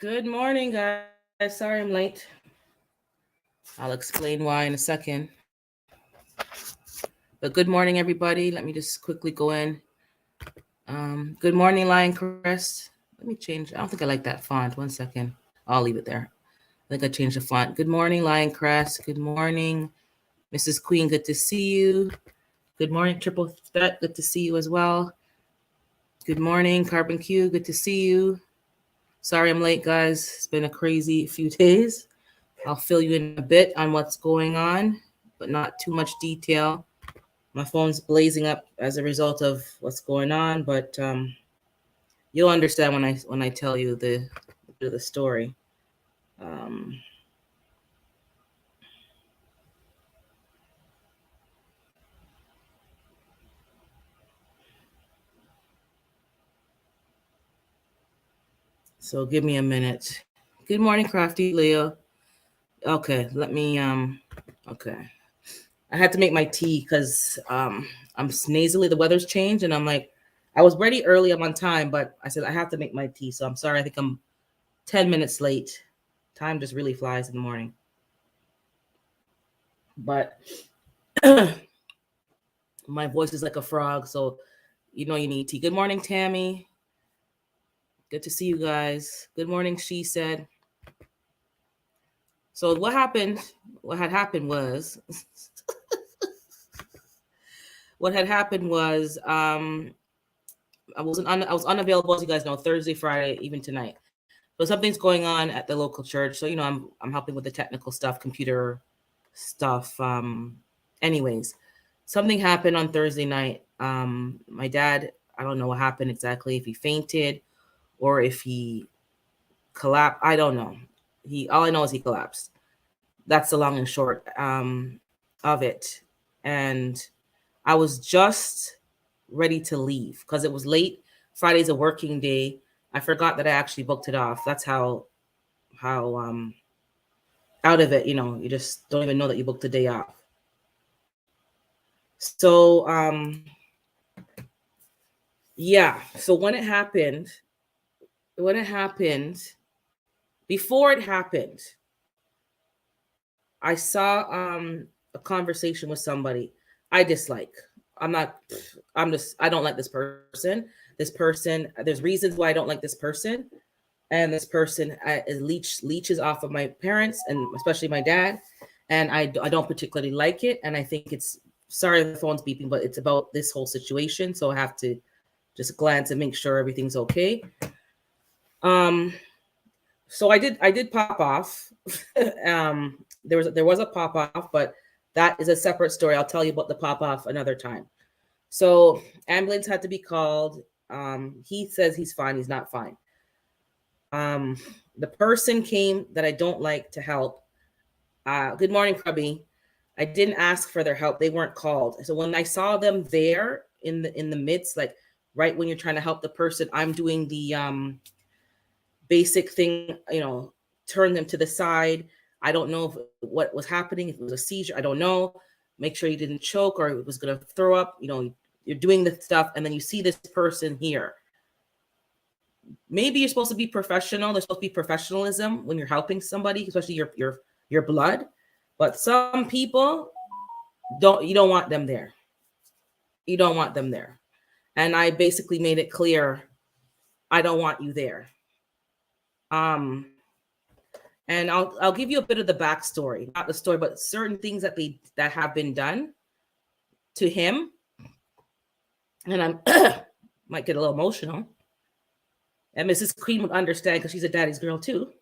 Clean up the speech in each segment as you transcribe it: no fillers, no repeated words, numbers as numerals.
Good morning, guys. Sorry I'm late. I'll explain why in a second. But good morning, everybody. Let me just quickly go in. Good morning, Lion Crest. Let me change. I don't think I like that font. 1 second. I'll leave it there. I think I changed the font. Good morning, Lion Crest. Good morning, Mrs. Queen. Good to see you. Good morning, Triple Threat. Good to see you as well. Good morning, Carbon Q. Good to see you. Sorry I'm late, guys. It's been a crazy few days. I'll fill you in a bit on what's going on, but not too much detail. My phone's blazing up as a result of what's going on, but you'll understand when I tell you the story. Um, so give me a minute. Good morning, Crafty Leo. Okay, let me okay. I had to make my tea because I'm nasally. The weather's changed, and I'm like, I was ready early. I'm on time, but I said I have to make my tea. So I'm sorry. I think I'm 10 minutes late. Time just really flies in the morning. But my voice is like a frog, so you know you need tea. Good morning, Tammy. Good to see you guys. Good morning, she said. So what happened? What had happened was what had happened was I was unavailable, as you guys know, Thursday, Friday, even tonight. So something's going on at the local church. So I'm helping with the technical stuff, computer stuff. Anyways, something happened on Thursday night. My dad, I don't know what happened exactly, if he fainted or if he collapsed. I don't know. All I know is he collapsed. That's the long and short of it. And I was just ready to leave because it was late. Friday's a working day. I forgot that I actually booked it off. That's how out of it, you just don't even know that you booked the day off. So yeah. So when it happened, before it happened, I saw a conversation with somebody I dislike. I don't like this person. There's reasons why I don't like this person. And this person leeches off of my parents and especially my dad. And I don't particularly like it. And I think it's, sorry the phone's beeping, but it's about this whole situation. So I have to just glance and make sure everything's okay. So I did pop off. There was a pop off, but that is a separate story. I'll tell you about the pop off another time. So ambulance had to be called. He says he's fine. He's not fine. The person came that I don't like to help. Good morning, Krubby. I didn't ask for their help. They weren't called. So when I saw them there in the midst, like right when you're trying to help the person, I'm doing the basic thing, turn them to the side. I don't know what was happening, if it was a seizure, I don't know. Make sure you didn't choke or it was going to throw up. You're doing the stuff and then you see this person here. Maybe you're supposed to be professional. There's supposed to be professionalism when you're helping somebody, especially your blood. But some people you don't want them there. You don't want them there. And I basically made it clear, I don't want you there. And I'll give you a bit of the backstory, not the story, but certain things that have been done to him. And I might get a little emotional. And Mrs. Queen would understand because she's a daddy's girl too.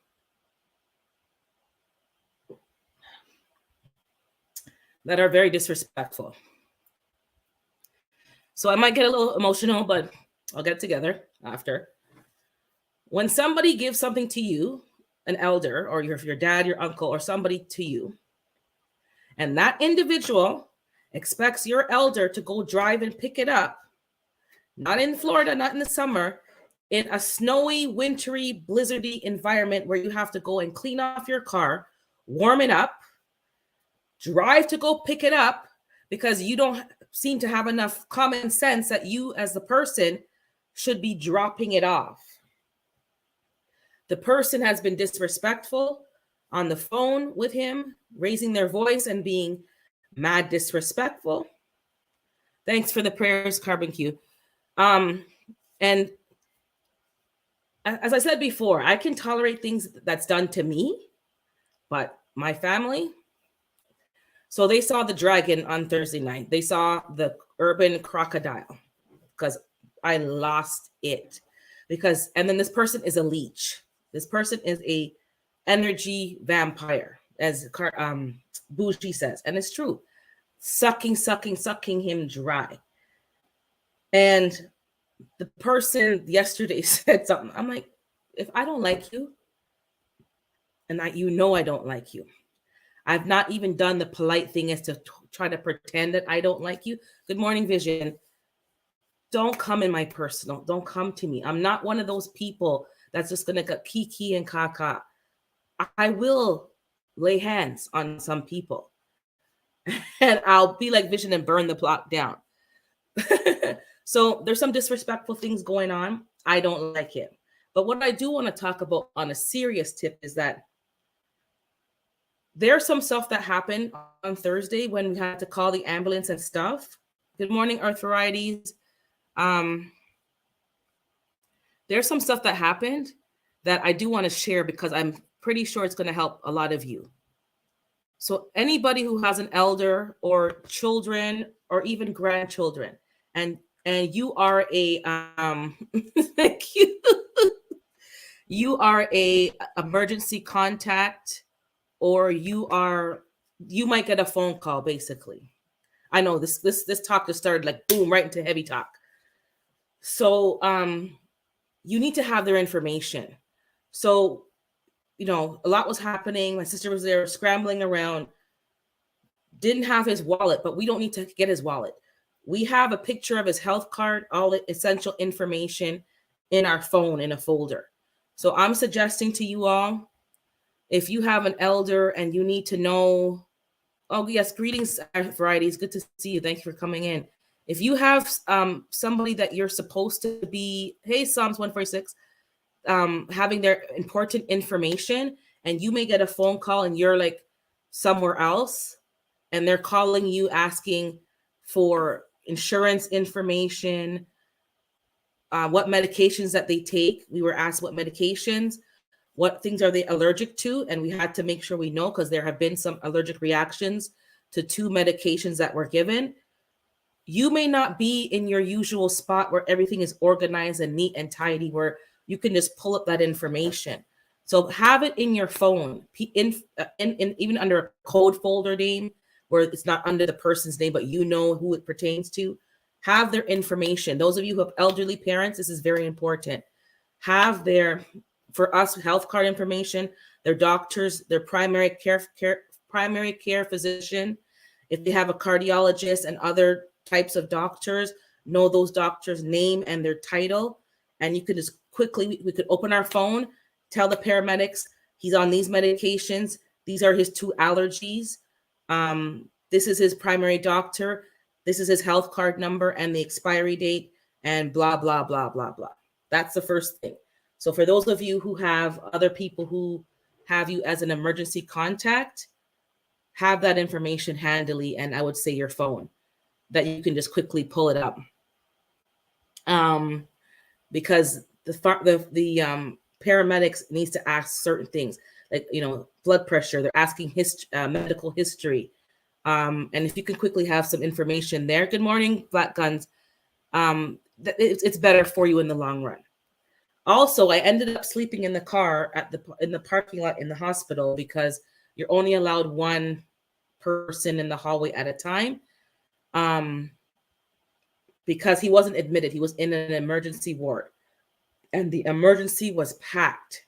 That are very disrespectful. So I might get a little emotional, but I'll get together after. When somebody gives something to you, an elder or your dad, your uncle, or somebody to you, and that individual expects your elder to go drive and pick it up, not in Florida, not in the summer, in a snowy, wintry, blizzardy environment where you have to go and clean off your car, warm it up, drive to go pick it up because you don't seem to have enough common sense that you as the person should be dropping it off. The person has been disrespectful on the phone with him, raising their voice and being mad disrespectful. Thanks for the prayers, Carbon Q. And as I said before, I can tolerate things that's done to me, but my family. So they saw the dragon on Thursday night. They saw the urban crocodile because I lost it. And then this person is a leech. This person is a energy vampire, as Bougie says, and it's true. Sucking him dry. And the person yesterday said something. I'm like, if I don't like you, and I don't like you, I've not even done the polite thing as to try to pretend that I don't like you. Good morning, Vision. Don't come in my personal. Don't come to me. I'm not one of those people that's just going to get kiki and kaka. I will lay hands on some people. And I'll be like Vision and burn the plot down. So there's some disrespectful things going on. I don't like it. But what I do want to talk about on a serious tip is that there's some stuff that happened on Thursday when we had to call the ambulance and stuff. Good morning, Arthritis. There's some stuff that happened that I do want to share because I'm pretty sure it's going to help a lot of you. So anybody who has an elder or children or even grandchildren, and you are a thank you. You are a emergency contact, or you might get a phone call. Basically, I know this talk just started like boom right into heavy talk. So you need to have their information. So a lot was happening. My sister was there scrambling around, didn't have his wallet, but we don't need to get his wallet. We have a picture of his health card, all the essential information in our phone in a folder. So I'm suggesting to you all, if you have an elder and you need to know, oh yes, greetings, Varieties. Good to see you. Thank you for coming in. If you have somebody that you're supposed to be, hey, Psalms 146, having their important information, and you may get a phone call and you're like somewhere else and they're calling you asking for insurance information, what medications that they take. We were asked what medications, what things are they allergic to, and we had to make sure we know because there have been some allergic reactions to 2 medications that were given. You may not be in your usual spot where everything is organized and neat and tidy, where you can just pull up that information. So have it in your phone, in even under a code folder name, where it's not under the person's name, but you know who it pertains to. Have their information. Those of you who have elderly parents, this is very important. Have their, for us, health card information, their doctors, their primary care physician. If they have a cardiologist and other types of doctors, know those doctors' name and their title. And you could just quickly, we could open our phone, tell the paramedics he's on these medications. These are his 2 allergies. This is his primary doctor. This is his health card number and the expiry date and blah, blah, blah, blah, blah. That's the first thing. So for those of you who have other people who have you as an emergency contact, have that information handily, and I would say your phone, that you can just quickly pull it up. Because the paramedics needs to ask certain things, like, blood pressure. They're asking medical history. And if you can quickly have some information there. Good morning, Black Guns. It's better for you in the long run. Also, I ended up sleeping in the car in the parking lot in the hospital because you're only allowed 1 person in the hallway at a time. Because he wasn't admitted. He was in an emergency ward. And the emergency was packed.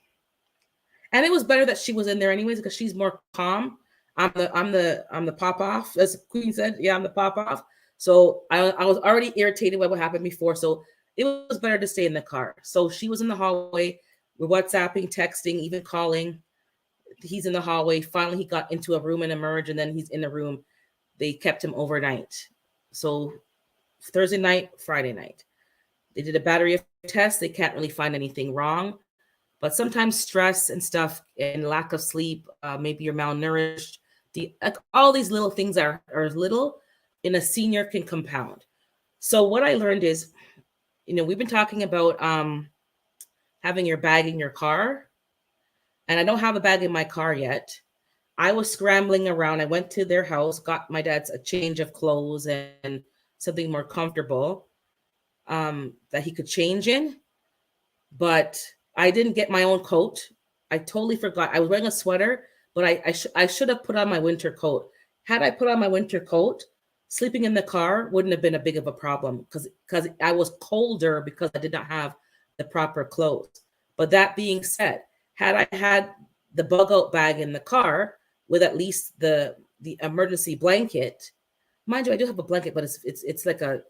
And it was better that she was in there anyways, because she's more calm. I'm the pop off, as Queen said. Yeah, I'm the pop off. So I was already irritated by what happened before. So it was better to stay in the car. So she was in the hallway. We're WhatsApping, texting, even calling. He's in the hallway. Finally, he got into a room and emerged, and then he's in the room. They kept him overnight. So Thursday night, Friday night, they did a battery of tests. They can't really find anything wrong. But sometimes stress and stuff and lack of sleep, maybe you're malnourished. All these little things are little in a senior can compound. So what I learned is, we've been talking about having your bag in your car, and I don't have a bag in my car yet. I was scrambling around. I went to their house, got my dad's a change of clothes and something more comfortable that he could change in. But I didn't get my own coat. I totally forgot. I was wearing a sweater, but I should have put on my winter coat. Had I put on my winter coat, sleeping in the car wouldn't have been a big of a problem because I was colder because I did not have the proper clothes. But that being said, had I had the bug out bag in the car with at least the emergency blanket, mind you, I do have a blanket, but it's like a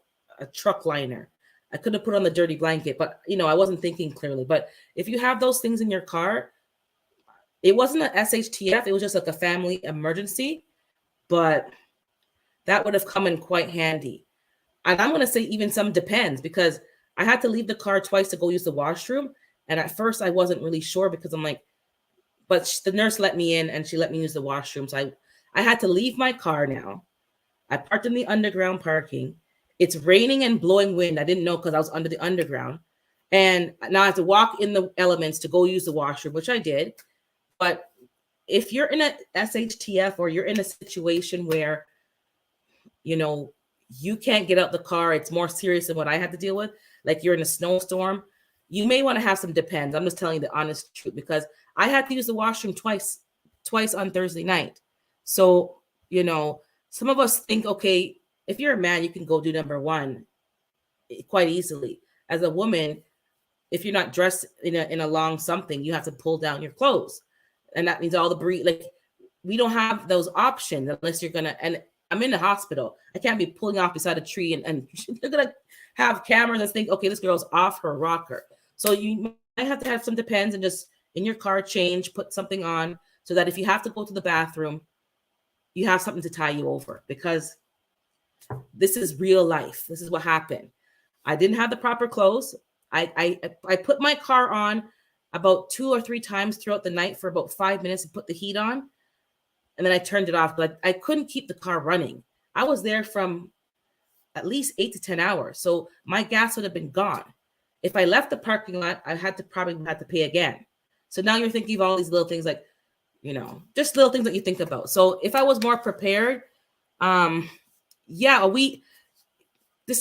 truck liner. I could have put on the dirty blanket, but I wasn't thinking clearly. But if you have those things in your car, it wasn't an SHTF, it was just like a family emergency, but that would have come in quite handy. And I'm going to say even some depends, because I had to leave the car twice to go use the washroom. And at first I wasn't really sure because I'm like, but the nurse let me in and she let me use the washroom. So I had to leave my car now. I parked in the underground parking. It's raining and blowing wind. I didn't know because I was under the underground. And now I have to walk in the elements to go use the washroom, which I did. But if you're in a SHTF or you're in a situation where, you can't get out the car, it's more serious than what I had to deal with, like you're in a snowstorm, you may want to have some depends. I'm just telling you the honest truth, because I had to use the washroom twice on Thursday night. So, some of us think, okay, if you're a man, you can go do number one quite easily. As a woman, if you're not dressed in a long something, you have to pull down your clothes. And that means all the we don't have those options unless you're going to, and I'm in the hospital. I can't be pulling off beside a tree and they're going to have cameras and think, okay, this girl's off her rocker. So you might have to have some depends and just in your car change, put something on so that if you have to go to the bathroom, you have something to tie you over, because this is real life. This is what happened. I didn't have the proper clothes. I put my car on about 2 or 3 times throughout the night for about 5 minutes and put the heat on. And then I turned it off, but I couldn't keep the car running. I was there from at least 8 to 10 hours. So my gas would have been gone. If I left the parking lot, I probably had to pay again. So now you're thinking of all these little things, like, just little things that you think about. So if I was more prepared, this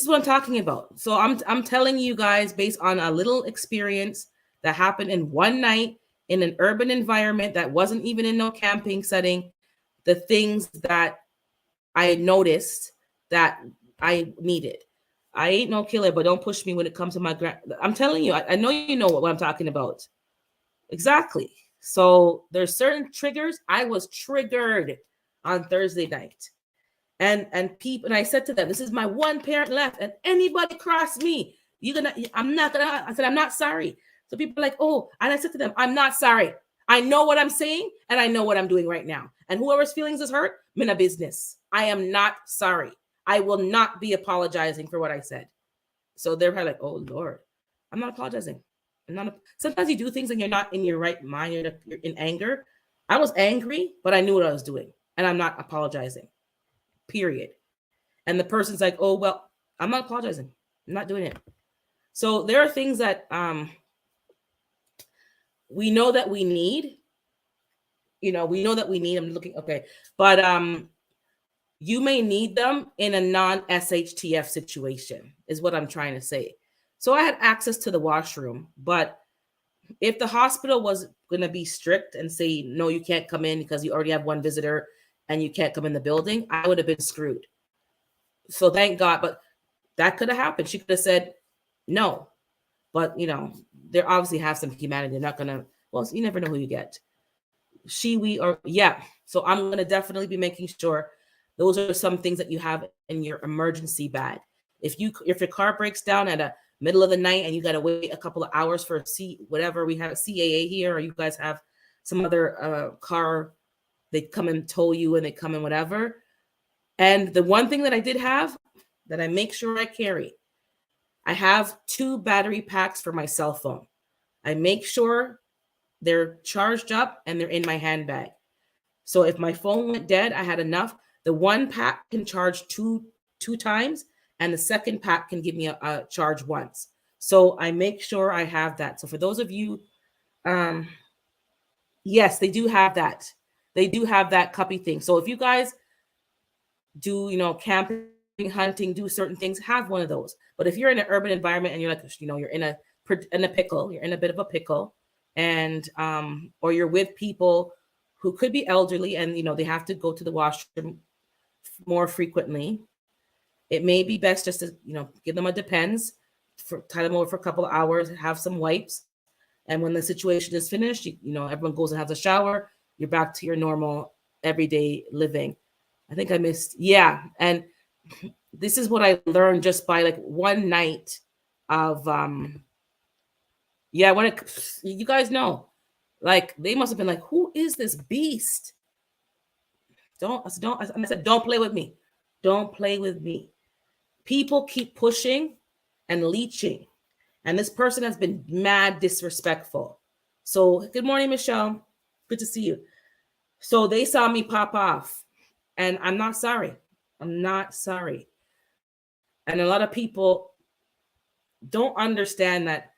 is what I'm talking about. So I'm telling you guys based on a little experience that happened in one night in an urban environment that wasn't even in no camping setting, the things that I noticed that I needed. I ain't no killer, but don't push me when it comes to my I'm telling you, I know you know what I'm talking about. Exactly. So there's certain triggers. I was triggered on Thursday night. And I said to them, this is my one parent left, and anybody cross me, I'm not gonna, I said, I'm not sorry. So people are like, oh, and I said to them, I'm not sorry. I know what I'm saying and I know what I'm doing right now. And whoever's feelings is hurt, I'm in a business. I am not sorry. I will not be apologizing for what I said. So they're probably like, oh Lord, I'm not apologizing. Sometimes you do things and you're not in your right mind. You're in anger. I was angry, but I knew what I was doing, and I'm not apologizing. Period. And the person's like, oh, well, I'm not apologizing. I'm not doing it. So there are things that we know that we need. We know that we need. I'm looking, okay. But you may need them in a non-SHTF situation, is what I'm trying to say. So I had access to the washroom, but if the hospital was going to be strict and say, no, you can't come in because you already have one visitor and you can't come in the building, I would have been screwed. So thank God, but that could have happened. She could have said no, but they obviously have some humanity. They're not going to, well, you never know who you get. So I'm going to definitely be making sure those are some things that you have in your emergency bag. If your car breaks down at a middle of the night and you got to wait a couple of hours for whatever, we have a CAA here, or you guys have some other car, they come and tow you and they come and whatever. And the one thing that I did have that I make sure I carry, I have 2 battery packs for my cell phone. I make sure they're charged up and they're in my handbag. So if my phone went dead, I had enough. The one pack can charge two times, and the second pack can give me a charge once. So I make sure I have that. So for those of you, yes, they do have that. They do have that cuppy thing. So if you guys do, camping, hunting, do certain things, have one of those. But if you're in an urban environment and you're like, you're in a pickle, you're in a bit of a pickle, and or you're with people who could be elderly and they have to go to the washroom more frequently, it may be best just to give them a Depends, tie them over for a couple of hours, have some wipes, and when the situation is finished, everyone goes and has a shower, you're back to your normal everyday living. I think I missed, yeah. And this is what I learned just by like one night of when you guys know, like they must have been like, who is this beast? I said, don't play with me. Don't play with me. People keep pushing and leeching. And this person has been mad disrespectful. So good morning, Michelle. Good to see you. So they saw me pop off, and I'm not sorry. I'm not sorry. And a lot of people don't understand that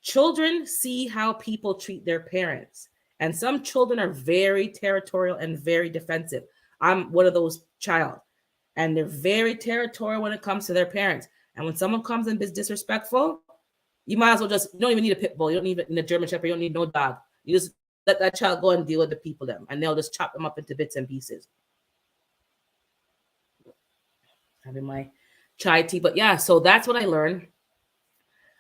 children see how people treat their parents. And some children are very territorial and very defensive. I'm one of those child. And they're very territorial when it comes to their parents. And when someone comes and is disrespectful, you might as well you don't even need a pit bull. You don't need a German Shepherd. You don't need no dog. You just let that child go and deal with the people them. And they'll just chop them up into bits and pieces. Having my chai tea. But yeah, so that's what I learned.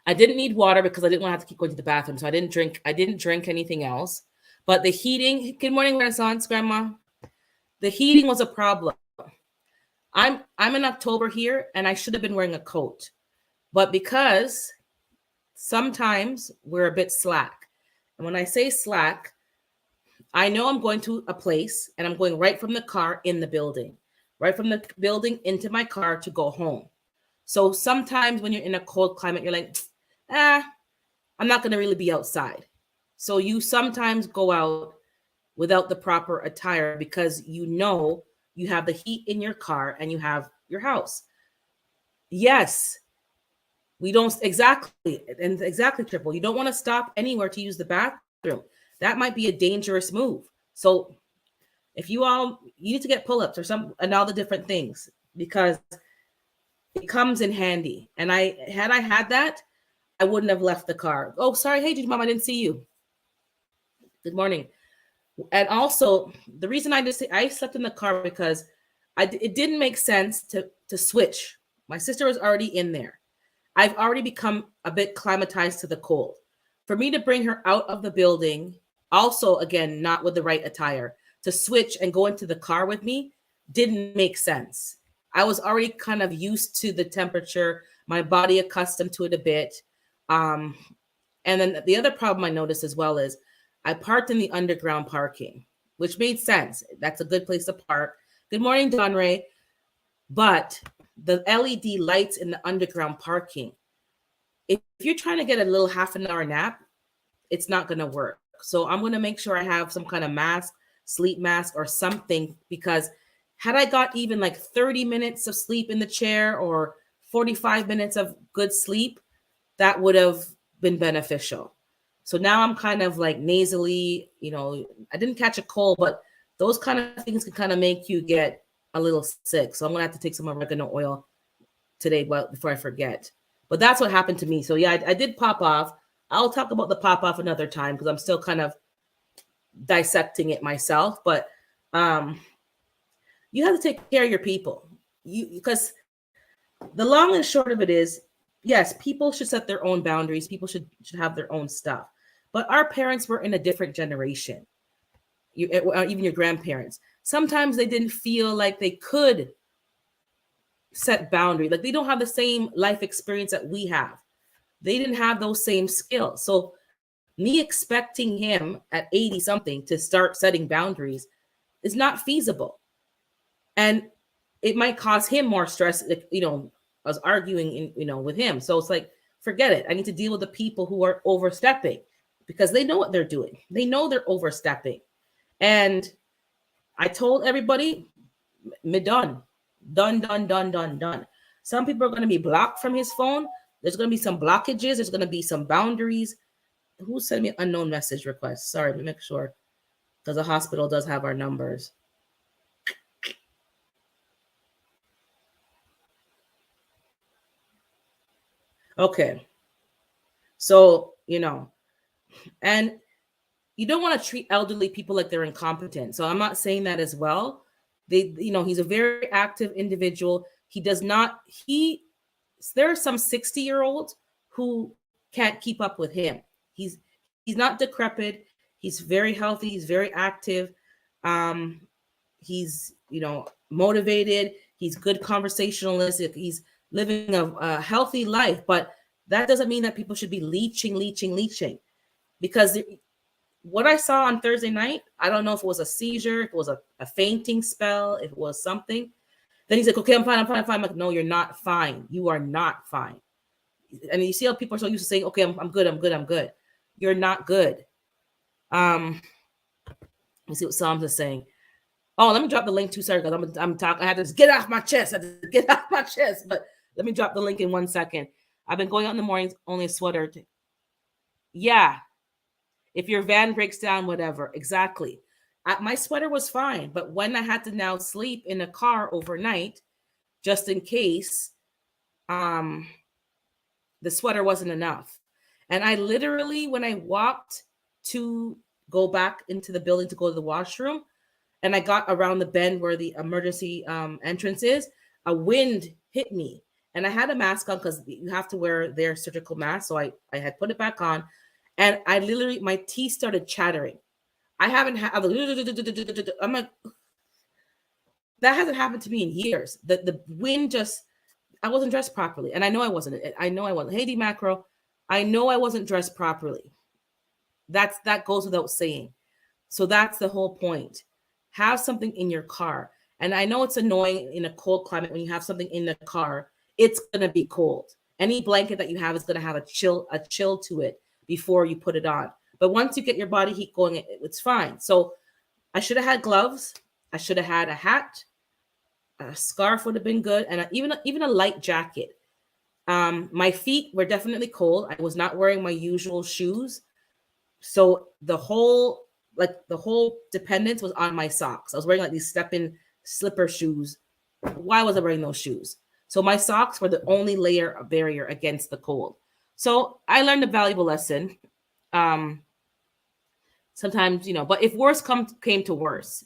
I didn't need water because I didn't want to have to keep going to the bathroom. So I didn't drink anything else. But the heating, good morning, Renaissance, Grandma. The heating was a problem. I'm in October here, and I should have been wearing a coat. But because sometimes we're a bit slack. And when I say slack, I know I'm going to a place, and I'm going right from the car in the building. Right from the building into my car to go home. So sometimes when you're in a cold climate, you're like, I'm not going to really be outside. So you sometimes go out without the proper attire because you have the heat in your car and you have your house. Yes, we don't exactly triple. You don't want to stop anywhere to use the bathroom. That might be a dangerous move. So if you need to get pull-ups and all the different things because it comes in handy. And I had that, I wouldn't have left the car. Oh, sorry. Hey, Mom, I didn't see you. Good morning. And also, the reason I slept in the car because it didn't make sense to switch. My sister was already in there. I've already become a bit climatized to the cold. For me to bring her out of the building, also, again, not with the right attire, to switch and go into the car with me didn't make sense. I was already kind of used to the temperature, my body accustomed to it a bit. And then the other problem I noticed as well is I parked in the underground parking, which made sense. That's a good place to park. Good morning, Don Ray. But the LED lights in the underground parking, if you're trying to get a little half an hour nap, it's not going to work. So I'm going to make sure I have some kind of mask, sleep mask or something, because had I got even like 30 minutes of sleep in the chair or 45 minutes of good sleep, that would have been beneficial. So now I'm kind of like nasally, I didn't catch a cold, but those kind of things can kind of make you get a little sick. So I'm going to have to take some oregano oil today before I forget. But that's what happened to me. So yeah, I did pop off. I'll talk about the pop off another time because I'm still kind of dissecting it myself. But you have to take care of your people. Because the long and short of it is, yes, people should set their own boundaries. People should have their own stuff. But our parents were in a different generation. Even your grandparents. Sometimes they didn't feel like they could set boundaries. Like they don't have the same life experience that we have. They didn't have those same skills. So me expecting him at 80 something to start setting boundaries is not feasible. And it might cause him more stress. I was arguing, with him. So it's like, forget it. I need to deal with the people who are overstepping. because they know what they're doing. They know they're overstepping. And I told everybody, me done. Done, done, done, done, done. Some people are going to be blocked from his phone. There's going to be some blockages. There's going to be some boundaries. Who sent me unknown message request? Sorry, let me make sure. Because the hospital does have our numbers. Okay. So, and you don't want to treat elderly people like they're incompetent. So I'm not saying that as well. He's a very active individual. There are some 60-year-olds who can't keep up with him. He's not decrepit. He's very healthy. He's very active. He's, motivated. He's good conversationalist. He's living a healthy life, but that doesn't mean that people should be leeching, because what I saw on Thursday night, I don't know if it was a seizure, if it was a fainting spell, if it was something. Then he's like, okay, I'm fine. I'm like, no, you're not fine. You are not fine. And you see how people are so used to saying, okay, I'm good. You're not good. Let's see what Psalms is saying. Oh, let me drop the link too, sorry, because I'm talking. I had to get off my chest. But let me drop the link in 1 second. I've been going out in the mornings, only a sweater. Yeah. If your van breaks down, whatever. Exactly. My sweater was fine. But when I had to now sleep in a car overnight, just in case, the sweater wasn't enough. And I literally, when I walked to go back into the building to go to the washroom, and I got around the bend where the emergency entrance is, a wind hit me. And I had a mask on because you have to wear their surgical mask. So I had put it back on. And I literally, my teeth started chattering. I haven't had, I'm like, that hasn't happened to me in years. The wind just, I wasn't dressed properly. And I know I wasn't. Hey, D Macro, I know I wasn't dressed properly. That goes without saying. So that's the whole point. Have something in your car. And I know it's annoying in a cold climate when you have something in the car, it's going to be cold. Any blanket that you have is going to have a chill to it before you put it on. But once you get your body heat going, it's fine. So I should have had gloves. I should have had a hat. A scarf would have been good. And even a light jacket. My feet were definitely cold. I was not wearing my usual shoes. So the whole dependence was on my socks. I was wearing like these step-in slipper shoes. Why was I wearing those shoes? So my socks were the only layer of barrier against the cold. So I learned a valuable lesson. Sometimes, but if worse came to worse,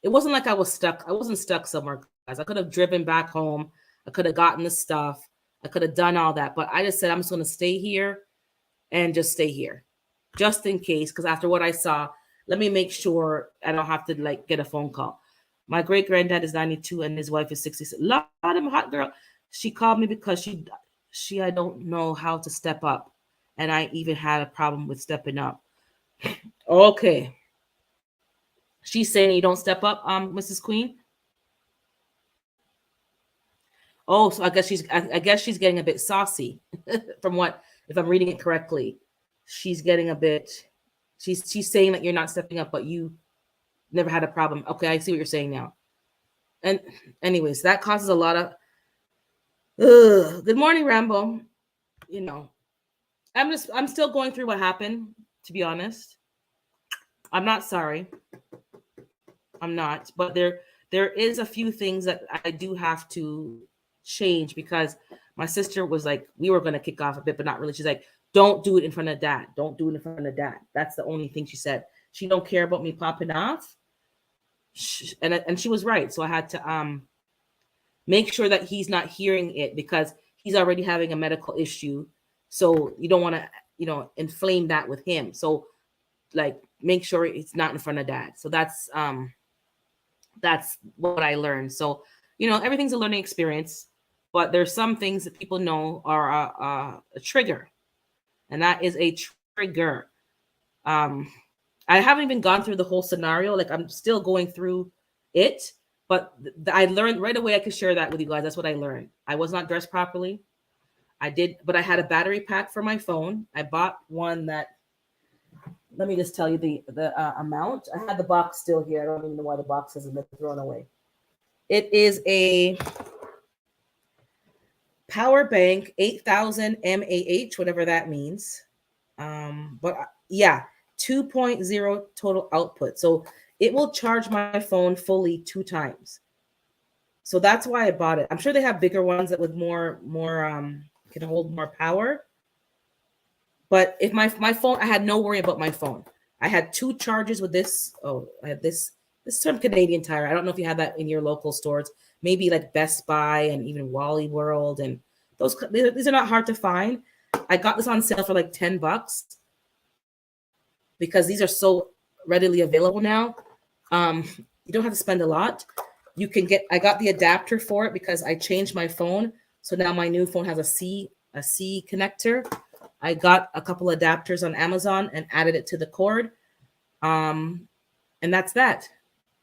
it wasn't like I was stuck. I wasn't stuck somewhere, guys. I could have driven back home. I could have gotten the stuff. I could have done all that. But I just said, I'm just going to stay here and just stay here. Just in case, because after what I saw, let me make sure I don't have to get a phone call. My great granddad is 92 and his wife is 66. Lord, I'm a hot girl. She called me because she I don't know how to step up, and I even had a problem with stepping up. Okay, she's saying you don't step up, Mrs. Queen. Oh, so I guess she's getting a bit saucy from what, if I'm reading it correctly. She's getting a bit, she's saying that you're not stepping up, but you never had a problem. Okay, I see what you're saying now. And anyways, that causes a lot of, good morning, Rambo. I'm still going through what happened, to be honest. I'm not sorry. I'm not, but there is a few things that I do have to change, because my sister was like, we were going to kick off a bit, but not really. She's like, don't do it in front of dad. Don't do it in front of dad. That's the only thing she said. She don't care about me popping off. And she was right. So I had to make sure that he's not hearing it, because he's already having a medical issue. So you don't want to, inflame that with him. So make sure it's not in front of dad. So that's what I learned. So, everything's a learning experience, but there's some things that people know are a trigger, and that is a trigger. I haven't even gone through the whole scenario. I'm still going through it, but I learned right away. I could share that with you guys. That's what I learned. I was not dressed properly. But I had a battery pack for my phone. I bought one that let me just tell you the amount. I had the box still here. I don't even know why the box hasn't been thrown away. It is a power bank, 8,000 mAh, whatever that means. But yeah, 2.0 total output. So it will charge my phone fully 2 times. So that's why I bought it. I'm sure they have bigger ones that with more can hold more power. But if my phone, I had no worry about my phone. I had 2 charges with this. Oh, I had this is from Canadian Tire. I don't know if you have that in your local stores. Maybe like Best Buy and even Wally World, and these are not hard to find. I got this on sale for like $10 because these are so readily available now. You don't have to spend a lot. I got the adapter for it because I changed my phone. So now my new phone has a C connector. I got a couple adapters on Amazon and added it to the cord. And that's that.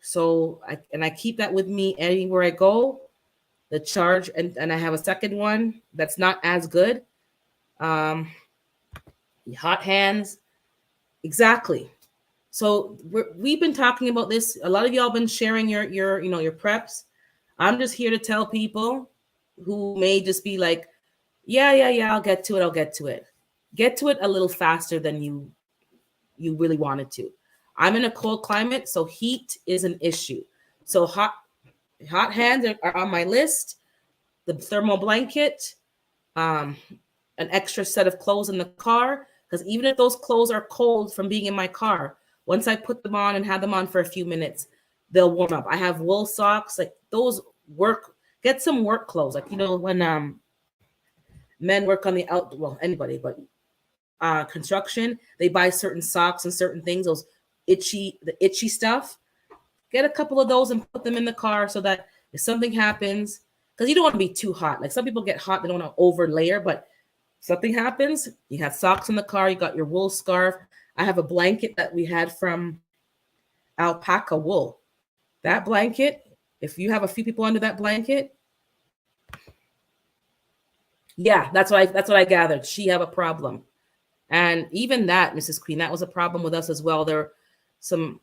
So I keep that with me anywhere I go. The charge, and I have a second one that's not as good. Hot hands. Exactly. So we've been talking about this. A lot of y'all been sharing your preps. I'm just here to tell people who may just be like, yeah, I'll get to it. Get to it a little faster than you really wanted to. I'm in a cold climate, so heat is an issue. So hot hands are on my list. The thermal blanket, an extra set of clothes in the car, because even if those clothes are cold from being in my car, once I put them on and have them on for a few minutes, they'll warm up. I have wool socks, like those get some work clothes. Like, when men work on the anybody, but construction, they buy certain socks and certain things, the itchy stuff. Get a couple of those and put them in the car so that if something happens, because you don't want to be too hot. Like some people get hot, they don't want to over layer, but something happens, you have socks in the car, you got your wool scarf. I have a blanket that we had from alpaca wool. That blanket, if you have a few people under that blanket, yeah, that's what I gathered. She have a problem. And even that, Mrs. Queen, that was a problem with us as well. There were some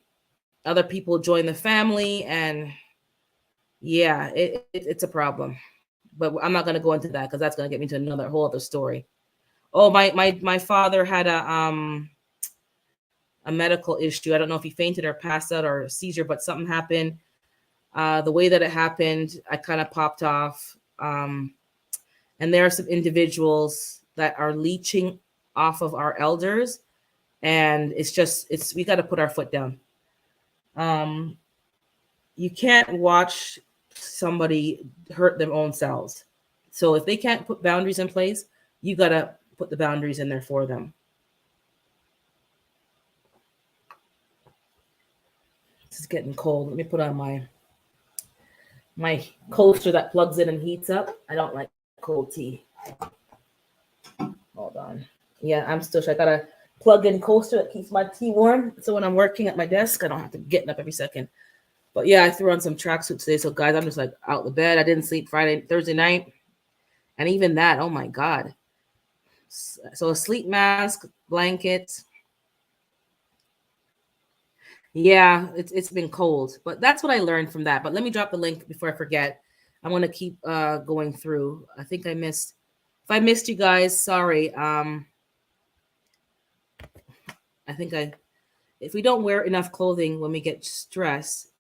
other people joined the family, and yeah, it's a problem. But I'm not going to go into that because that's going to get me to another whole other story. Oh, my father had a medical issue. I don't know if he fainted or passed out or a seizure, but something happened. The way that it happened, I kind of popped off. And there are some individuals that are leeching off of our elders, and we got to put our foot down. You can't watch somebody hurt their own selves. So if they can't put boundaries in place, you got to put the boundaries in there for them. This is getting cold. Let me put on my coaster that plugs in and heats up. I don't like cold tea. Hold on. Yeah, I got a plug-in coaster that keeps my tea warm. So when I'm working at my desk, I don't have to get up every second. But yeah, I threw on some tracksuits today. So guys, I'm just like out the bed. I didn't sleep Thursday night. And even that, oh my God. So a sleep mask, blankets. Yeah, it's been cold. But that's what I learned from that. But let me drop the link before I forget. I want to keep going through. I think if I missed you guys, sorry. I think if we don't wear enough clothing when we get stressed,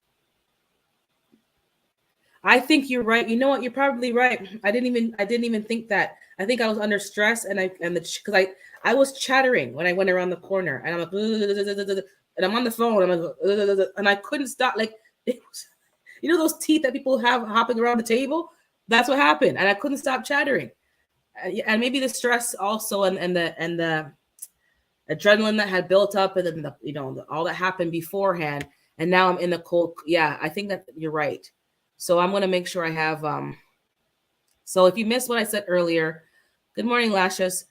I think you're right. You know what? You're probably right. I didn't even think that. I think I was under stress, because I was chattering when I went around the corner, and I'm like, and I'm on the phone, I'm like, and I couldn't stop. Like, those teeth that people have hopping around the table. That's what happened, and I couldn't stop chattering. And maybe the stress also, and the adrenaline that had built up, and then all that happened beforehand, and now I'm in the cold. Yeah, I think that you're right. So I'm going to make sure I have, so if you missed what I said earlier, good morning, Lashes.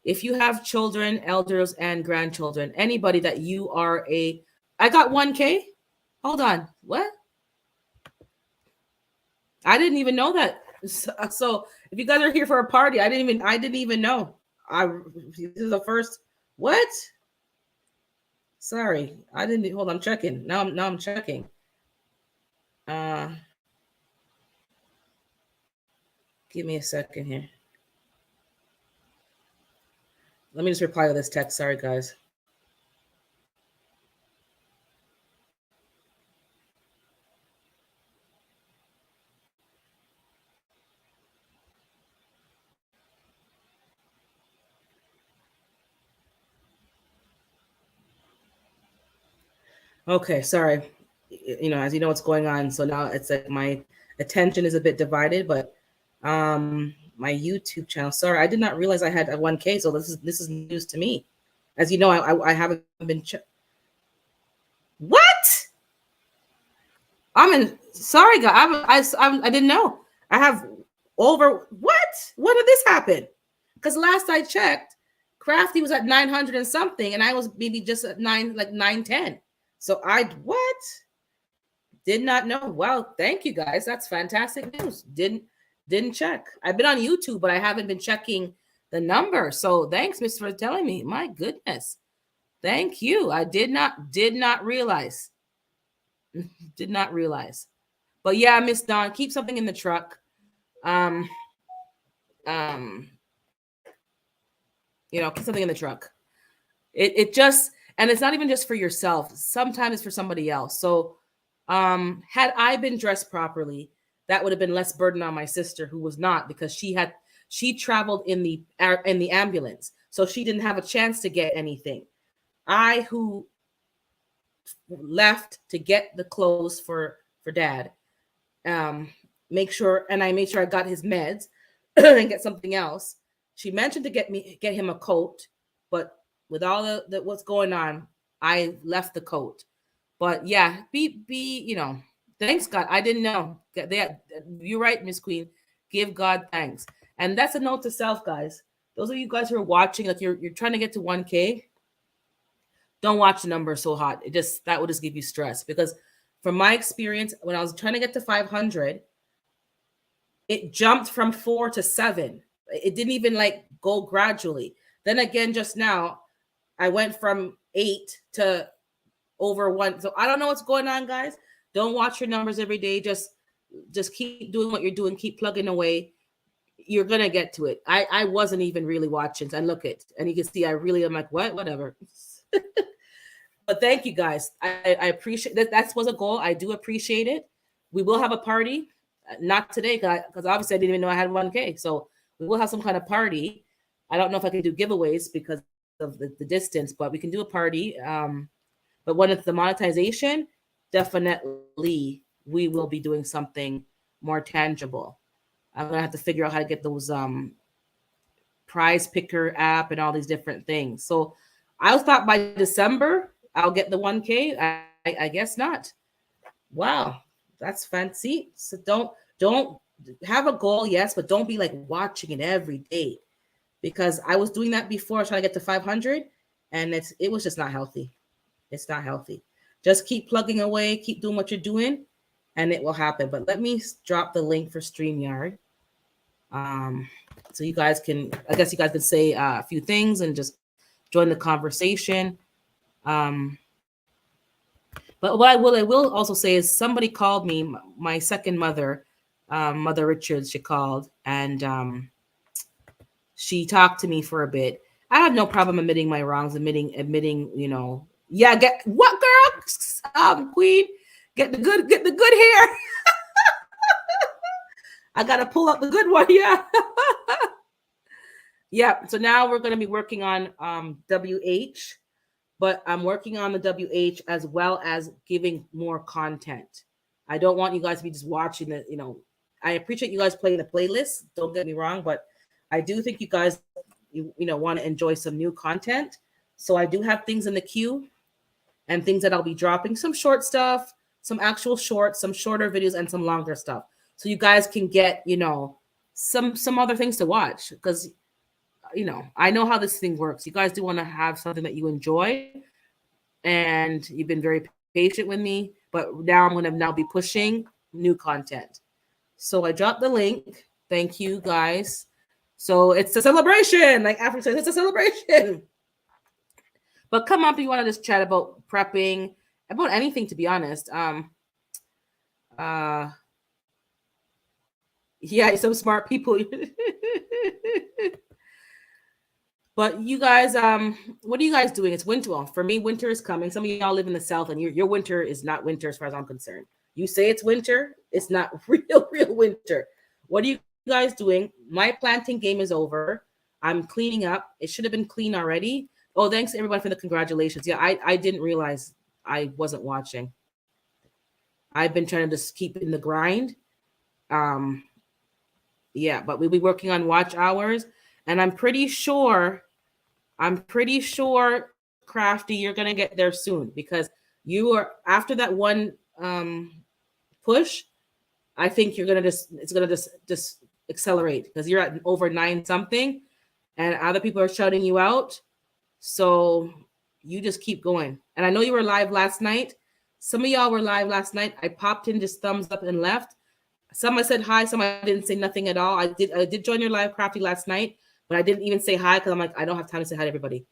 If you have children, elders, and grandchildren, anybody that you are I got 1K. Hold on. What? I didn't even know that. So if you guys are here for a party, I didn't even know. This is the first, what? Sorry, I didn't hold. I'm checking now. I'm checking. Give me a second here. Let me just reply to this text. Sorry, guys. Okay, sorry. As you know what's going on. So now it's like my attention is a bit divided, but my YouTube channel. Sorry, I did not realize I had a 1K. So this is news to me. As you know, I haven't been. What? I'm in. Sorry, guys. I didn't know. I have over what? When did this happen? Because last I checked, Crafty was at 900 and something, and I was maybe just at 910. So what? Did not know. Well, thank you guys. That's fantastic news. Didn't check. I've been on YouTube, but I haven't been checking the number. So thanks, Miss, for telling me. My goodness. Thank you. I did not realize. Did not realize. But yeah, Miss Dawn, keep something in the truck. Keep something in the truck. It just, and it's not even just for yourself. Sometimes it's for somebody else. So had I been dressed properly, that would have been less burden on my sister, who was not, because she traveled in the ambulance. So she didn't have a chance to get anything. I, who left to get the clothes for Dad, I made sure I got his meds and get something else. She mentioned to get him a coat, but with all the what's going on, I left the coat. But yeah, thanks God. I didn't know. You're right, Miss Queen. Give God thanks. And that's a note to self, guys. Those of you guys who are watching, like you're trying to get to 1K, don't watch the number so hot. That will just give you stress. Because from my experience, when I was trying to get to 500, it jumped from 4 to 7. It didn't even go gradually. Then again, just now, I went from 8 to over 1. So I don't know what's going on, guys. Don't watch your numbers every day. Just keep doing what you're doing. Keep plugging away. You're going to get to it. I wasn't even really watching. And look and you can see I'm like, what? Whatever. But thank you, guys. I appreciate that. That was a goal. I do appreciate it. We will have a party. Not today, because obviously I didn't even know I had 1K. So we will have some kind of party. I don't know if I can do giveaways because of the distance, but we can do a party. But when it's the monetization, definitely we will be doing something more tangible. I'm going to have to figure out how to get those prize picker app and all these different things. So I thought by December, I'll get the 1K. I guess not. Wow. That's fancy. So don't have a goal, yes, but don't be watching it every day, because I was doing that before, trying to get to 500, and it was just not healthy. It's not healthy. Just keep plugging away, keep doing what you're doing, and it will happen. But let me drop the link for StreamYard. So you guys can say a few things and just join the conversation. But what I will also say is somebody called me, my second mother, Mother Richards, she called, and she talked to me for a bit. I have no problem admitting my wrongs, admitting, get what, girl? Queen, get the good hair. I gotta pull up the good one, yeah. Yeah, so now we're gonna be working on WH. But I'm working on the WH as well as giving more content. I don't want you guys to be just watching it. I appreciate you guys playing the playlist. Don't get me wrong, but I do think you guys, want to enjoy some new content. So I do have things in the queue and things that I'll be dropping. Some short stuff, some actual shorts, some shorter videos, and some longer stuff. So you guys can get, some other things to watch, because I know how this thing works. You guys do want to have something that you enjoy, and you've been very patient with me, but now I'm going to now be pushing new content. So I dropped the link. Thank you, guys. So it's a celebration. Like Africa says, it's a celebration. But come up if you want to just chat about prepping, about anything, to be honest. Yeah, some smart people. But you guys, what are you guys doing? It's winter. Well, for me, winter is coming. Some of y'all live in the south, and your winter is not winter as far as I'm concerned. You say it's winter, it's not real winter. What are you guys doing? My planting game is over. I'm cleaning up. It should have been clean already. Oh, thanks everybody for the congratulations. Yeah, I didn't realize I wasn't watching. I've been trying to just keep in the grind. Yeah, but we'll be working on watch hours, and I'm pretty sure, Crafty, you're gonna get there soon because you are after that one push. I think you're gonna it's gonna just accelerate because you're at over 9 something, and other people are shouting you out. So you just keep going. And I know you were live last night. Some of y'all were live last night. I popped in, just thumbs up and left. Some I said hi, some I didn't say nothing at all. I did join your live, Crafty, last night, but I didn't even say hi because I'm like, I don't have time to say hi to everybody.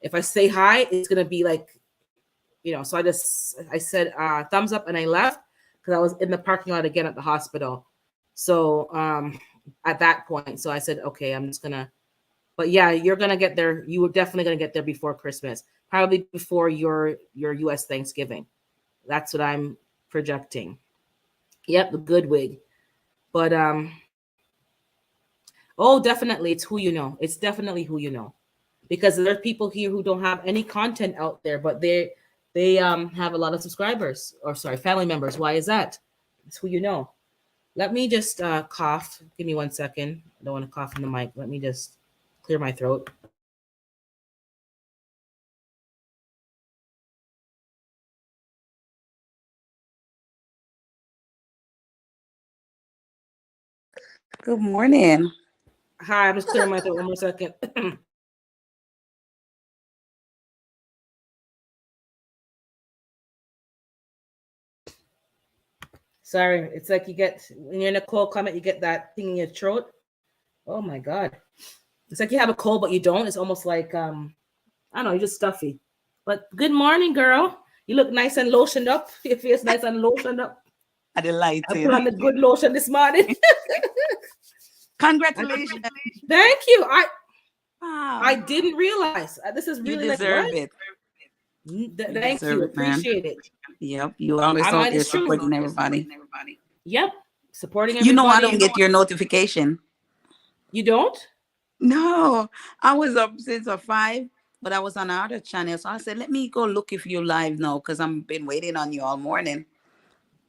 If I say hi, it's gonna be like, so I said thumbs up and I left because I was in the parking lot again at the hospital. So at that point, so I said, okay, I'm just gonna. But yeah, you're gonna get there. You were definitely gonna get there before Christmas, probably before your U.S. Thanksgiving. That's what I'm projecting. Yep, the good wig. But oh, definitely, it's who you know. It's definitely who you know, because there's people here who don't have any content out there, but they have a lot of subscribers, or sorry, family members. Why is that? It's who you know. Let me just cough. Give me 1 second. I don't want to cough in the mic. Let me just clear my throat. Good morning. Hi, I'm just clearing my throat 1 more second. Sorry, it's like you get, when you're in a cold climate, you get that thing in your throat. Oh my God. It's like you have a cold, but you don't. It's almost like, I don't know, you're just stuffy. But good morning, girl. You look nice and lotioned up. Your face nice and lotioned up. I delighted. I put on the good lotion this morning. Congratulations. Thank you. Wow. I didn't realize. This is really you deserve like, it. Thank you. Appreciate it. Yep. You always out there supporting everybody. Yep. Supporting everybody. You know I don't get your notification. You don't? No. I was up since 5, but I was on another channel. So I said, let me go look if you're live now because I've been waiting on you all morning.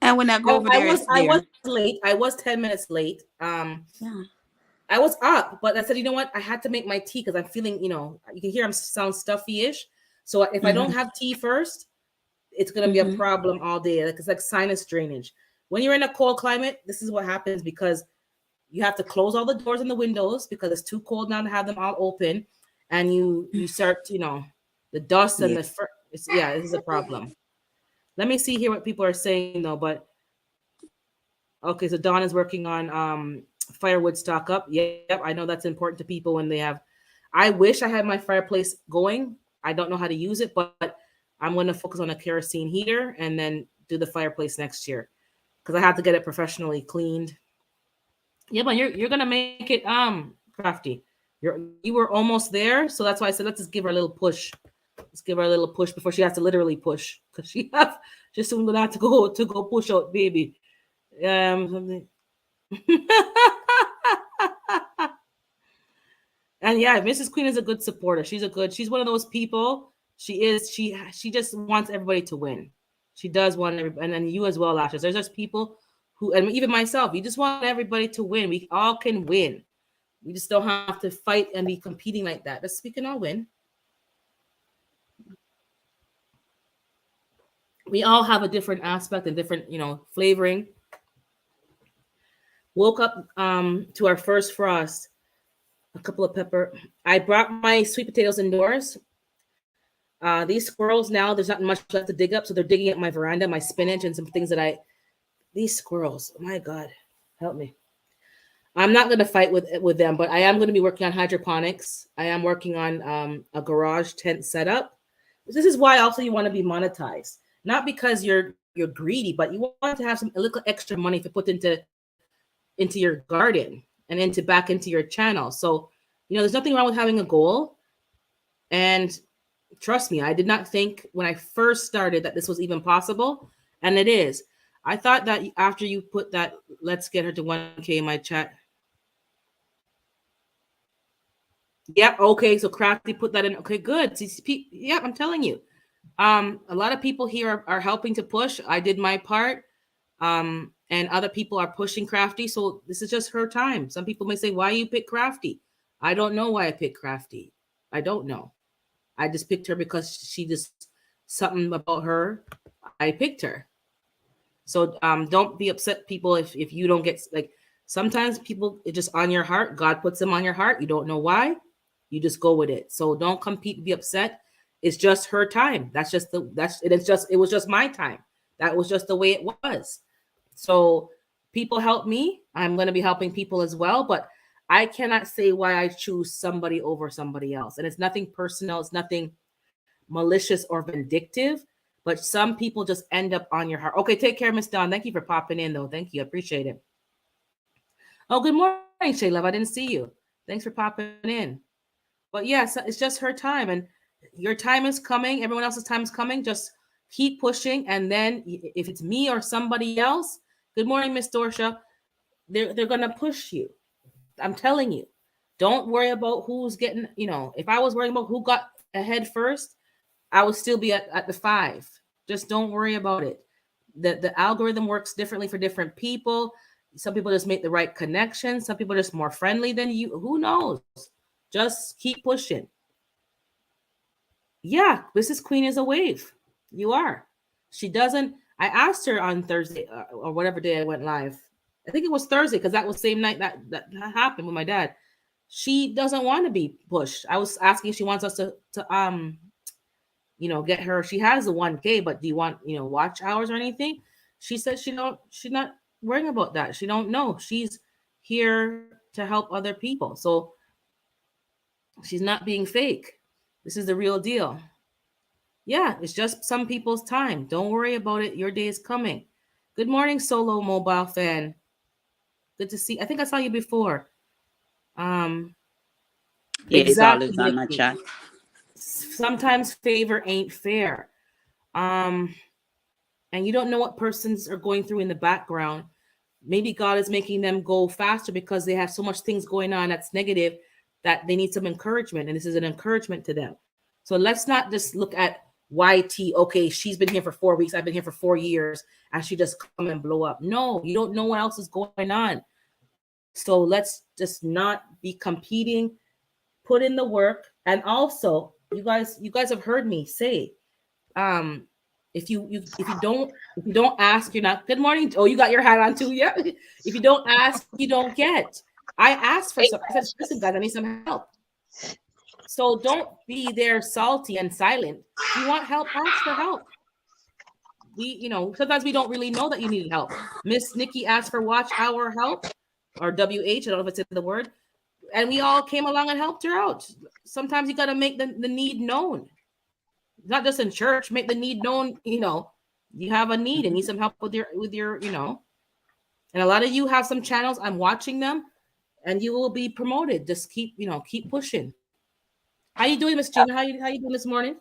And when I go over there, I was late. I was 10 minutes late. Yeah. I was up, but I said, you know what? I had to make my tea because I'm feeling, you can hear I'm sound stuffy-ish. So if I don't have tea first, it's going to be a problem all day. Like, it's like sinus drainage. When you're in a cold climate, this is what happens because you have to close all the doors and the windows because it's too cold now to have them all open. And you start, the dust and this is a problem. Let me see here what people are saying though. But okay, so Dawn is working on firewood stock up. Yep, I know that's important to people when they have. I wish I had my fireplace going. I don't know how to use it, but I'm going to focus on a kerosene heater and then do the fireplace next year because I have to get it professionally cleaned. Yeah, but you're gonna make it Crafty. You were almost there, so that's why I said let's just give her a little push. Let's give her a little push before she has to literally push because she's soon gonna have to go push out baby. Something. And yeah, Mrs. Queen is a good supporter. She's one of those people. She just wants everybody to win. She does want everybody, and then you as well, Lashes. There's just people who, and even myself, you just want everybody to win. We all can win. We just don't have to fight and be competing like that. We can all win. We all have a different aspect and different, flavoring. Woke up to our first frost. A couple of pepper. I brought my sweet potatoes indoors. These squirrels now, there's not much left to dig up, so they're digging up my veranda, my spinach, and some things that these squirrels, oh my God, help me. I'm not going to fight with them, but I am going to be working on hydroponics. I am working on a garage tent setup. This is why also you want to be monetized, not because you're greedy, but you want to have a little extra money to put into your garden and back into your channel. So, there's nothing wrong with having a goal. And trust me, I did not think when I first started that this was even possible, and it is. I thought that after you put that, let's get her to 1K in my chat. Yep. Okay. So Crafty put that in. Okay, good. CCP. Yeah, I'm telling you. A lot of people here are helping to push. I did my part. And other people are pushing Crafty. So this is just her time. Some people may say, why you pick Crafty? I don't know why I picked Crafty. I don't know. I just picked her because she just something about her. I picked her. So don't be upset, people, if you don't get, like, sometimes people, it's just on your heart. God puts them on your heart. You don't know why. You just go with it. So don't compete, be upset. It's just her time. It was just my time. That was just the way it was. So people help me. I'm going to be helping people as well, but I cannot say why I choose somebody over somebody else. And it's nothing personal. It's nothing malicious or vindictive, but some people just end up on your heart. Okay, take care, Miss Dawn. Thank you for popping in, though. Thank you. I appreciate it. Oh, good morning, Shay Love. I didn't see you. Thanks for popping in. But yes, it's just her time, and your time is coming. Everyone else's time is coming. Just keep pushing, and then if it's me or somebody else, good morning, Miss Dorsha, they're gonna push you. I'm telling you. Don't worry about who's getting, if I was worrying about who got ahead first, I would still be at the 5. Just don't worry about it. The algorithm works differently for different people. Some people just make the right connection. Some people are just more friendly than you. Who knows? Just keep pushing. Yeah, Mrs. Queen is a wave. You are. She doesn't. I asked her on Thursday or whatever day I went live. I think it was Thursday because that was the same night that happened with my dad. She doesn't want to be pushed. I was asking if she wants us to get her. She has the 1K, but do you want, watch hours or anything? She said she's not worrying about that. She don't know. She's here to help other people. So she's not being fake. This is the real deal. Yeah, it's just some people's time. Don't worry about it. Your day is coming. Good morning, solo mobile fan. Good to see. I think I saw you before. Yeah, it's Exactly. always on my chat. Sometimes favor ain't fair. And you don't know what persons are going through in the background. Maybe God is making them go faster because they have so much things going on that's negative that they need some encouragement. And this is an encouragement to them. So let's not just look at YT. Okay, she's been here for 4 weeks. I've been here for 4 years. And she just come and blow up. No, you don't know what else is going on. So let's just not be competing. Put in the work. And also, you guys have heard me say, if you don't ask, you're not. Good morning. Oh, you got your hat on too. Yeah. If you don't ask, you don't get. I asked for some. I said, listen, guys, I need some help. So don't be there salty and silent. If you want help, ask for help. Sometimes we don't really know that you needed help. Miss Nikki asked for watch hour help, or WH. I don't know if it's in the word. And we all came along and helped her out. Sometimes you got to make the need known. Not just in church, make the need known. You have a need and need some help with your. And a lot of you have some channels. I'm watching them, and you will be promoted. Just keep pushing. How you doing, Miss Gina? How you doing this morning?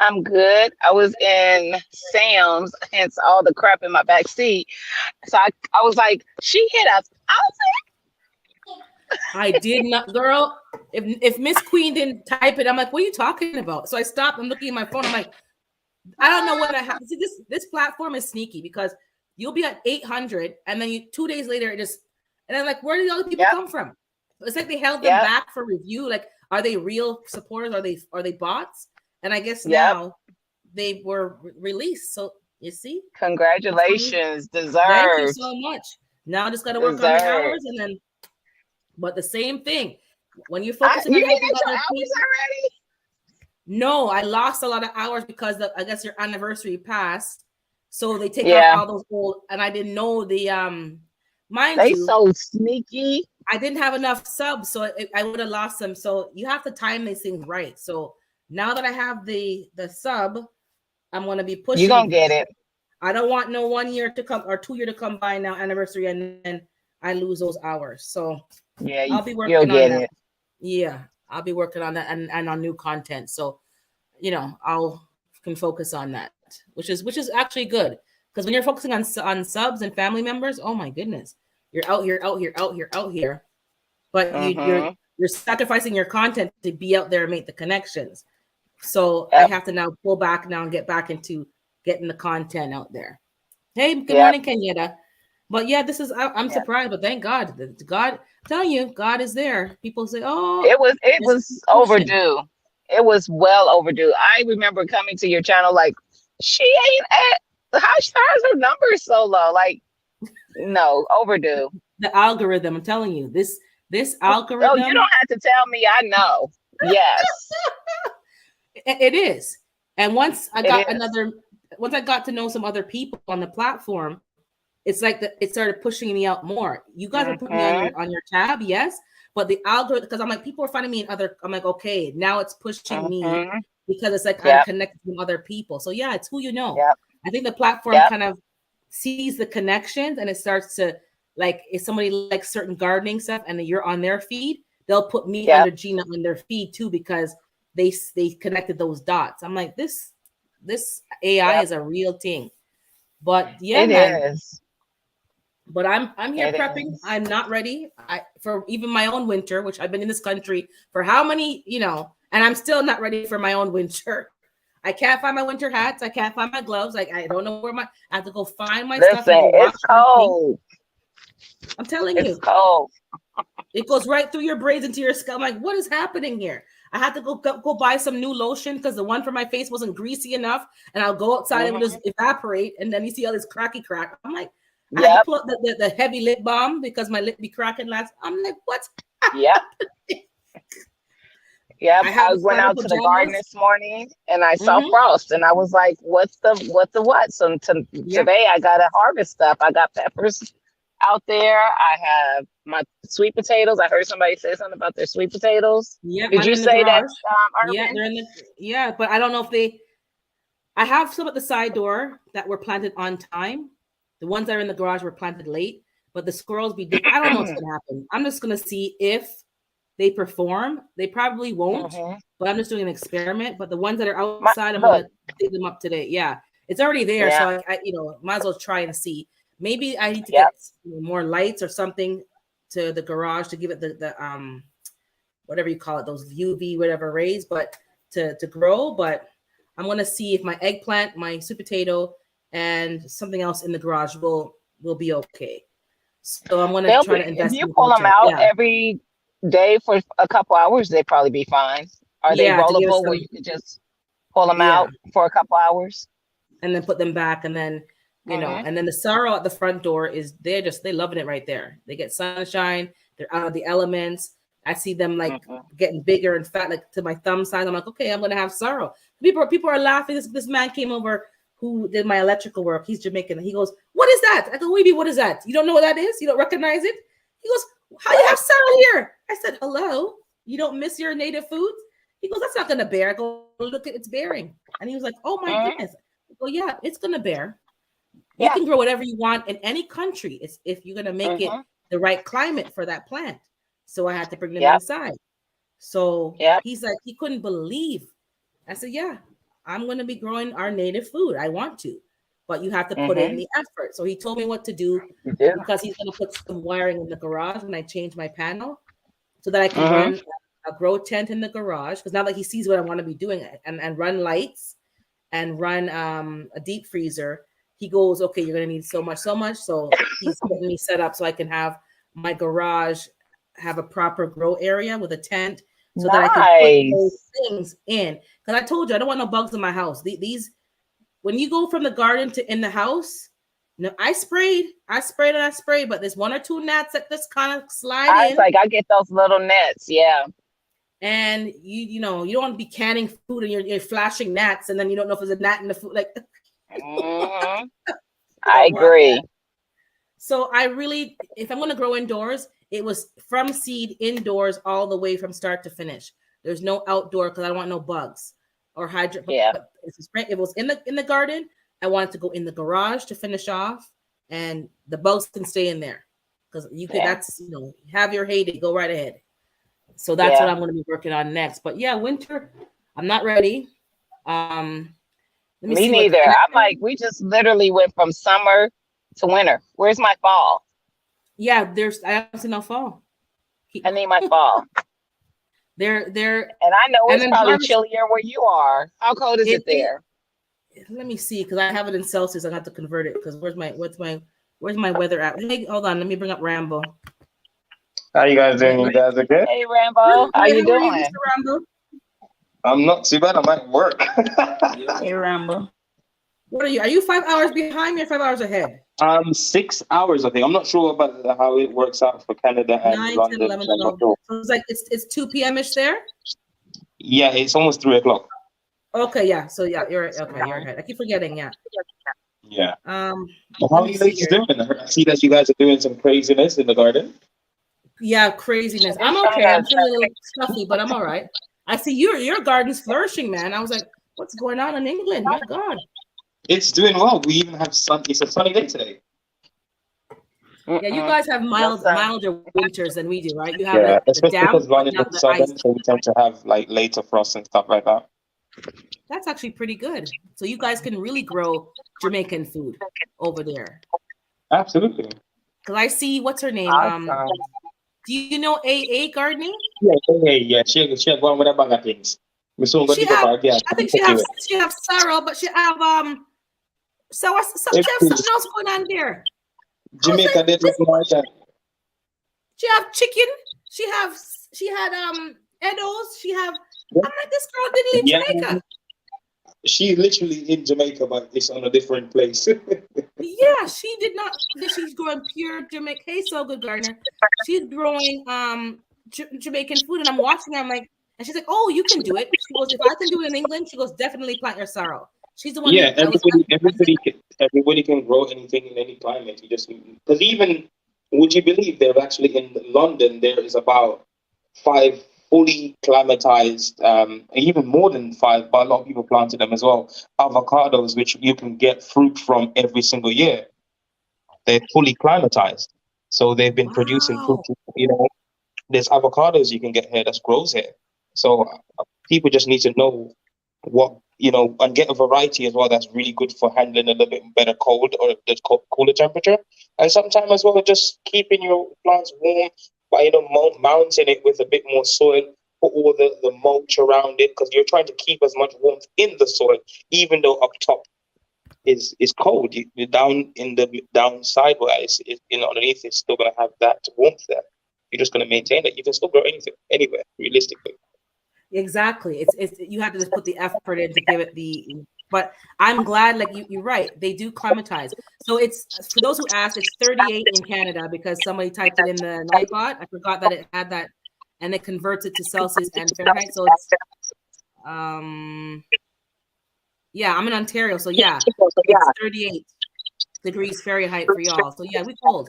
I'm good. I was in Sam's, hence all the crap in my back seat. So I was like, she hit us. I did not, girl. If Miss Queen didn't type it, I'm like, what are you talking about? So I stopped. I'm looking at my phone. I'm like, I don't know what I have. See, this platform is sneaky because you'll be at 800, and then 2 days later and I'm like, where did all the people come from? It's like they held them back for review. Like, are they real supporters? Are they bots? And I guess now they were released. So you see, congratulations, deserved. Thank you so much. Now I just got to work on the hours, and then. But the same thing when you're focusing on helping other people. Already? No, I lost a lot of hours because I guess your anniversary passed. So they take off all those old, and I didn't know mind They you, so sneaky. I didn't have enough subs, so I would have lost them. So you have to time these things right. So now that I have the sub, I'm gonna be You pushing. gonna get it. I don't want no 1 year to come or 2 year to come by now anniversary, and then I lose those hours. So Yeah, I'll be you'll working on get that. it. Yeah, I'll be working on that and on new content. So I'll can focus on that, which is actually good, because when you're focusing on subs and family members, oh my goodness, you're out here, but Mm-hmm. you're sacrificing your content to be out there and make the connections. So I Yep. have to now pull back now and get back into getting the content out there. Hey, good Yep. morning, Kenyatta. But yeah, I'm Yep. surprised, but thank God. God, I'm telling you, God is there. People say, "Oh, It was just pushing." overdue. It was well overdue. I remember coming to your channel like, she ain't at how's her numbers so low? Like, no, overdue. The algorithm. I'm telling you, this Oh, you algorithm. don't have to tell me. I know. Yes, It is. And once I it is. got to know some other people on the platform, it's like it started pushing me out more. You guys are putting me Mm-hmm. on your tab, yes, but the algorithm, because I'm like, people are finding me in other. I'm like, okay, now it's pushing me Mm-hmm. because it's like I'm Yep. connected with other people. So yeah, it's who you know. Yep. I think the platform Yep. kind of sees the connections, and it starts to, like, if somebody likes certain gardening stuff and you're on their feed, they'll put me Yep. under Gina on their feed too, because they connected those dots. I'm like, this AI Yep. is a real thing. But yeah, It man. is. But I'm here It prepping. is. I'm not ready. For even my own winter, which I've been in this country for how many, and I'm still not ready for my own winter. I can't find my winter hats. I can't find my gloves. Like, I don't know where I have to go find my stuff and Listen, go wash it's everything. cold. I'm telling It's you, cold. it goes right through your braids into your scalp. I'm like, what is happening here? I had to go buy some new lotion because the one for my face wasn't greasy enough, and I'll go outside and Mm-hmm. just evaporate, and then you see all this cracky crack. I'm like, I had to Yep. pull out the heavy lip balm because my lip be cracking last. I'm like, what? Yep. Yep. I have I the went flannel out to the garden pajamas. this morning and I saw Mm-hmm. frost and I was like, what's the what? So today I got to harvest stuff. I got peppers out there. I have my sweet potatoes. I heard somebody say something about their sweet potatoes. Yeah, Did mine are you in the say that, garage. Yeah, Urban? they're in the but I don't know if I have some at the side door that were planted on time. The ones that are in the garage were planted late, but the squirrels be different. I don't know what's gonna happen. I'm just gonna see if they perform. They probably won't, Mm-hmm. but I'm just doing an experiment. But the ones that are outside, I'm Look, gonna dig them up today. Yeah, it's already there, yeah, so I might as well try and see. Maybe I need to yep, get more lights or something to the garage to give it the whatever you call it, those UV whatever rays, but to grow. But I'm gonna see if my eggplant, my sweet potato, and something else in the garage will be okay. So I'm gonna they'll try be, to if invest you in pull them content. out Yeah, every day for a couple hours, they'd probably be fine. Are they yeah, to give rollable where some, you could just pull them yeah, out for a couple hours? and then put them back, and then Mm-hmm. and then the sorrow at the front door is they're loving it right there. They get sunshine. They're out of the elements. I see them like Mm-hmm. getting bigger and fat, like to my thumb size. I'm like, okay, I'm gonna have sorrow. People are laughing. This man came over who did my electrical work. He's Jamaican. He goes, "What is that?" I go, "What do you mean, what is that? You don't know what that is? You don't recognize it?" He goes, "How you have sorrow here?" I said, "Hello, you don't miss your native foods?" He goes, "That's not gonna bear." I go, "Look at it's bearing." And he was like, "Oh my Mm-hmm. goodness." I go, "Yeah, it's gonna bear. You Yeah. can grow whatever you want in any country. It's if you're gonna make it Mm-hmm. the right climate for that plant." So I had to bring them Yep. inside. So Yep. he's like, he couldn't believe. I said, "Yeah, I'm going to be growing our native food. I want to, but you have to put in Mm-hmm. the effort." So he told me what to do You do. because he's going to put some wiring in the garage when I change my panel so that I can Mm-hmm. run a grow tent in the garage. Because now that he sees what I want to be doing and run lights and run a deep freezer, he goes, "Okay, you're going to need so much. So he's getting me set up so I can have my garage have a proper grow area with a tent so that I can put those Nice. things in. Because I told you I don't want no bugs in my house. These when you go from the garden to in the house, no, I sprayed, but there's one or two gnats that just kind of slide I was in, like, I get those little nets. Yeah. and you know you don't want to be canning food and you're flashing gnats, and then you don't know if there's a gnat in the food. Like, Mm-hmm. you I don't want that. agree. So I really, if I'm going to grow indoors, it was from seed indoors all the way from start to finish. There's no outdoor because I don't want no bugs or hydro. Yeah. But if it was in the garden, I wanted to go in the garage to finish off, and the bugs can stay in there because you could. Yeah. That's have your heyday, go right ahead. So that's what I'm going to be working on next. But yeah, winter, I'm not ready. Let Me neither. I'm like, we just literally went from summer to winter. Where's my fall? Yeah, I don't see no fall. I need my fall. They're And I know it's probably chillier where you are. How cold is it there? Let me see, because I have it in Celsius. I have to convert it because where's my weather app? Hey, hold on, let me bring up Rambo. How you guys doing? You guys are good? Hey Rambo, how you doing? Mr. Rambo? I'm not too bad. I'm at work. Hey, Rambo. What are you? Are you 5 hours behind me or 5 hours ahead? 6 hours, I think. I'm not sure about how it works out for Canada and 9, London. 10, 11, 12. So it's like it's 2 p.m.ish there. Yeah, it's almost 3 o'clock. Okay, yeah. So yeah, you're ahead. I keep forgetting. Yeah. Yeah. How are you ladies doing? I see that you guys are doing some craziness in the garden. Yeah, craziness. I'm okay. I'm feeling a little stuffy, but I'm all right. I see your garden's flourishing, man. I was like, what's going on in England? My God. It's doing well. We even have sun. It's a sunny day today. Yeah, you guys have milder winters than we do, right? You have like especially the down, because London is southern, so we tend to have like later frost and stuff like that. That's actually pretty good. So you guys can really grow Jamaican food over there. Absolutely. Because I see, what's her name? Do you know AA gardening? Yeah. She had one with a bag of things. I think she have sorrow, but she have she have something else going on there. Jamaica did that. She have chicken. She had Edos. She have. I'm like, this girl didn't leave Jamaica. She's literally in Jamaica, but it's on a different place. Yeah, she did not. She's growing pure Jamaican. Hey, so good gardener. She's growing Jamaican food, and I'm watching her. I'm like, and she's like, "Oh, you can do it." She goes, "If I can do it in England," she goes, "Definitely plant your sorrow." She's the one. Yeah, everybody can grow anything in any climate. You just because even would you believe they're actually in London? There is about 5 fully climatized, even more than 5, but a lot of people planted them as well. Avocados, which you can get fruit from every single year. They're fully climatized, so they've been producing fruit. There's avocados you can get here that grows here. So people just need to know what and get a variety as well that's really good for handling a little bit better cold or the cooler temperature, and sometimes as well just keeping your plants warm by mounting it with a bit more soil, put all the mulch around it because you're trying to keep as much warmth in the soil, even though up top is cold. You're down in the down sideways, underneath it's still going to have that warmth there. You're just going to maintain it. You can still grow anything anywhere realistically. Exactly. It's you have to just put the effort in to give it but I'm glad, like you're right, they do climatize. So it's, for those who asked, it's 38 in Canada because somebody typed it in the Nightbot. I forgot that it had that, and it converts it to Celsius and Fahrenheit. So it's yeah, I'm in Ontario, so yeah, it's 38 degrees Fahrenheit for y'all. So yeah, we cold.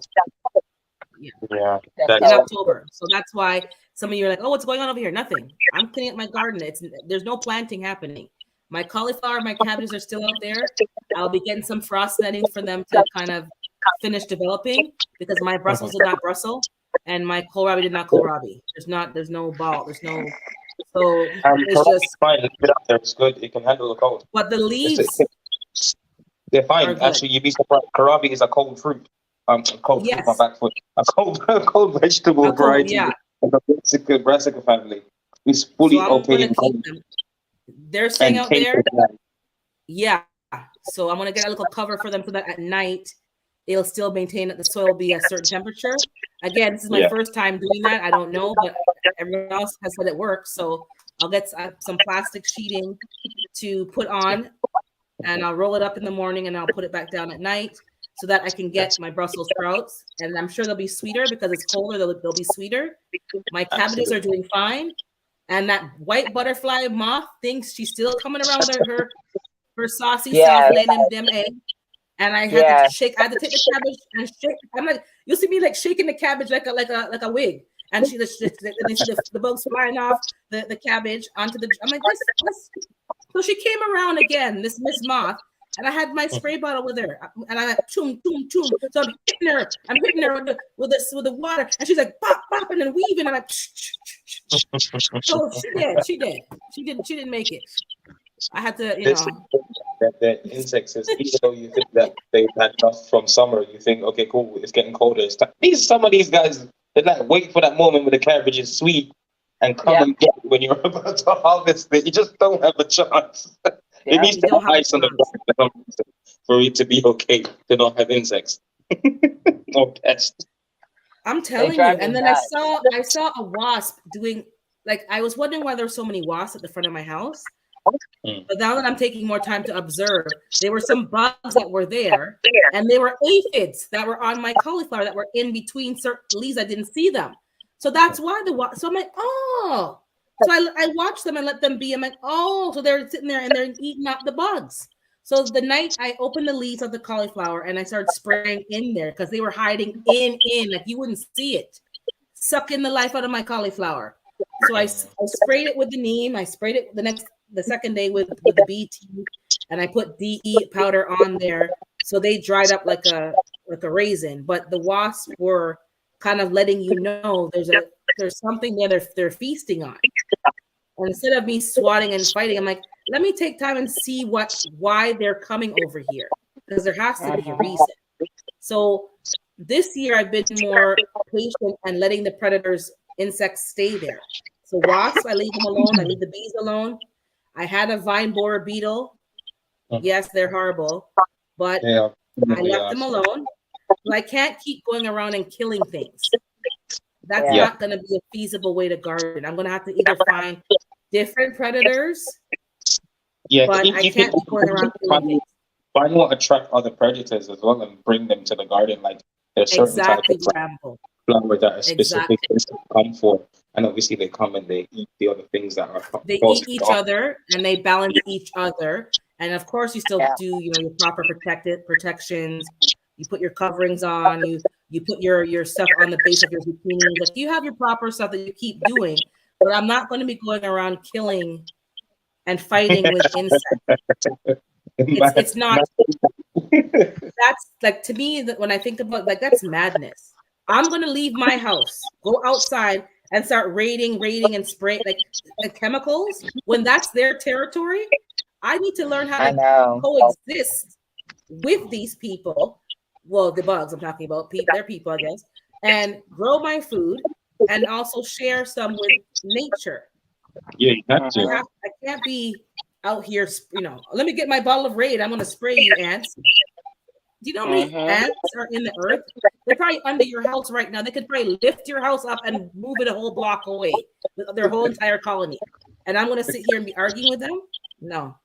Yeah, in October. So that's why some of you are like, "Oh, what's going on over here?" Nothing. I'm cleaning up my garden. There's no planting happening. My cauliflower, my cabbages are still out there. I'll be getting some frost netting for them to kind of finish developing because my Brussels did not Brussels and my kohlrabi did not kohlrabi. There's no ball. There's no. So it's just fine. Leave it up there. It's good. It can handle the cold. But the leaves, they're fine. Actually, you'd be surprised. Kohlrabi is a cold fruit. Cold fruit, my back foot. A cold vegetable variety. Yeah. Of the brassica family. It's fully okay in cold. They're staying out there. Yeah. So I'm gonna get a little cover for them so that at night it'll still maintain that the soil will be a certain temperature. Again, this is my first time doing that. I don't know, but everyone else has said it works. So I'll get some plastic sheeting to put on, and I'll roll it up in the morning, and I'll put it back down at night so that I can get my Brussels sprouts. And I'm sure they'll be sweeter because it's colder. They'll be sweeter. My cabbages are doing fine. And that white butterfly moth thinks she's still coming around with her saucy self laying them eggs. and I had to shake. I had to take the cabbage and shake. I'm like, you'll see me like shaking the cabbage like a wig. And she just and then see the bugs flying off the cabbage onto the. I'm like, this. So she came around again, this Miss Moth, and I had my spray bottle with her, and I went choom choom choom. So I'm hitting her with the water, and she's like pop pop and then weaving, and I'm like. So she didn't make it. I had to, the insects is, even though you think that they've had enough from summer, you think, okay, cool, it's getting colder. It's time. Some of these guys, they like wait for that moment when the cabbage is sweet and come and get it when you're about to harvest it. You just don't have a chance. It needs to have ice on the ground for it to be okay to not have insects. No pests. I'm telling you. And then I saw a wasp doing, like, I was wondering why there were so many wasps at the front of my house. But now that I'm taking more time to observe, there were some bugs that were there, and they were aphids that were on my cauliflower that were in between certain leaves. I didn't see them. So that's why so I'm like, oh. So I watched them and let them be. I'm like, oh, so they're sitting there and they're eating up the bugs. So the night I opened the leaves of the cauliflower and I started spraying in there because they were hiding in, like you wouldn't see it, sucking the life out of my cauliflower. So I sprayed it with the neem. I sprayed it the second day with the BT, and I put DE powder on there, so they dried up like a raisin. But the wasps were kind of letting you know there's something there they're feasting on. And instead of me swatting and fighting, I'm like, let me take time and see why they're coming over here, because there has to be a reason. So this year I've been more patient and letting the predators, insects, stay there. So wasps, I leave them alone. I leave the bees alone. I had a vine borer beetle. Yes, they're horrible, but I left them alone. So I can't keep going around and killing things. That's not going to be a feasible way to garden. I'm going to have to either find different predators. Yeah, but I can't be going around killing things. Find what attract other predators as well and bring them to the garden. Like there's certain types of flowers that are specific to come for. And obviously they come and they eat the other things that are. They eat each other and they balance each other. And of course, you still do, your proper protections. You put your coverings on. You put your stuff on the base of your zucchini. Like you have your proper stuff that you keep doing. But I'm not going to be going around killing and fighting with insects. It's not. That's like, to me, that when I think about, like, that's madness. I'm going to leave my house, go outside, and start raiding and spray like chemicals when that's their territory. I need to learn how to coexist with these people. Well, the bugs I'm talking about, they're people, I guess, and grow my food and also share some with nature. Yeah, you have to. I can't be out here, let me get my bottle of Raid. I'm going to spray you, ants. Do you know how many ants are in the earth? They're probably under your house right now. They could probably lift your house up and move it a whole block away with their whole entire colony. And I'm going to sit here and be arguing with them? No.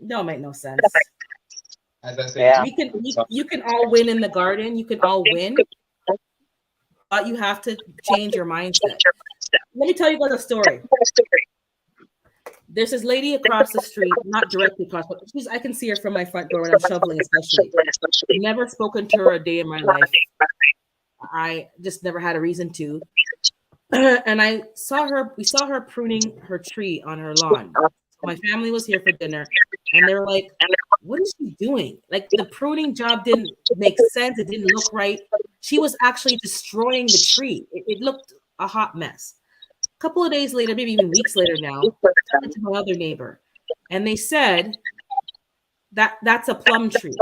Don't make no sense. As I say, you can all win in the garden. You can all win. But you have to change your mindset. Let me tell you guys a story. There's this lady across the street, not directly across, but I can see her from my front door when I'm shoveling, especially. Never spoken to her a day in my life. I just never had a reason to. And we saw her pruning her tree on her lawn. My family was here for dinner, and they were like, what is she doing? Like, the pruning job didn't make sense. It didn't look right. She was actually destroying the tree. It looked a hot mess. A couple of days later, maybe even weeks later now, I talked to my other neighbor, and they said that's a plum tree.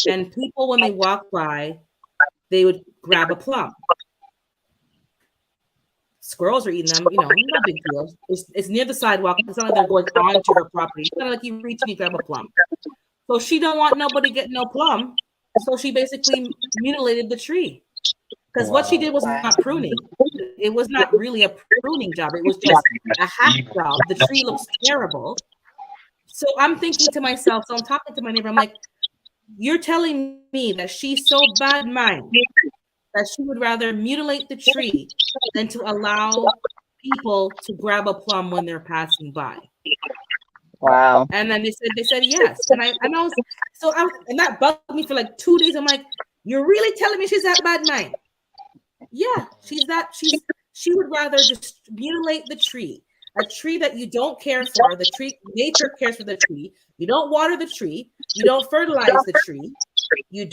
And people, when they walk by, they would grab a plum. Squirrels are eating them, not big deal. It's near the sidewalk. It's not like they're going onto her property. It's kind of like you reach and you grab a plum. So she don't want nobody getting no plum. So she basically mutilated the tree. Because what she did was not pruning. It was not really a pruning job. It was just a hack job. The tree looks terrible. So I'm thinking to myself, so I'm talking to my neighbor, I'm like, you're telling me that she's so bad mind that she would rather mutilate the tree than to allow people to grab a plum when they're passing by. Wow. And then they said yes. And I was and that bugged me for like 2 days. I'm like, you're really telling me she's that bad mind? Yeah, she would rather just mutilate the tree. A tree that you don't care for, the tree, nature cares for the tree. You don't water the tree, you don't fertilize the tree, you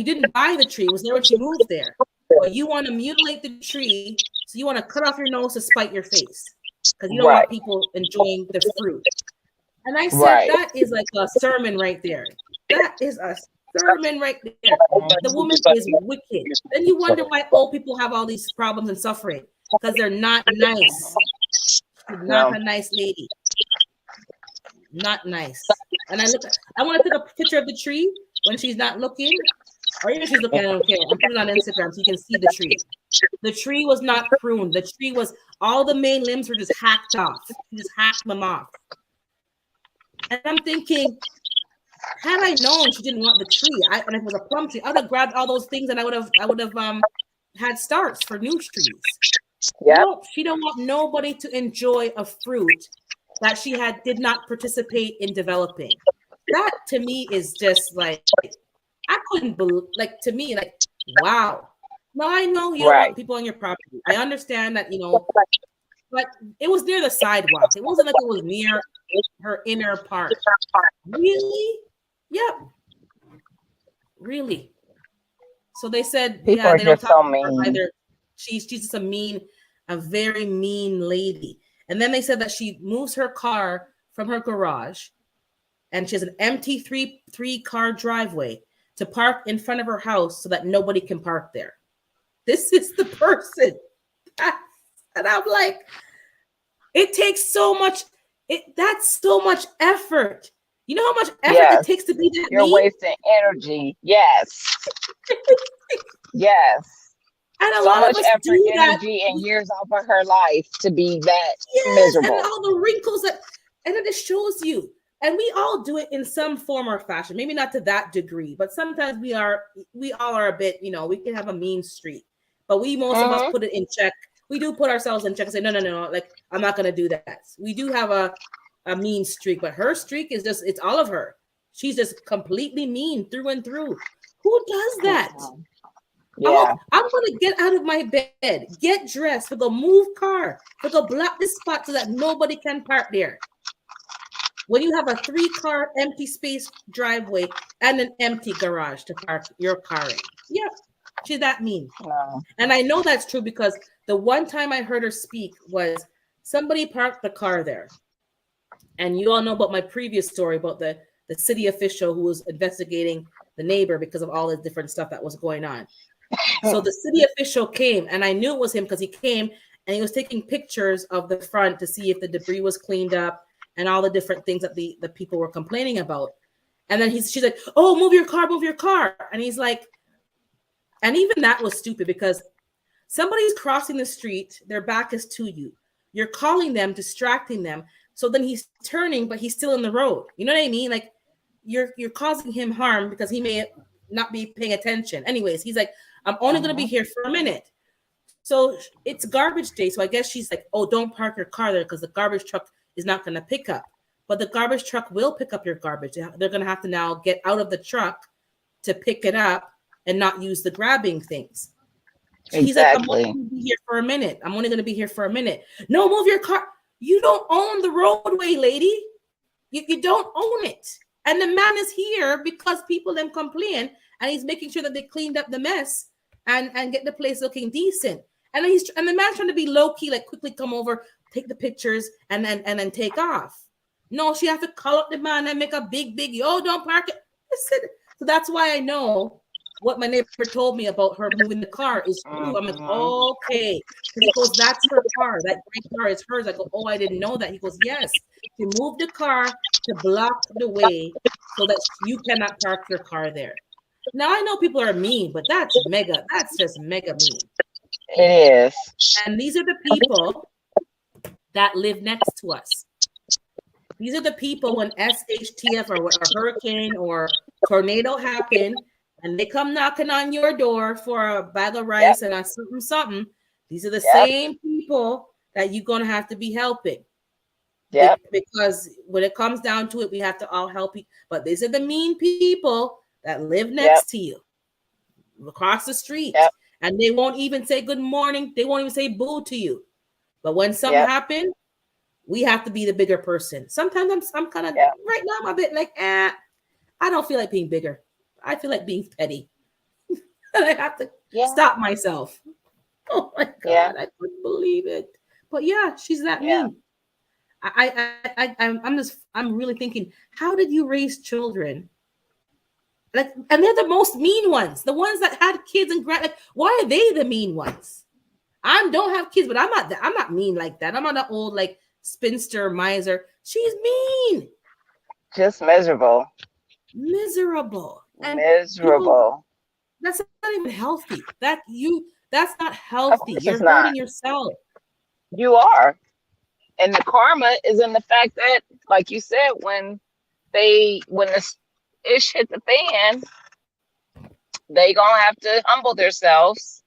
didn't buy the tree, it was there when she moved there. But you want to mutilate the tree, so you want to cut off your nose to spite your face. Because you don't want people enjoying the fruit. And I said, that is like a sermon right there. That is a sermon right there. The woman is wicked. Then you wonder why old people have all these problems and suffering. Because they're not nice. She's not a nice lady. Not nice. And I want to take a picture of the tree when she's not looking. Or even if she's looking, I don't care. I'm putting it on Instagram so you can see the tree. The tree was not pruned. The tree was, all the main limbs were just hacked off. She just hacked them off. And I'm thinking, had I known she didn't want the tree, and if it was a plum tree, I would have grabbed all those things and I would have had starts for new trees. Yeah. No, she don't want nobody to enjoy a fruit that she did not participate in developing. That to me is just like, I couldn't believe, like, to me, like, wow. Now I know you don't want people on your property. I understand that, but it was near the sidewalk. It wasn't like it was near her inner part. Really? Yep. Really. So they said, people yeah, are they don't just talk so about her mean. either. She's just a very mean lady. And then they said that she moves her car from her garage, and she has an empty three car driveway to park in front of her house so that nobody can park there. This is the person. And I'm like, it takes so much. That's so much effort. You know how much effort it takes to be that You're mean? wasting energy. Yes. Yes. And a so lot much of us effort, do energy, that. and years off of her life to be that miserable. miserable. And all the wrinkles and it just shows you. And we all do it in some form or fashion. Maybe not to that degree, but sometimes we all are a bit, we can have a mean streak. But most of us put it in check. We do put ourselves in check and say, no, like, I'm not gonna do that. We do have a mean streak, but her streak is just, it's all of her. She's just completely mean through and through. Who does that? Yeah. I'm gonna get out of my bed, get dressed, to go move car, to go block this spot so that nobody can park there. When you have a 3-car empty space driveway and an empty garage to park your car in. Yeah, she's that mean. No. And I know that's true because the one time I heard her speak was somebody parked the car there. And you all know about my previous story about the city official who was investigating the neighbor because of all the different stuff that was going on. So the city official came, and I knew it was him because he came and he was taking pictures of the front to see if the debris was cleaned up and all the different things that the people were complaining about. And then she's like, oh, move your car. And he's like, and even that was stupid because somebody's crossing the street, their back is to you. You're calling them, distracting them. So then he's turning, but he's still in the road. You know what I mean? Like you're causing him harm because he may not be paying attention. Anyways, he's like, I'm only going to be here for a minute. So it's garbage day. So I guess she's like, oh, don't park your car there because the garbage truck is not going to pick up. But the garbage truck will pick up your garbage. They're going to have to now get out of the truck to pick it up and not use the grabbing things. Exactly. He's like, I'm only going to be here for a minute. I'm only going to be here for a minute. No, move your car. You don't own the roadway, lady. You don't own it. And the man is here because people then complain, and he's making sure that they cleaned up the mess and get the place looking decent. And the man's trying to be low key, like quickly come over, take the pictures, and then take off. No, she has to call up the man and make a big, yo, don't park it. So that's why I know what my neighbor told me about her moving the car is true. I'm like, okay. He goes, that's her car. That great car is hers. I go, oh, I didn't know that. He goes, yes. She moved the car to block the way so that you cannot park your car there. Now I know people are mean, but that's just mega mean. It is. And these are the people that live next to us. These are the people when SHTF or a hurricane or tornado happen, and they come knocking on your door for a bag of rice and a something. These are the same people that you're going to have to be helping. Yep. Because when it comes down to it, we have to all help you. But these are the mean people that live Yep. next to you, across the street, Yep. and they won't even say good morning. They won't even say boo to you. But when something Yep. happens, we have to be the bigger person. Sometimes I'm kind of Yep. right now. I'm a bit like, I don't feel like being bigger. I feel like being petty. And I have to Yeah. stop myself. Oh my God, Yeah. I couldn't believe it. But yeah, she's that Yeah. mean. I'm really thinking, how did you raise children? Like, and they're the most mean ones, the ones that had kids and like, why are they the mean ones? I don't have kids, but I'm not mean like that. I'm not an old like spinster miser. She's mean, Just miserable. miserable, and people, Miserable. that's not even healthy. That's not Of healthy. course You're it's not. hurting yourself. You are. And the karma is in the fact that, like you said, when the ish hit the fan, they gonna have to humble themselves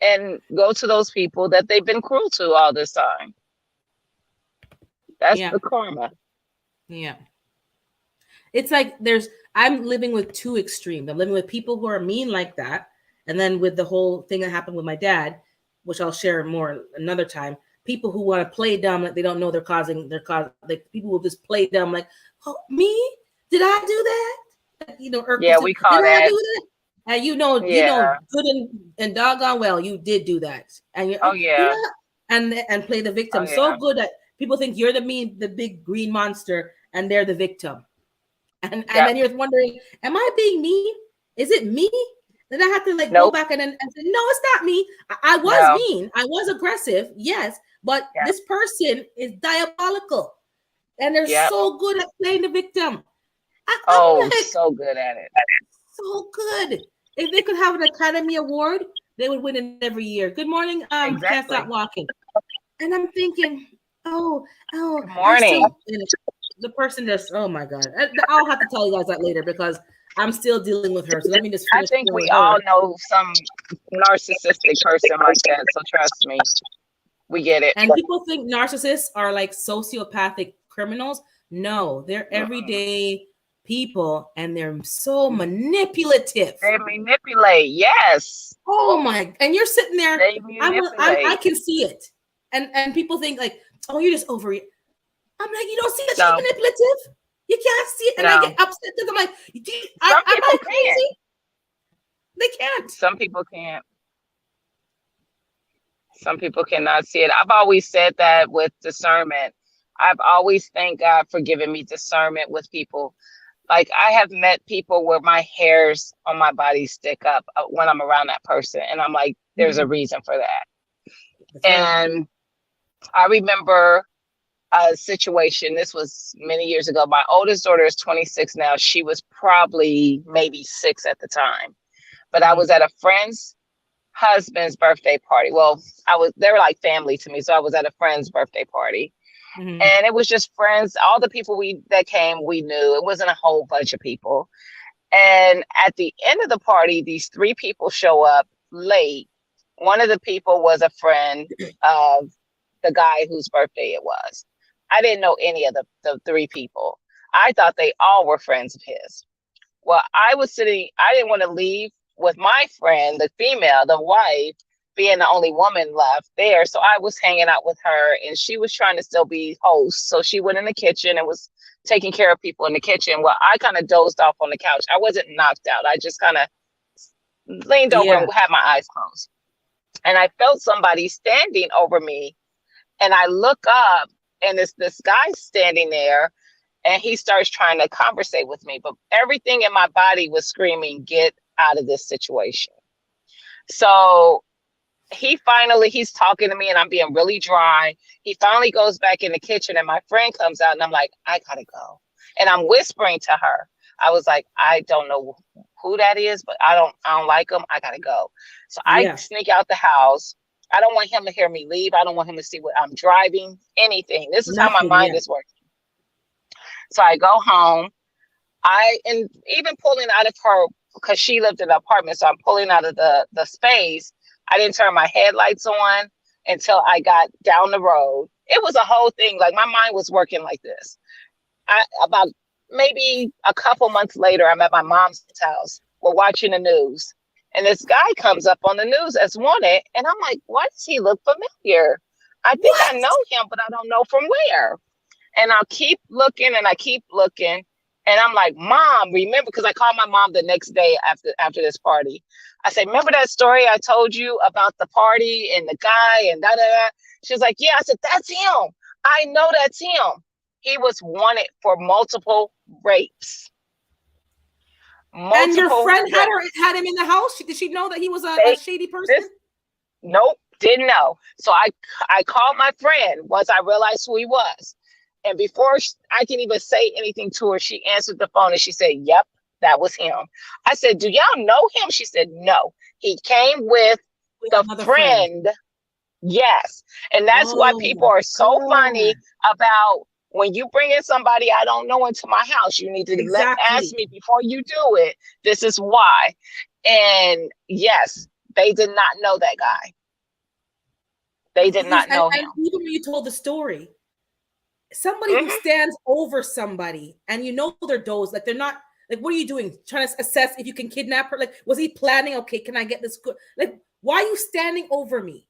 and go to those people that they've been cruel to all this time. That's Yeah. the karma. Yeah. It's like I'm living with two extremes. I'm living with people who are mean like that. And then with the whole thing that happened with my dad, which I'll share more another time, people who want to play dumb, like they don't know like people will just play dumb, like, oh, me? Did I do that? Yeah, we call did I that. do that? And you know Yeah. good and doggone well, you did do that. And Oh yeah. and play the victim Oh, so yeah. good that people think you're the big green monster, and they're the victim. And Yep. then you're wondering, am I being mean? Is it me? Then I have to like Nope. go back and say, no, it's not me. I was No. mean. I was aggressive. Yes. But Yep. this person is diabolical. And they're Yep. so good at playing the victim. Oh, I'm like, so good at it. so good. If they could have an Academy Award, they would win it every year. Good morning, Can't Exactly. Stop Walking. And I'm thinking, oh, Good morning. the person just, oh my God. I'll have to tell you guys that later because I'm still dealing with her. So let me just I finish think we with her. all know some narcissistic person like that. So trust me, we get it. And people think narcissists are like sociopathic criminals. No, they're everyday people, and they're so manipulative. They manipulate. Yes. Oh my! And you're sitting there. They manipulate. I can see it, and people think like, oh, you're just over it. I'm like, you don't see that she's manipulative. You can't see it, and I get upset because I'm like, am I crazy? They can't. Some people can't. Some people cannot see it. I've always said that with discernment. I've always thanked God for giving me discernment with people. Like I have met people where my hairs on my body stick up when I'm around that person. And I'm like, there's a reason for that. That's and right. I remember a situation. This was many years ago. My oldest daughter is 26 now. She was probably maybe 6 at the time. But I was at a friend's husband's birthday party. Well, they were like family to me. So I was at a friend's birthday party. And it was just friends. All the people that came, we knew. It wasn't a whole bunch of people. And at the end of the party, these 3 people show up late. One of the people was a friend of the guy whose birthday it was. I didn't know any of the 3 people. I thought they all were friends of his. Well, I didn't want to leave with my friend, the female, the wife, being the only woman left there. So I was hanging out with her, and she was trying to still be host. So she went in the kitchen and was taking care of people in the kitchen. Well, I kind of dozed off on the couch. I wasn't knocked out. I just kind of leaned over and had my eyes closed. And I felt somebody standing over me. And I look up, and it's this guy standing there, and he starts trying to conversate with me. But everything in my body was screaming, get out of this situation. So he's talking to me, and I'm being really dry. He finally goes back in the kitchen, and my friend comes out, and I'm like, I gotta go. And I'm whispering to her. I was like, I don't know who that is, but I don't like him. I gotta go. So I sneak out the house. I don't want him to hear me leave. I don't want him to see what I'm driving, anything. This is how my mind is working. So I go home. And even pulling out of her, because she lived in an apartment, so I'm pulling out of the space. I didn't turn my headlights on until I got down the road. It was a whole thing. Like my mind was working like this. About maybe a couple months later, I'm at my mom's house. We're watching the news. And this guy comes up on the news as wanted. And I'm like, why does he look familiar? I think I know him, but I don't know from where. And I'll keep looking and I keep looking. And I'm like, Mom, remember, because I called my mom the next day after this party. I said, remember that story I told you about the party and the guy and da da da? She was like, yeah. I said, that's him. I know that's him. He was wanted for multiple rapes. And your friend had him in the house? Did she know that he was a shady person? Nope, didn't know. So I called my friend once I realized who he was. And before I can even say anything to her, she answered the phone and she said, yep, that was him. I said, do y'all know him? She said, no. He came with the friend. Yes. And that's why people are so funny about when you bring in somebody I don't know into my house. You need to ask me before you do it. This is why. And yes, they did not know that guy. They did not know him. And even when you told the story, somebody who stands over somebody and you know they're those, like they're not, like, what are you doing? Trying to assess if you can kidnap her? Like, was he planning, okay, can I get this good? Like, why are you standing over me?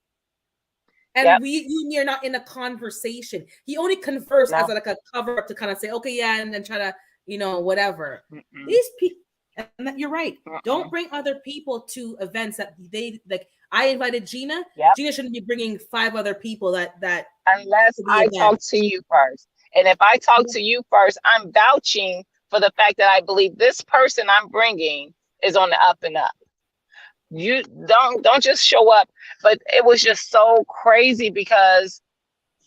And you're not in a conversation. He only confers as like a cover up to kind of say, okay, yeah, and then try to, whatever. These people, and you're right. Don't bring other people to events that they like. I invited Gina. Gina shouldn't be bringing 5 other people that unless I talk to you first. And if I talk to you first, I'm vouching for the fact that I believe this person I'm bringing is on the up and up. You don't just show up. But it was just so crazy because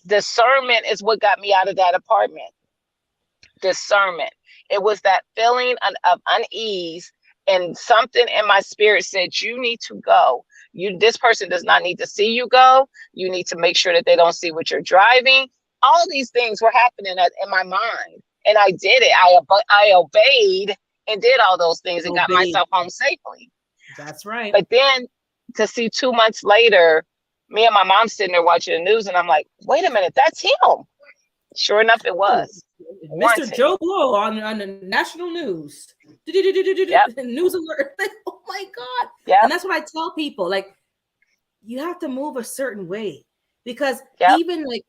discernment is what got me out of that apartment. Discernment. It was that feeling of unease, and something in my spirit said, you need to go. This person does not need to see you go. You need to make sure that they don't see what you're driving. All these things were happening in my mind. And I did it. I obeyed and did all those things and got myself home safely. That's right. But then to see 2 months later, me and my mom sitting there watching the news, and I'm like, wait a minute, that's him. Sure enough, it was. Mr. Joe Blow on the national news. News alert. Oh my God. Yeah. And that's what I tell people. Like, you have to move a certain way. Because even like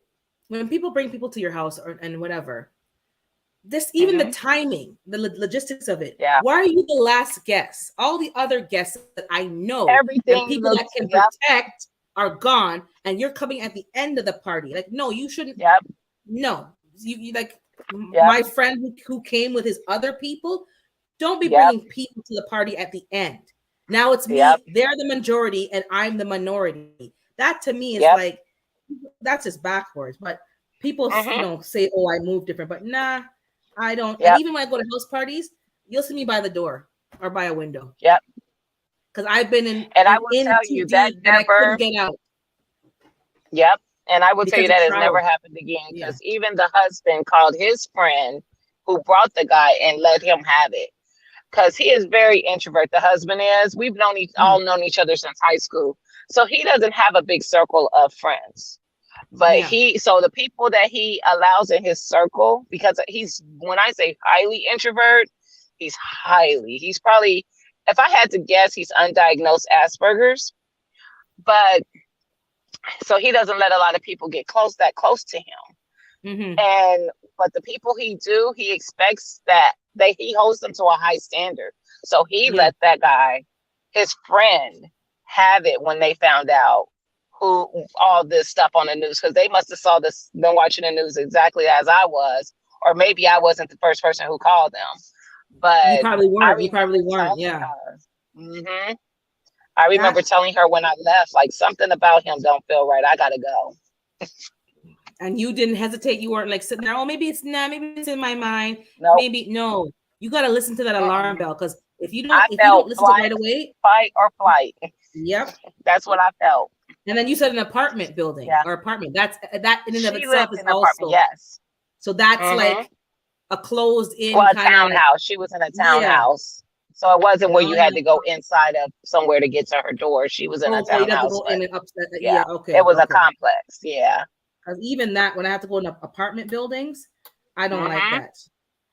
when people bring people to your house and whatever, even the timing, the logistics of it. Yeah. Why are you the last guest? All the other guests that I know, everything and people that can protect are gone, and you're coming at the end of the party. Like, no, you shouldn't. Yep. No, you like my friend who came with his other people. Don't be bringing people to the party at the end. Now it's me. They're the majority, and I'm the minority. That to me is like, that's just backwards. But people, say, "Oh, I move different," but nah. I don't. And even when I go to house parties, you'll see me by the door or by a window. Yep. Because I've been in. And I will tell you that never I couldn't get out. Yep. And I will tell you that has never happened again. Because even the husband called his friend who brought the guy and let him have it. Because he is very introvert. The husband is. We've all known each other since high school. So he doesn't have a big circle of friends. But so the people that he allows in his circle, because when I say highly introvert, he's probably, if I had to guess, he's undiagnosed Asperger's. But so he doesn't let a lot of people get that close to him. But the people he expects that he holds them to a high standard. So he let that guy, his friend, have it when they found out all this stuff on the news, because they must have saw this, been watching the news exactly as I was, or maybe I wasn't the first person who called them. But you probably weren't. Yeah. I remember telling her when I left, like, something about him don't feel right. I gotta go. And you didn't hesitate. You weren't like sitting there. Oh, maybe it's in my mind. Nope. Maybe no. You got to listen to that alarm bell, because if you don't listen to it right away, fight or flight. Yep, that's what I felt. And then you said an apartment building or apartment. That in and of itself is also So that's like a closed in townhouse. She was in a townhouse. So it wasn't where you had to go inside of somewhere to get to her door. She was in a townhouse. It was a complex. Yeah. Because even that, when I have to go in apartment buildings, I don't like that.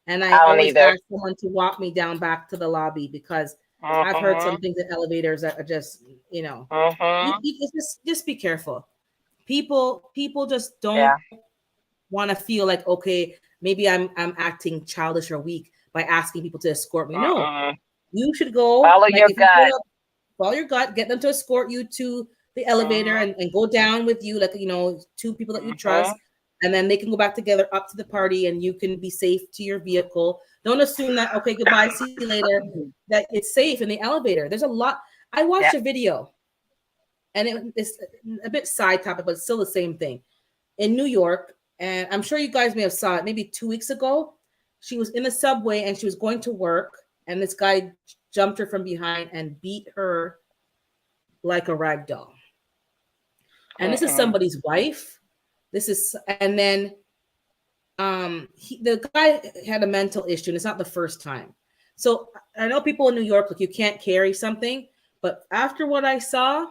And I don't always either. ask someone to walk me down back to the lobby because I've heard some things in elevators that are just, you know, just be careful. People just don't want to feel like, okay, maybe I'm acting childish or weak by asking people to escort me. No, you should go follow your gut. Follow your gut, get them to escort you to the elevator and go down with you, like, you know, two people that you trust, and then they can go back together up to the party and you can be safe to your vehicle. Don't assume that, okay, goodbye, see you later, that it's safe in the elevator. There's a lot. I watched a video and it's a bit side topic, but it's still the same thing. In New York, and I'm sure you guys may have saw it maybe 2 weeks ago, she was in the subway and she was going to work and this guy jumped her from behind and beat her like a rag doll. And this is somebody's wife. And then the guy had a mental issue, and it's not the first time. So I know people in New York, like, you can't carry something, but after what I saw,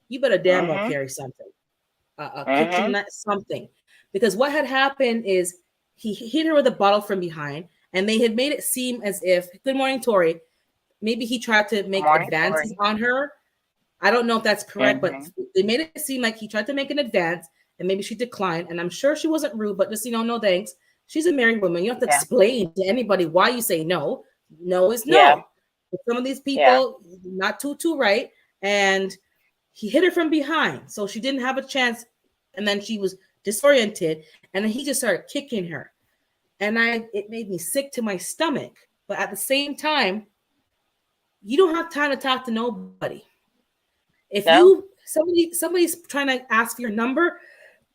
you better damn well carry something, a kitchen knife, something, because what had happened is he hit her with a bottle from behind, and they had made it seem as if, good morning, Tori, maybe he tried to make advances on her. I don't know if that's correct, but they made it seem like he tried to make an advance and maybe she declined. And I'm sure she wasn't rude, but just, you know, no thanks. She's a married woman. You have to explain to anybody why you say no. No is no. Yeah. But some of these people, not too right. And he hit her from behind. So she didn't have a chance. And then she was disoriented. And then he just started kicking her. And it made me sick to my stomach. But at the same time, you don't have time to talk to nobody. If somebody's trying to ask for your number,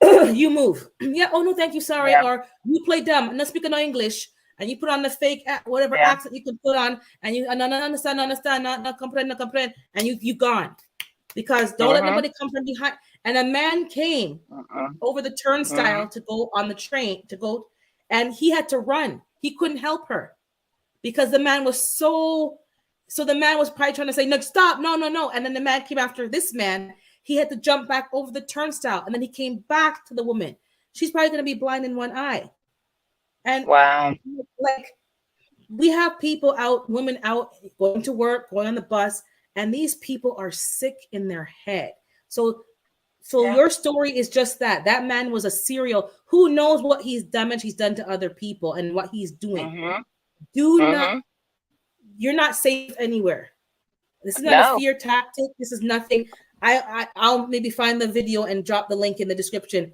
you move. Yeah, oh no, thank you, sorry. Or you play dumb and not speak no English, and you put on the fake whatever accent you can put on, and you no understand, not comprehend, and you gone. Because don't let nobody come from behind. And a man came over the turnstile to go on the train to go, and he had to run. He couldn't help her because the man was so the man was probably trying to say, no, stop, no. And then the man came after this man. He had to jump back over the turnstile. And then he came back to the woman. She's probably going to be blind in one eye. And like, we have people out, women out, going to work, going on the bus, and these people are sick in their head. So your story is just that. That man was a serial. Who knows what he's done to other people and what he's doing. Do not. You're not safe anywhere. This is not a fear tactic. This is nothing. I'll maybe find the video and drop the link in the description.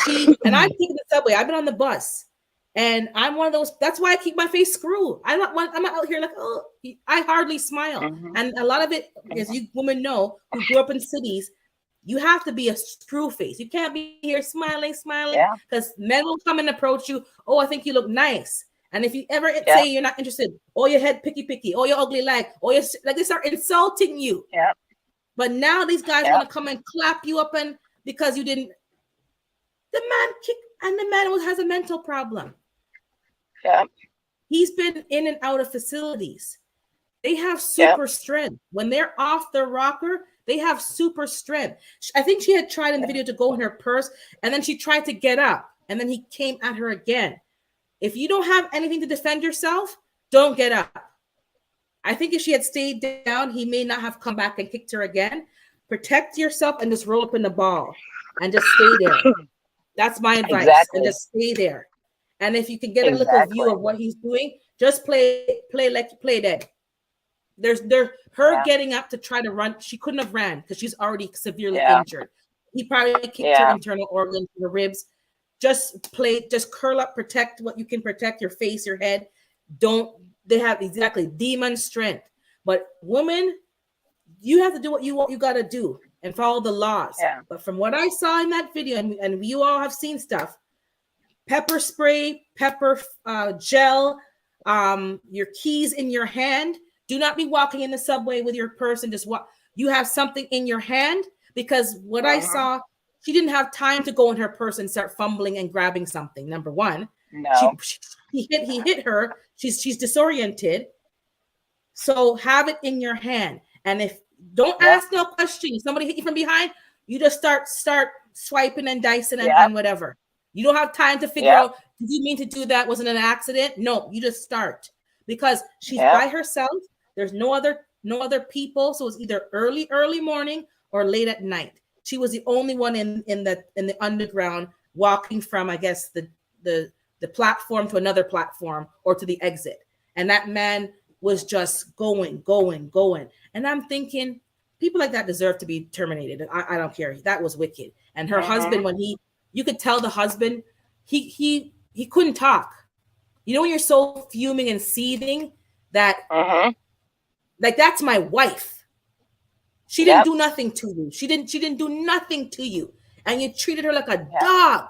And I'm taking the subway. I've been on the bus, and I'm one of those. That's why I keep my face screwed. I'm not out here like, oh, I hardly smile. And a lot of it, as you women know, who grew up in cities, you have to be a screw face. You can't be here smiling, because men will come and approach you. Oh, I think you look nice. And if you ever say you're not interested, or your head picky, or you're ugly or you're like, they start insulting you. Yeah. But now these guys want to come and clap you up, and because you didn't, the man has a mental problem. Yeah. He's been in and out of facilities. They have super strength. When they're off the rocker, they have super strength. I think she had tried in the video to go in her purse, and then she tried to get up, and then he came at her again. If you don't have anything to defend yourself, don't get up. I think if she had stayed down, he may not have come back and kicked her again. Protect yourself and just roll up in the ball and just stay there. That's my advice. And just stay there. And if you can get a little view of what he's doing, just play dead. There's getting up to try to run. She couldn't have ran because she's already severely injured. He probably kicked her internal organs, her ribs. Just curl up, protect what you can protect, your face, your head. They have demon strength. But women, you have to do what you got to do and follow the laws. Yeah. But from what I saw in that video, and you all have seen stuff, pepper spray, pepper gel, your keys in your hand. Do not be walking in the subway with your purse and just walk. You have something in your hand, because what I saw, she didn't have time to go in her purse and start fumbling and grabbing something. Number one, he hit her. She's disoriented. So have it in your hand. And if don't ask no questions, somebody hit you from behind, you just start swiping and dicing and, Yep. and whatever. You don't have time to figure Yep. out, did you mean to do that? Was it an accident? No, you just start because she's Yep. by herself. There's no other people. So it's either early morning or late at night. She was the only one in the underground walking from, I guess, the platform to another platform or to the exit. And that man was just going. And I'm thinking, people like that deserve to be terminated. I don't care. That was wicked. And her husband, when you could tell the husband, he couldn't talk. You know, when you're so fuming and seething that, like, that's my wife. She didn't do nothing to you. She didn't do nothing to you. And you treated her like a dog.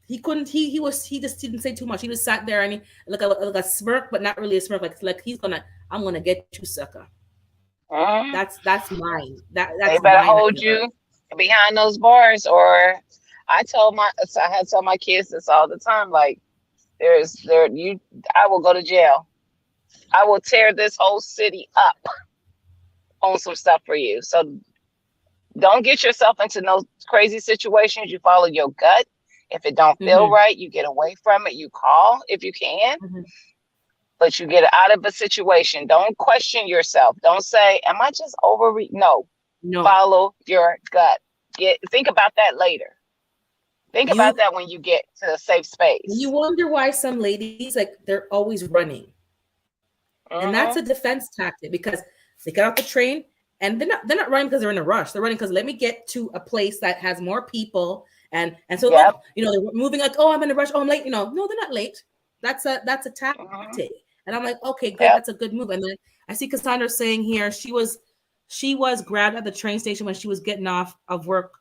He just didn't say too much. He just sat there and he like a smirk, but not really a smirk. Like I'm gonna get you, sucker. That's mine. That's they better mine. hold you behind those bars, or I had told my kids this all the time. Like, I will go to jail. I will tear this whole city up on some stuff for you. So don't get yourself into those crazy situations. You follow your gut. If it don't feel right, you get away from it. You call if you can, but you get out of a situation. Don't question yourself. Don't say, am I just No. Follow your gut. Think about that later. Think about that when you get to a safe space. You wonder why some ladies, like, they're always running. And that's a defense tactic because they get off the train and they're not running because they're in a rush. They're running because let me get to a place that has more people. And so, like, you know, they're moving like, oh, I'm in a rush. Oh, I'm late. You know, no, they're not late. That's a tactic. And I'm like, okay, good. That's a good move. And then I see Cassandra saying here, she was grabbed at the train station when she was getting off of work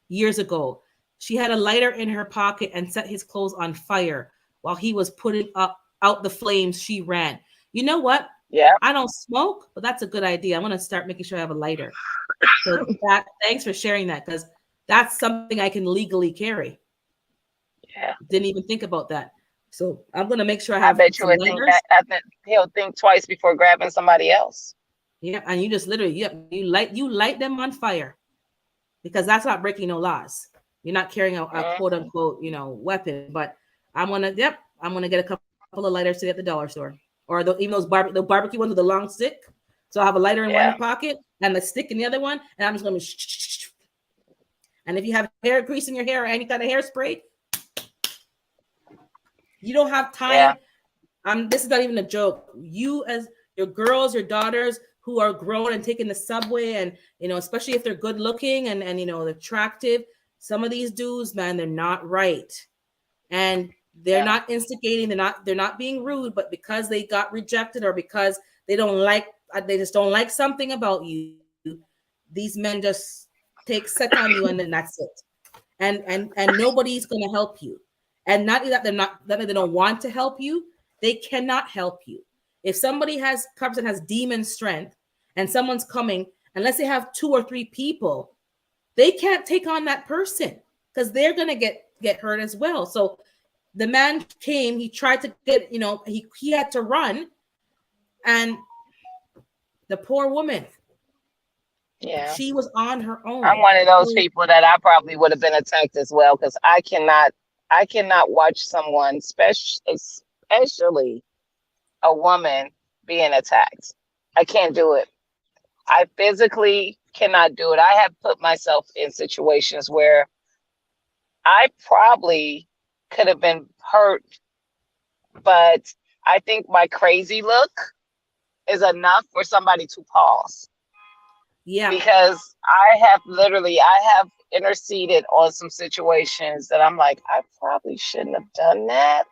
years ago. She had a lighter in her pocket and set his clothes on fire while he was putting out the flames. She ran. You know what? Yeah. I don't smoke, but that's a good idea. I'm going to start making sure I have a lighter. So thanks for sharing that, because that's something I can legally carry. Yeah. Didn't even think about that. So I'm going to make sure I I have bet you would think that. I think he'll think twice before grabbing somebody else. Yeah. And you just literally, you light them on fire, because that's not breaking no laws. You're not carrying a quote unquote, weapon. But I'm going to get a couple of lighters today at the dollar store. Or even those barbecue ones with the long stick. So I have a lighter in one pocket and the stick in the other one, and I'm just going to. And if you have hair grease in your hair or any kind of hairspray, you don't have time. This is not even a joke. You, as your girls, your daughters who are grown and taking the subway, and especially if they're good looking and they're attractive, some of these dudes, man, they're not right, and they're not instigating. They're not being rude, but because they got rejected or because they just don't like something about you, these men just take set on you, and then that's it. And nobody's gonna help you. And not that they don't want to help you, they cannot help you. If somebody has demon strength and someone's coming, unless they have 2 or 3 people, they can't take on that person because they're gonna get hurt as well. So the man came, he tried to get, he had to run, and the poor woman, she was on her own. I'm one of those people that I probably would have been attacked as well, because I cannot watch someone, especially a woman, being attacked. I can't do it. I physically cannot do it. I have put myself in situations where I probably could have been hurt, but I think my crazy look is enough for somebody to pause. Yeah. Because I have interceded on some situations that I'm like, I probably shouldn't have done that,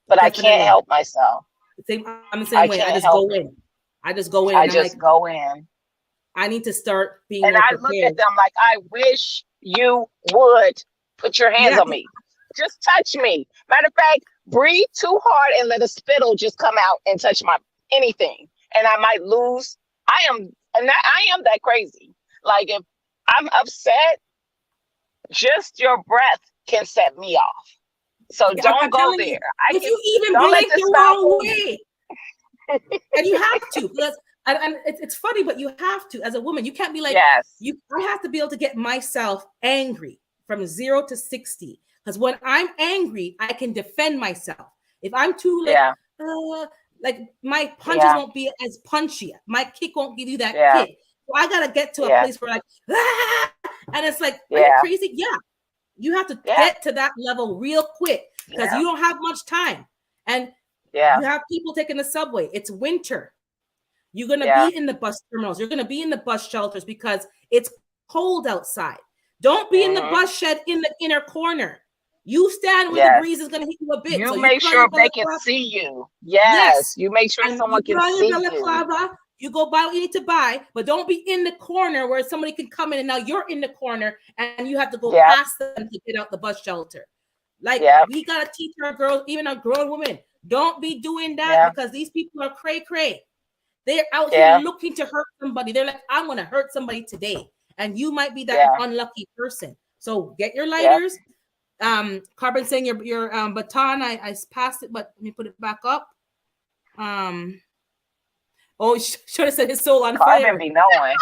but I can't help myself. I'm the same way. I just go in. I just go in. I need to start being more prepared. I look at them like, I wish you would put your hands on me. Just touch me. Matter of fact, breathe too hard and let a spittle just come out and touch my anything. And I might lose. I am that crazy. Like, if I'm upset, just your breath can set me off. So don't go there. If you even blink the wrong way, and you have to, because And it's funny, but you have to, as a woman, you can't be like, Yes. I have to be able to get myself angry from 0 to 60. Because when I'm angry, I can defend myself. If I'm too like my punches won't be as punchy. My kick won't give you that kick. So I gotta get to a place where like, and it's like, are you crazy? Yeah. You have to get to that level real quick because you don't have much time. And you have people taking the subway. It's winter. You're going to be in the bus terminals. You're going to be in the bus shelters because it's cold outside. Don't be in the bus shed in the inner corner. You stand where the breeze is going to hit you a bit. You so make sure they can see you. Yes. You make sure someone can see you. You go buy what you need to buy, but don't be in the corner where somebody can come in and now you're in the corner and you have to go past them to get out the bus shelter. Like we got to teach our girls, even our grown women, don't be doing that because these people are cray-cray. They're out here looking to hurt somebody. They're like, I'm going to hurt somebody today. And you might be that unlucky person. So get your lighters. Carbon saying your baton, I passed it, but let me put it back up. Oh, should have said his soul on fire. Carbon be knowing.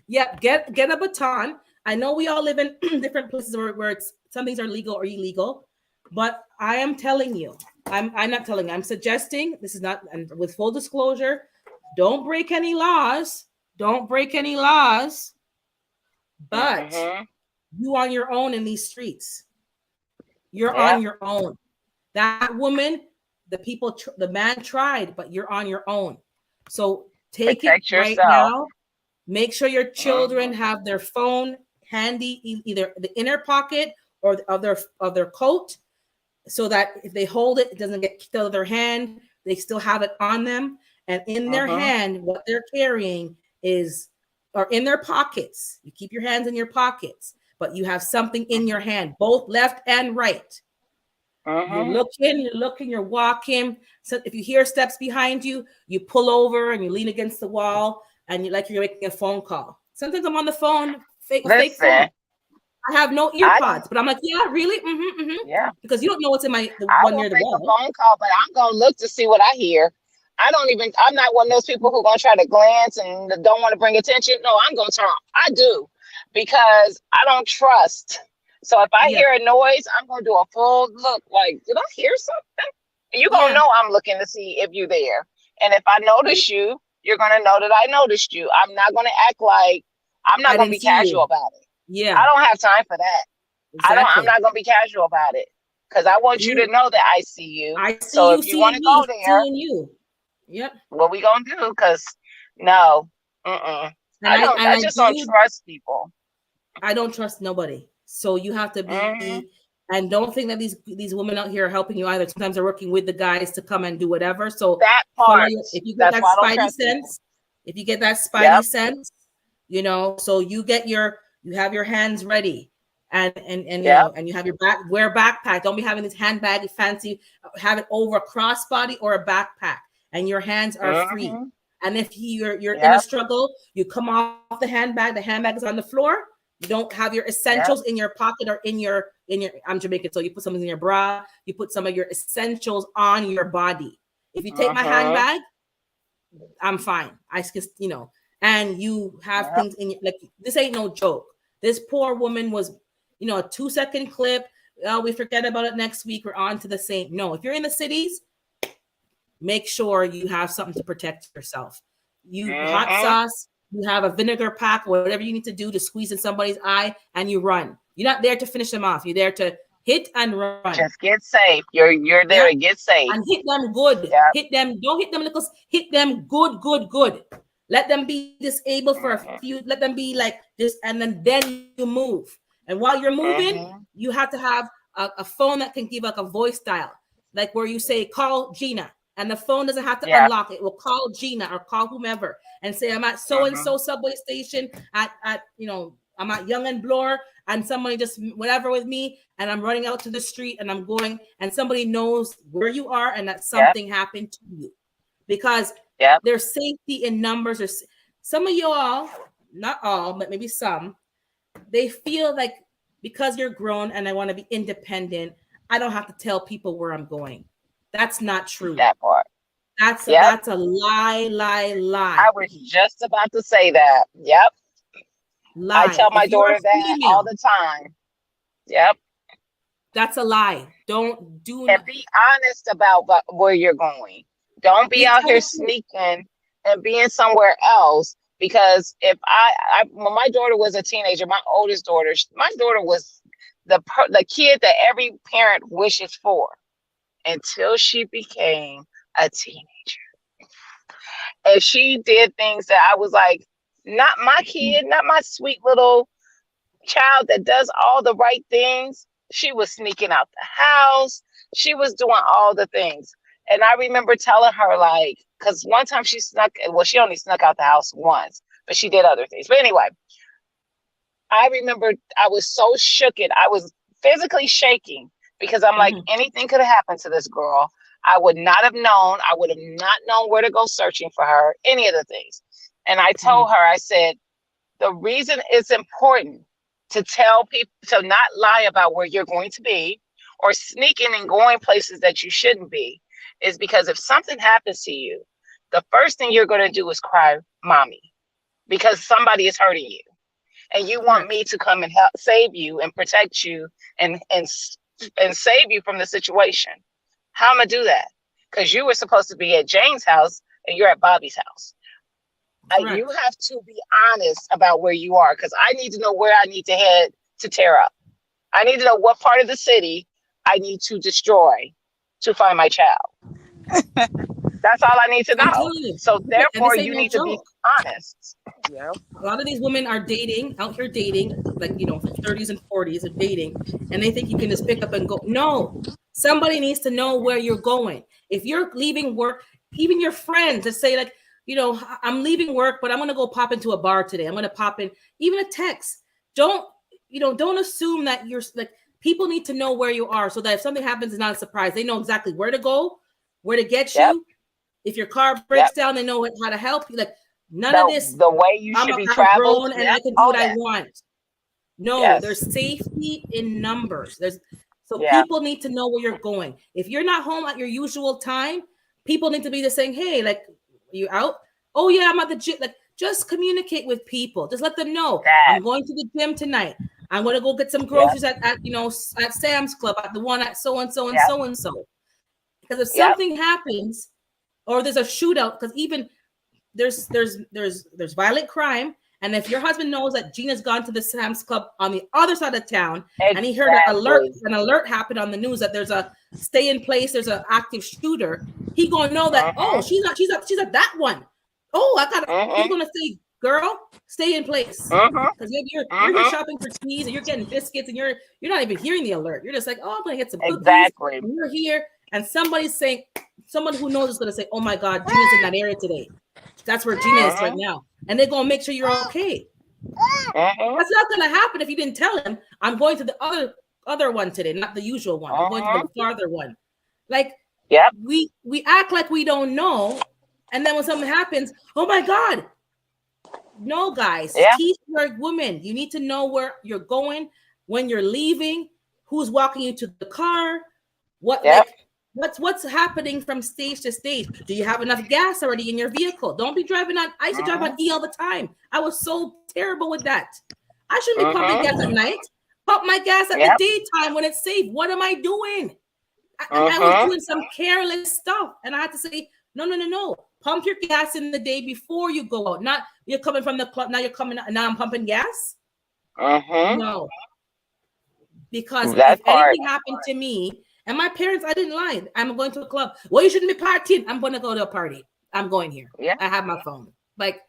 Get a baton. I know we all live in different places where it's, some things are legal or illegal, but I am telling you, I'm not telling you, I'm suggesting, this is not, and with full disclosure, don't break any laws. Don't break any laws, but you on your own in these streets. You're on your own. That woman, the man tried, but you're on your own. So take it right now. Make sure your children have their phone handy, either the inner pocket or of their coat, so that if they hold it, it doesn't get kicked out of their hand. They still have it on them, and in their hand, what they're carrying or in their pockets. You keep your hands in your pockets, but you have something in your hand, both left and right. You're looking, you're walking. So if you hear steps behind you, you pull over and you lean against the wall and you're making a phone call. Sometimes I'm on the phone, fake phone. I have no ear pods, but I'm like, yeah, really? Yeah. Because you don't know what's in the one near the wall. I will make a phone call, but I'm going to look to see what I hear. I'm not one of those people who are going to try to glance and don't want to bring attention. No, I'm going to turn. I do, because I don't trust. So if I hear a noise, I'm going to do a full look, like, did I hear something? And you're going to know I'm looking to see if you're there. And if I notice you, you're going to know that I noticed you. I'm not going to act like, I'm not going to be casual about it. Yeah. I don't have time for that. Exactly. I'm not going to be casual about it, because I want you to know that I see you. So if you want to go there, what we going to do? Because no, I just don't trust people. I don't trust nobody. So you have to be, and don't think that these women out here are helping you either. Sometimes they're working with the guys to come and do whatever. So that part, if you get that spidey sense, so you have your hands ready, and you have your wear backpack. Don't be having this handbag fancy. Have it over a crossbody or a backpack, and your hands are free. And if you're in a struggle, you come off the handbag. The handbag is on the floor. You don't have your essentials in your pocket or in your. I'm Jamaican, so you put something in your bra. You put some of your essentials on your body. If you take my handbag, I'm fine. I just and you have things in your, like, this ain't no joke. This poor woman was, a 2-second clip. Oh, we forget about it next week. We're on to the same. No, if you're in the cities, make sure you have something to protect yourself. You hot sauce. You have a vinegar pack, whatever you need to do to squeeze in somebody's eye, and you run. You're not there to finish them off. You're there to hit and run. Just get safe. You're there to get safe. And hit them good. Hit them. Don't hit them little. Hit them good. Let them be disabled for a few. Let them be like this, and then you move. And while you're moving, you have to have a phone that can give like a voice dial, like where you say, call Gina. And the phone doesn't have to unlock. It will call Gina or call whomever and say, I'm at so-and-so subway station I'm at Young and Bloor, and somebody just whatever with me, and I'm running out to the street and I'm going, and somebody knows where you are and that something happened to you. Because there's safety in numbers. There's some of y'all, not all, but maybe some, they feel like because you're grown and I want to be independent, I don't have to tell people where I'm going. That's not true. That part. That's Yep. a lie. I was just about to say that. Yep. I Lie. tell my If you're a daughter that all female, the time. Yep. that's a lie. Don't do And be honest about where you're going. Don't be out tell here the truth. sneaking and being somewhere else. Because if when my daughter was a teenager, my oldest daughter, my daughter was the kid that every parent wishes for until she became a teenager. And she did things that I was like, not my kid, not my sweet little child that does all the right things. She was sneaking out the house. She was doing all the things. And I remember telling her, like, because one time she only snuck out the house once, but she did other things. But anyway, I remember I was so shooked. I was physically shaking because I'm like, anything could have happened to this girl. I would not have known. I would have not known where to go searching for her, any of the things. And I told her, I said, the reason it's important to tell people to not lie about where you're going to be or sneaking and going places that you shouldn't be is because if something happens to you, the first thing you're going to do is cry, mommy, because somebody is hurting you. And you want me to come and help save you and protect you and save you from the situation. How am I do that? Because you were supposed to be at Jane's house and you're at Bobby's house. You have to be honest about where you are, because I need to know where I need to head to tear up. I need to know what part of the city I need to destroy to find my child. That's all I need to know. So therefore, you need to be honest. Yeah. A lot of these women are out here dating, like, 30s and 40s and dating, and they think you can just pick up and go. No, somebody needs to know where you're going. If you're leaving work, even your friends that say, like, I'm leaving work, but I'm going to go pop into a bar today. I'm going to pop in, even a text. Don't assume that you're like, people need to know where you are so that if something happens, it's not a surprise. They know exactly where to go, where to get you. If your car breaks down, they know how to help you. Like, none of this. The way you should be traveled. And I can do what I want. No, there's safety in numbers. People need to know where you're going. If you're not home at your usual time, people need to be saying, hey, like, you out? Oh yeah, I'm at the gym. Like, just communicate with people. Just let them know I'm going to the gym tonight. I'm going to go get some groceries at Sam's Club, at the one at so and so and so and so. Because if something happens, or there's a shootout, because even there's violent crime, and if your husband knows that Gina's gone to the Sam's Club on the other side of town, and he heard an alert happened on the news that there's a stay in place, there's an active shooter, he gonna know that she's at that one. He's gonna say, girl, stay in place, because you're here shopping for cheese and you're getting biscuits and you're not even hearing the alert. You're just like, oh, I'm gonna get some cookies. Exactly. You're here, and someone who knows is gonna say, oh my God, Gina's in that area today. That's where Gina is right now. And they're going to make sure you're okay. That's not going to happen if you didn't tell him, I'm going to the other one today, not the usual one. I'm going to the farther one. Like, we act like we don't know. And then when something happens, oh my God. No, guys, teach your women. You need to know where you're going, when you're leaving, who's walking you to the car, what's happening from stage to stage. Do you have enough gas already in your vehicle? Don't be driving on. I used to drive on E all the time. I was so terrible with that. I shouldn't be pumping gas at night. Pump my gas at the daytime when it's safe. What am I doing? I was doing some careless stuff, and I had to say, no. Pump your gas in the day before you go out. Not you're coming from the club. Now you're coming. Now I'm pumping gas. No, because if anything happened to me. And my parents, I didn't lie. I'm going to a club. Well, you shouldn't be partying. I'm going to go to a party. I'm going here. I have my phone. Like,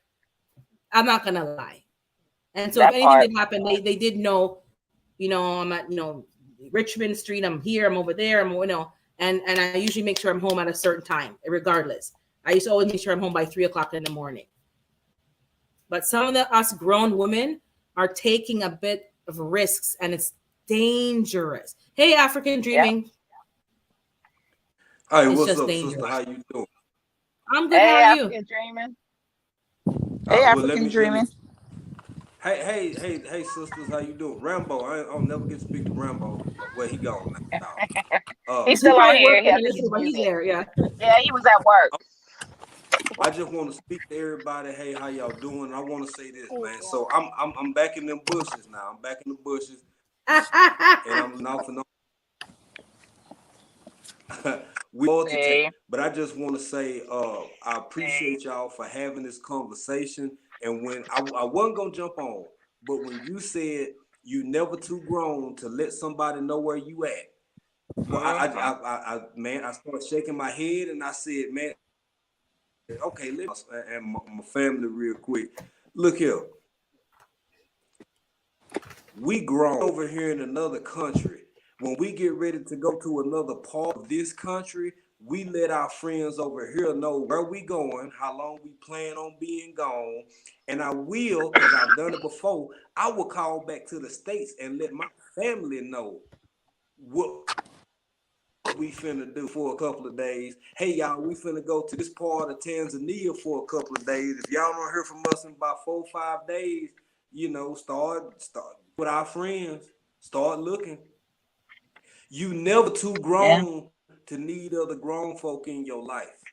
I'm not going to lie. And so if anything did happen, they did know, I'm at, Richmond Street. I'm here. I'm over there. And I usually make sure I'm home at a certain time, regardless. I used to always make sure I'm home by 3:00 in the morning. But some of us grown women are taking a bit of risks, and it's dangerous. Hey, African Dreaming. Hey, what's up, sister? How you doing? I'm good. How are you? African Dreaming. Hey, African Dreaming. Hey, sisters, how you doing? Rambo, I'll never get to speak to Rambo. Where he gone now? He's still on here. He's there, Yeah, he was at work. I just want to speak to everybody. Hey, how y'all doing? I want to say this, man. So I'm back in them bushes now. I'm back in the bushes, and I'm off and on. We all to take, but I just want to say, I appreciate y'all for having this conversation. And when I wasn't gonna jump on, but when you said you never too grown to let somebody know where you at, well, I man, I started shaking my head and I said, man, okay, let's and my family real quick. Look here, we grown over here in another country. When we get ready to go to another part of this country, we let our friends over here know where we going, how long we plan on being gone. And I will, because I've done it before, I will call back to the States and let my family know what we finna do for a couple of days. Hey, y'all, we finna go to this part of Tanzania for a couple of days. If y'all don't hear from us in about 4 or 5 days, start with our friends. Start looking. You never too grown to need other grown folk in your life.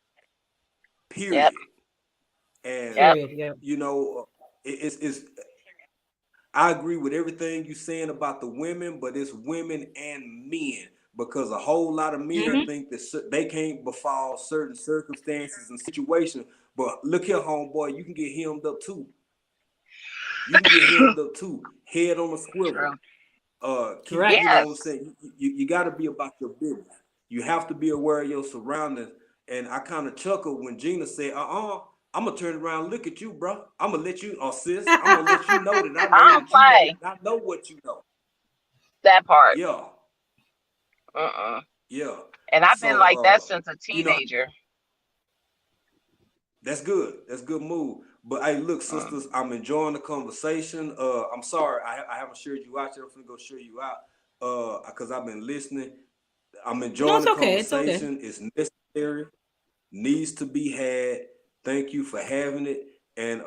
Period. And it's I agree with everything you're saying about the women, but it's women and men, because a whole lot of men think that they can't befall certain circumstances and situations. But look here, homeboy, you can get hemmed up too. You can get hemmed up too. Head on a swivel. You know what I'm saying? You got to be about your business. You have to be aware of your surroundings. And I kind of chuckled when Gina said, I'm gonna turn around and look at you, bro. I'm gonna let you, sis, I'm gonna let you know that I know what you know. That part. Yeah. Yeah. And I've been like that since a teenager. That's good. That's good move. But hey, look, sisters, I'm enjoying the conversation. I'm sorry I haven't shared you out yet. I'm gonna go share you out. Because I've been listening. I'm enjoying the conversation. It's necessary, needs to be had. Thank you for having it. And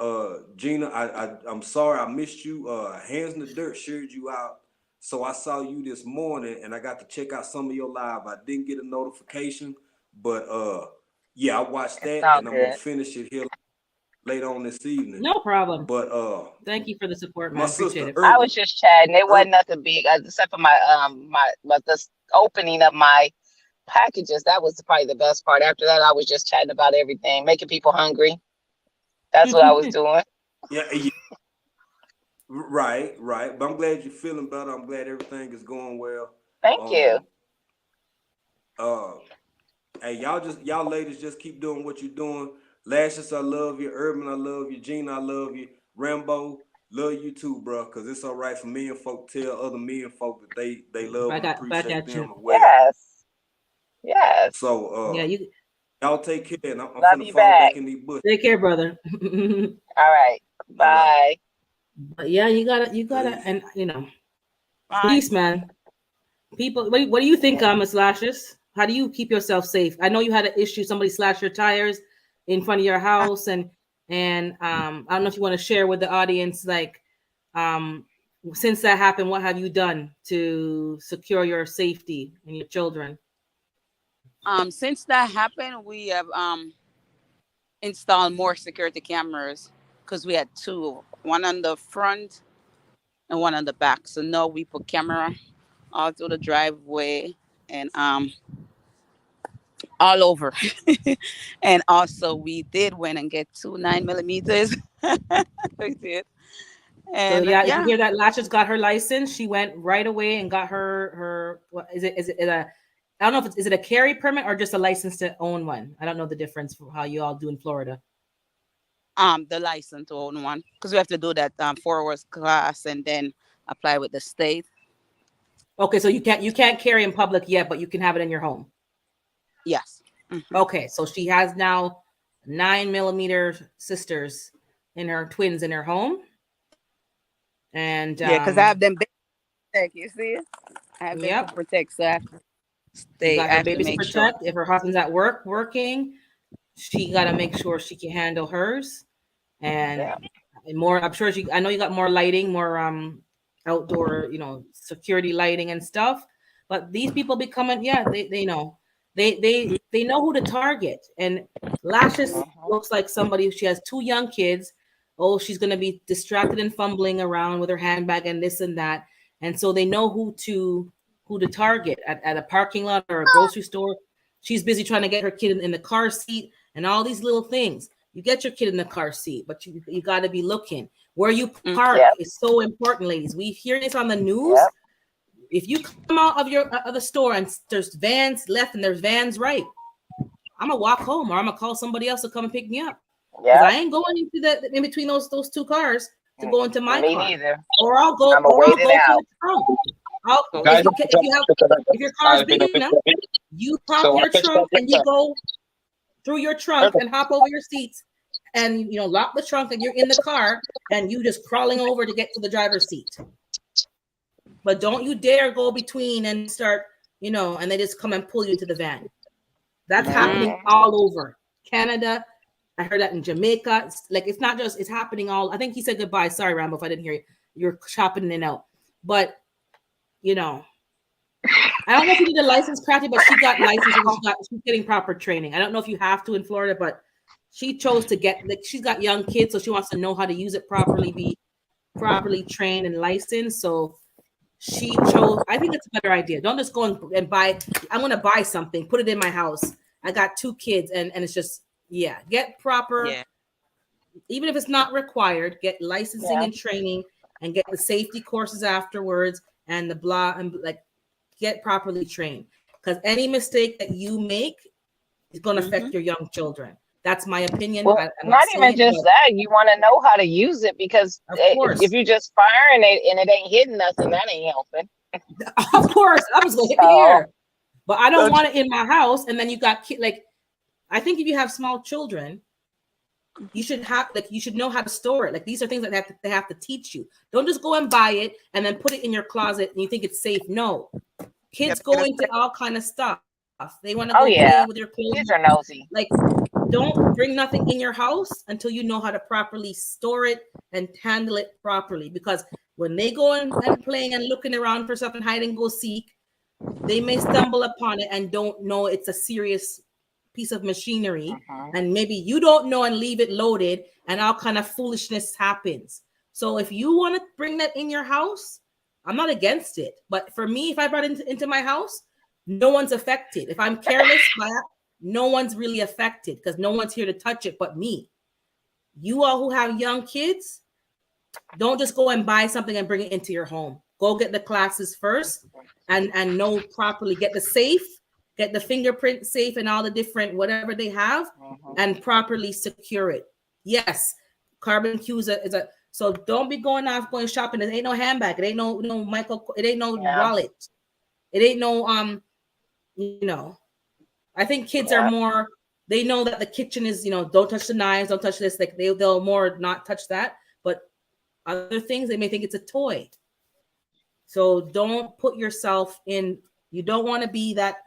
Gina, I'm sorry I missed you. Hands in the Dirt shared you out. So I saw you this morning and I got to check out some of your live. I didn't get a notification, but I watched that and I'm gonna finish it here later on this evening. No problem. But thank you for the support, man. Appreciate it. I was just chatting. It wasn't nothing big except for my the opening of my packages. That was probably the best part. After that, I was just chatting about everything, making people hungry. That's what I was doing. Yeah. Right. But I'm glad you're feeling better. I'm glad everything is going well. Thank you. Hey, y'all ladies just keep doing what you're doing. Lashes, I love you. Urban, I love you. Gina, I love you. Rambo, love you too, bro. Because it's all right for men folk tell other men folk that they love and appreciate them. Yes. So y'all take care, and I'm finna fall back in these bushes. Take care, brother. All right. Bye. But yeah, you gotta, and peace, man. People, what do you think, Miss Lashes? How do you keep yourself safe? I know you had an issue. Somebody slashed your tires in front of your house, and I don't know if you want to share with the audience, like, since that happened, what have you done to secure your safety and your children? Since that happened, we have installed more security cameras because we had two, one on the front and one on the back. So now we put camera all through the driveway and all over. And also we did went and get 2 9mm. We did. And so if you hear that Lashes got her license, she went right away and got her what is it a, I don't know if is it a carry permit or just a license to own one? I don't know the difference for how you all do in Florida. The license to own one, because we have to do that 4 hours class and then apply with the state. Okay, so you can't carry in public yet, but you can have it in your home. Yes. Okay, so she has now 9mm sisters twins in her home. And because I have them protect, you see? I have them to protect, so I have to stay. Got her babies to protect. If her husband's at work working, she got to make sure she can handle hers. And more, I'm sure I know you got more lighting, more outdoor, security lighting and stuff. But these people be coming, they know. They know who to target. And Lashes looks like somebody. She has 2 young kids. Oh, she's gonna be distracted and fumbling around with her handbag and this and that. And so they know who to target at a parking lot or a grocery store. She's busy trying to get her kid in the car seat and all these little things. You get your kid in the car seat, but you got to be looking where you park. Is so important, ladies. We hear this on the news. Yep. If you come out of the store and there's vans left and there's vans right, I'm gonna walk home or I'm gonna call somebody else to come and pick me up. Yeah, I ain't going into in between those 2 cars to go into my me car. neither. Or I'll go. I'm gonna wait it out. To the trunk. If your car's big enough, you pop your trunk and you go through your trunk and hop over your seats, and lock the trunk and you're in the car and you just crawling over to get to the driver's seat. But don't you dare go between and start, and they just come and pull you into the van. That's happening all over Canada. I heard that in Jamaica. It's not just, it's happening all. I think he said goodbye. Sorry, Rambo, if I didn't hear you. You're chopping in and out. But, I don't know if you need a license, Crafty, but she got licensed and she's getting proper training. I don't know if you have to in Florida, but she chose to get, she's got young kids, so she wants to know how to use it properly, be properly trained and licensed. So she chose, I think it's a better idea. Don't just go and buy, I'm going to buy something, put it in my house. I got 2 kids and it's just, get proper, even if it's not required, get licensing and training and get the safety courses afterwards and the blah, and get properly trained. Because any mistake that you make is going to affect your young children. That's my opinion. Well, not even just that. You want to know how to use it, because if you just firing it and it ain't hitting nothing, that ain't helping. Of course, I was going to hit here, but I don't want it in my house. And then you got I think if you have small children, you should have you should know how to store it. These are things that they have to teach you. Don't just go and buy it and then put it in your closet and you think it's safe. No, kids go into all kind of stuff. They want to go play with your clothes. Kids are nosy. Don't bring nothing in your house until you know how to properly store it and handle it properly. Because when they go and playing and looking around for something, hide and go seek, they may stumble upon it and don't know it's a serious piece of machinery. And maybe you don't know and leave it loaded and all kind of foolishness happens. So if you want to bring that in your house, I'm not against it. But for me, if I brought it into my house, no one's affected. If I'm careless by that, no one's really affected because no one's here to touch it but me. You all who have young kids, don't just go and buy something and bring it into your home. Go get the classes first and know properly. Get the safe, get the fingerprint safe and all the different whatever they have and properly secure it. Yes, carbon cues is a so don't be going shopping. It ain't no handbag. It ain't no Michael. It ain't no wallet. It ain't no I think kids are more, they know that the kitchen is, don't touch the knives, don't touch this. They'll more not touch that. But other things, they may think it's a toy. So don't put yourself in, you don't want to be that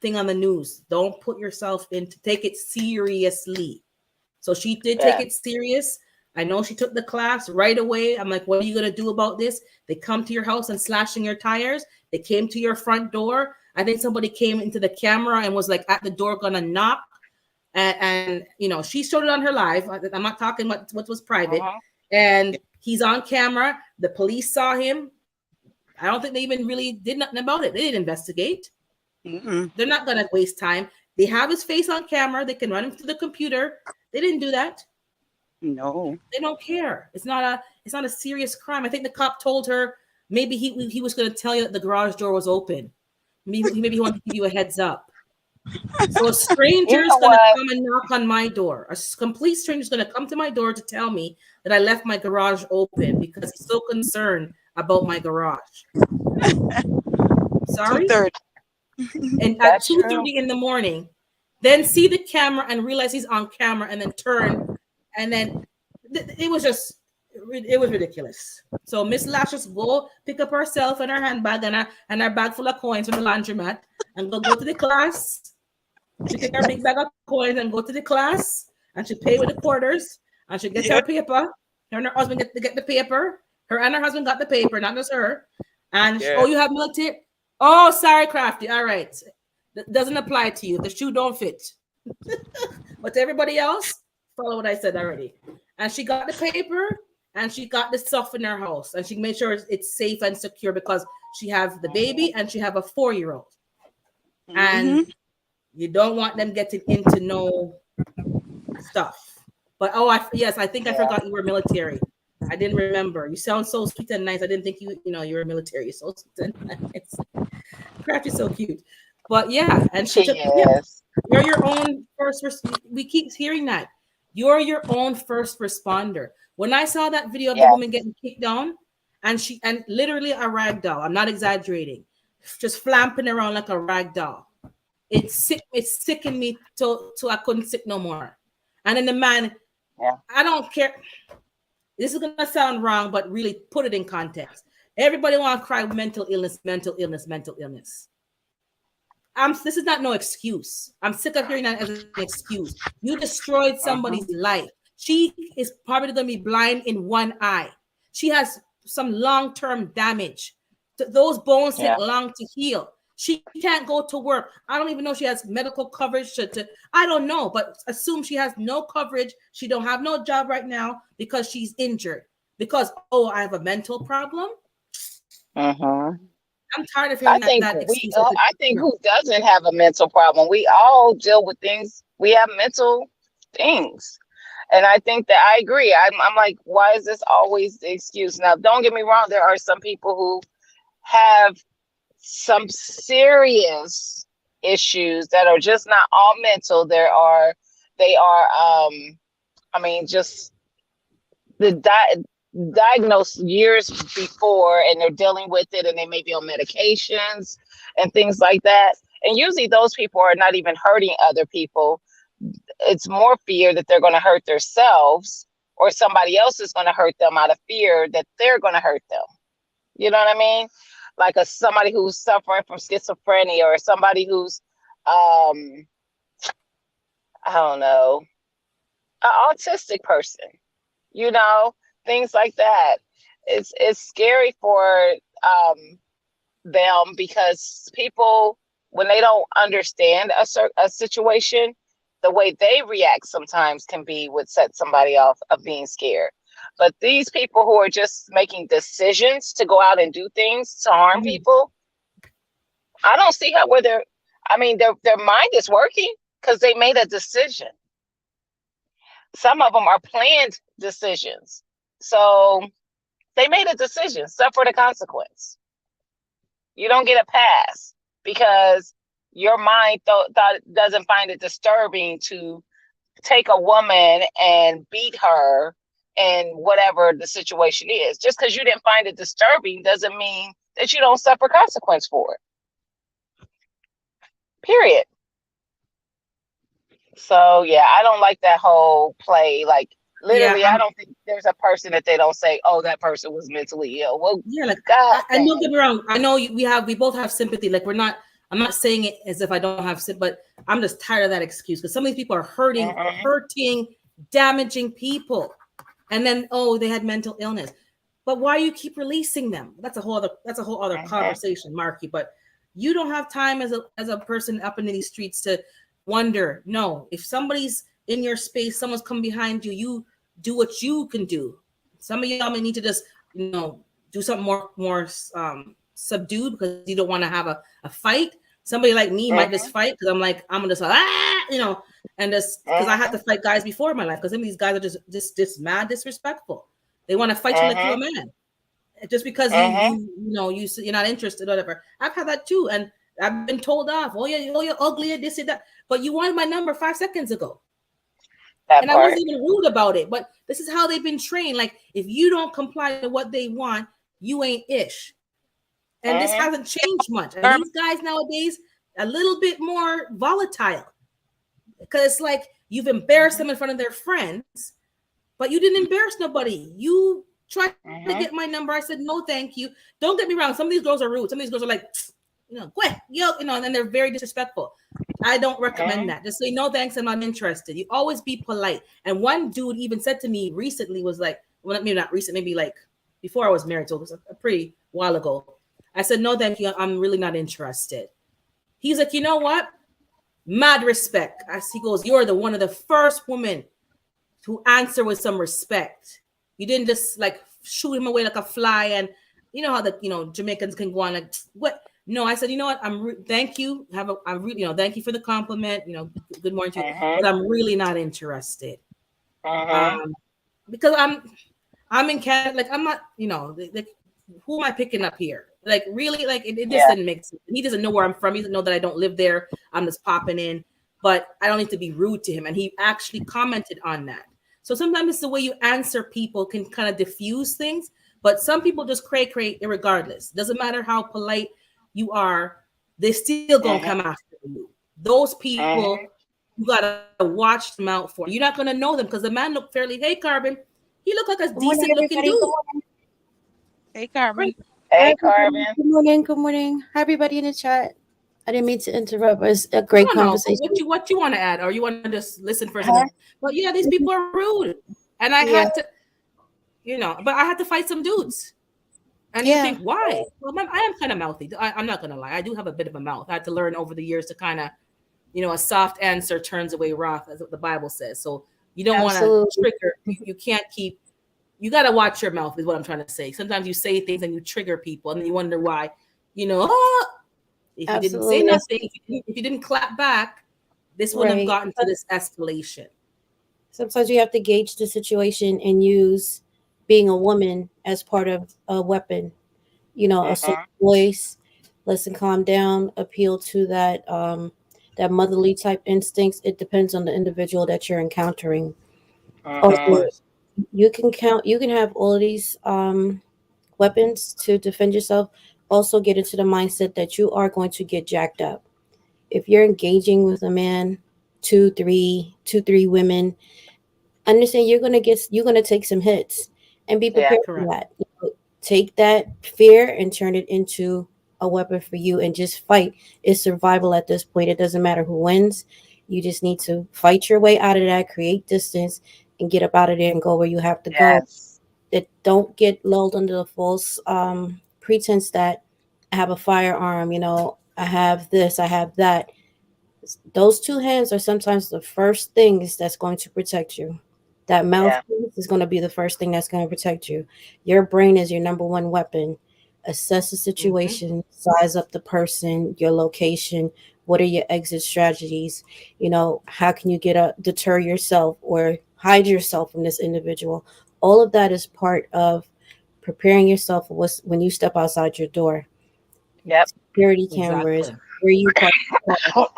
thing on the news. Don't put yourself in, to take it seriously. So she did take it serious. I know she took the class right away. I'm like, what are you going to do about this? They come to your house and slashing your tires. They came to your front door. I think somebody came into the camera and was at the door gonna knock, and she showed it on her live. I'm not talking what was private, and he's on camera. The police saw him. I don't think they even really did nothing about it. They didn't investigate. They're not gonna waste time. They have his face on camera. They can run him through the computer. They didn't do that. No, they don't care. It's not a serious crime. I think the cop told her maybe he was gonna tell you that the garage door was open. Maybe he wanted to give you a heads up. So a stranger's gonna come and knock on my door. A complete stranger's gonna come to my door to tell me that I left my garage open because he's so concerned about my garage. Sorry? And at 2:30 in the morning, then see the camera and realize he's on camera and then turn. And then it was ridiculous. So Miss Lashes go pick up herself and her handbag and her bag full of coins from the laundromat and go to the class. She take her big bag of coins and go to the class and she pay with the quarters and she gets her paper. Her and her husband get the paper. Her and her husband got the paper, not just her. And you have military. Oh, sorry, Crafty. All right. That doesn't apply to you. The shoe don't fit. But to everybody else, follow what I said already. And she got the paper and she got the stuff in her house. And she made sure it's safe and secure because she have the baby and she have a 4-year-old. And you don't want them getting into no stuff. But I think I forgot you were military. I didn't remember. You sound so sweet and nice. I didn't think you were military. You're so sweet and nice. Crafty's so cute. But yeah, and she took, you're your own first. We keep hearing that. You're your own first responder. When I saw that video of the woman getting kicked down, and literally a rag doll, I'm not exaggerating, just flamping around like a rag doll. It sickened me till I couldn't sit no more. And then the man, I don't care. This is gonna sound wrong, but really put it in context. Everybody want to cry mental illness. This is not no excuse. I'm sick of hearing that as an excuse. You destroyed somebody's life. She is probably going to be blind in one eye. She has some long-term damage. Those bones take long to heal. She can't go to work. I don't even know if she has medical coverage. I don't know, but assume she has no coverage. She don't have no job right now because she's injured. Because, I have a mental problem. I'm tired of hearing that excuse. I think who doesn't have a mental problem? We all deal with things. We have mental things. And I think that I agree. I'm like, why is this always the excuse? Now, don't get me wrong. There are some people who have some serious issues that are just not all mental. They are just diagnosed years before, and they're dealing with it, and they may be on medications and things like that. And usually those people are not even hurting other people. It's more fear that they're going to hurt themselves, or somebody else is going to hurt them out of fear that they're going to hurt them. You know what I mean? Like somebody who's suffering from schizophrenia, or somebody who's I don't know, an autistic person, things like that. It's scary for them, because people, when they don't understand a situation, the way they react sometimes can be what sets somebody off of being scared. But these people who are just making decisions to go out and do things to harm people, I don't see their mind is working because they made a decision. Some of them are planned decisions. So they made a decision, suffer the consequence. You don't get a pass because your mind doesn't find it disturbing to take a woman and beat her and whatever the situation is. Just because you didn't find it disturbing doesn't mean that you don't suffer consequence for it. Period. So yeah, I don't like that whole play. Like literally, I don't think there's a person that they don't say, "Oh, that person was mentally ill." Well, God. And don't get me wrong. I know we both have sympathy. Like I'm not saying it as if I don't have sympathy, but I'm just tired of that excuse, because some of these people are hurting, damaging people, and then they had mental illness. But why you keep releasing them? That's a whole other conversation, Marky. But you don't have time as a person up in these streets to wonder. No, if somebody's in your space, someone's come behind you, you do what you can do. Some of y'all may need to just do something more subdued, because you don't want to have a fight. Somebody like me might just fight because I'm gonna just and just because I had to fight guys before in my life, because some of these guys are just mad disrespectful. They want to fight you like you're a man, just because you're not interested, whatever. I've had that too, and I've been told off. Oh, you're ugly, this and that. But you wanted my number 5 seconds ago. I wasn't even rude about it. But this is how they've been trained. Like, if you don't comply to what they want, you ain't ish. And this hasn't changed much. And these guys nowadays, a little bit more volatile. Because it's like you've embarrassed them in front of their friends, but you didn't embarrass nobody. You tried to get my number. I said, no, thank you. Don't get me wrong. Some of these girls are rude. Some of these girls are like, quit, and they're very disrespectful. I don't recommend that. Just say, no, thanks, I'm not interested. You always be polite. And one dude even said to me recently, was like, well, maybe not recent, maybe like before I was married, so it was a pretty while ago. I said, no, thank you. I'm really not interested. He's like, you know what? Mad respect. As he goes, you're the one of the first women to answer with some respect. You didn't just like shoot him away like a fly, and you know how the Jamaicans can go on like what? No, I said, you know what? Thank you. Thank you for the compliment. Good morning to you, but I'm really not interested. Because I'm in Canada. Like I'm not. Like who am I picking up here? Like really, like it just didn't make sense. He doesn't know where I'm from. He doesn't know that I don't live there. I'm just popping in, but I don't need to be rude to him. And he actually commented on that. So sometimes it's the way you answer people can kind of diffuse things. But some people just cray irregardless. Doesn't matter how polite you are, they still gonna come after you. Those people you gotta watch them out for. You're not gonna know them because the man looked fairly. Hey, Carbon, he looked like a decent looking dude. Hey, Carbon. Hey, Carbon. Good morning. Good morning. Hi, everybody in the chat. I didn't mean to interrupt. It was a great conversation. What you want to add, or you want to just listen for a second? But yeah, these people are rude, and I had to, but I had to fight some dudes. And you think why? Well, I am kind of mouthy. I'm not gonna lie. I do have a bit of a mouth. I had to learn over the years to kind of, a soft answer turns away wrath, as what the Bible says. So you don't want to trigger. You can't keep. You got to watch your mouth is what I'm trying to say. Sometimes you say things and you trigger people and then you wonder why, if you didn't say nothing, if you didn't clap back, this wouldn't have gotten to this escalation. Sometimes you have to gauge the situation and use being a woman as part of a weapon, a soft voice, listen, calm down, appeal to that motherly type instincts. It depends on the individual that you're encountering. Also, you can have all of these weapons to defend yourself. Also get into the mindset that you are going to get jacked up. If you're engaging with a man, two, three women, understand you're going to take some hits and be prepared for that. Take that fear and turn it into a weapon for you and just fight. It's survival at this point. It doesn't matter who wins. You just need to fight your way out of that, create distance, and get up out of there and go where you have to go. That don't get lulled under the false pretense that I have a firearm, I have this, I have that. Those two hands are sometimes the first things that's going to protect you. That mouthpiece is going to be the first thing that's going to protect you. Your brain is your number one weapon. Assess the situation, size up the person, your location. What are your exit strategies? How can you deter yourself or hide yourself from this individual? All of that is part of preparing yourself for when you step outside your door. Security cameras, where you park,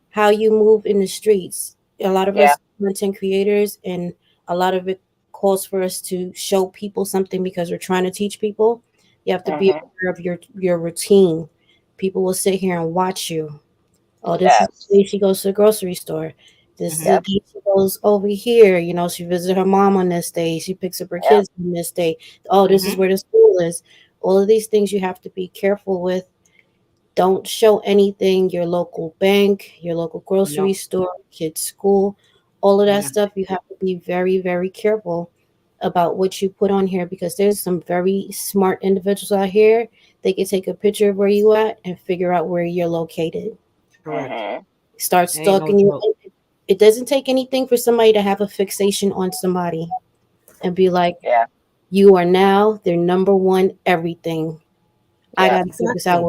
how you move in the streets. A lot of us content creators, and a lot of it calls for us to show people something because we're trying to teach people. You have to be aware of your routine. People will sit here and watch you. Oh, this is the day she goes to the grocery store. This is the day she goes over here. She visits her mom on this day. She picks up her kids on this day. Oh, this is where the school is. All of these things you have to be careful with. Don't show anything. Your local bank, your local grocery store, kids' school, all of that stuff. You have to be very, very careful about what you put on here because there's some very smart individuals out here. They can take a picture of where you at and figure out where you're located. Correct. Start stalking you. It doesn't take anything for somebody to have a fixation on somebody and be like, you are now their number one everything. I got to figure this out.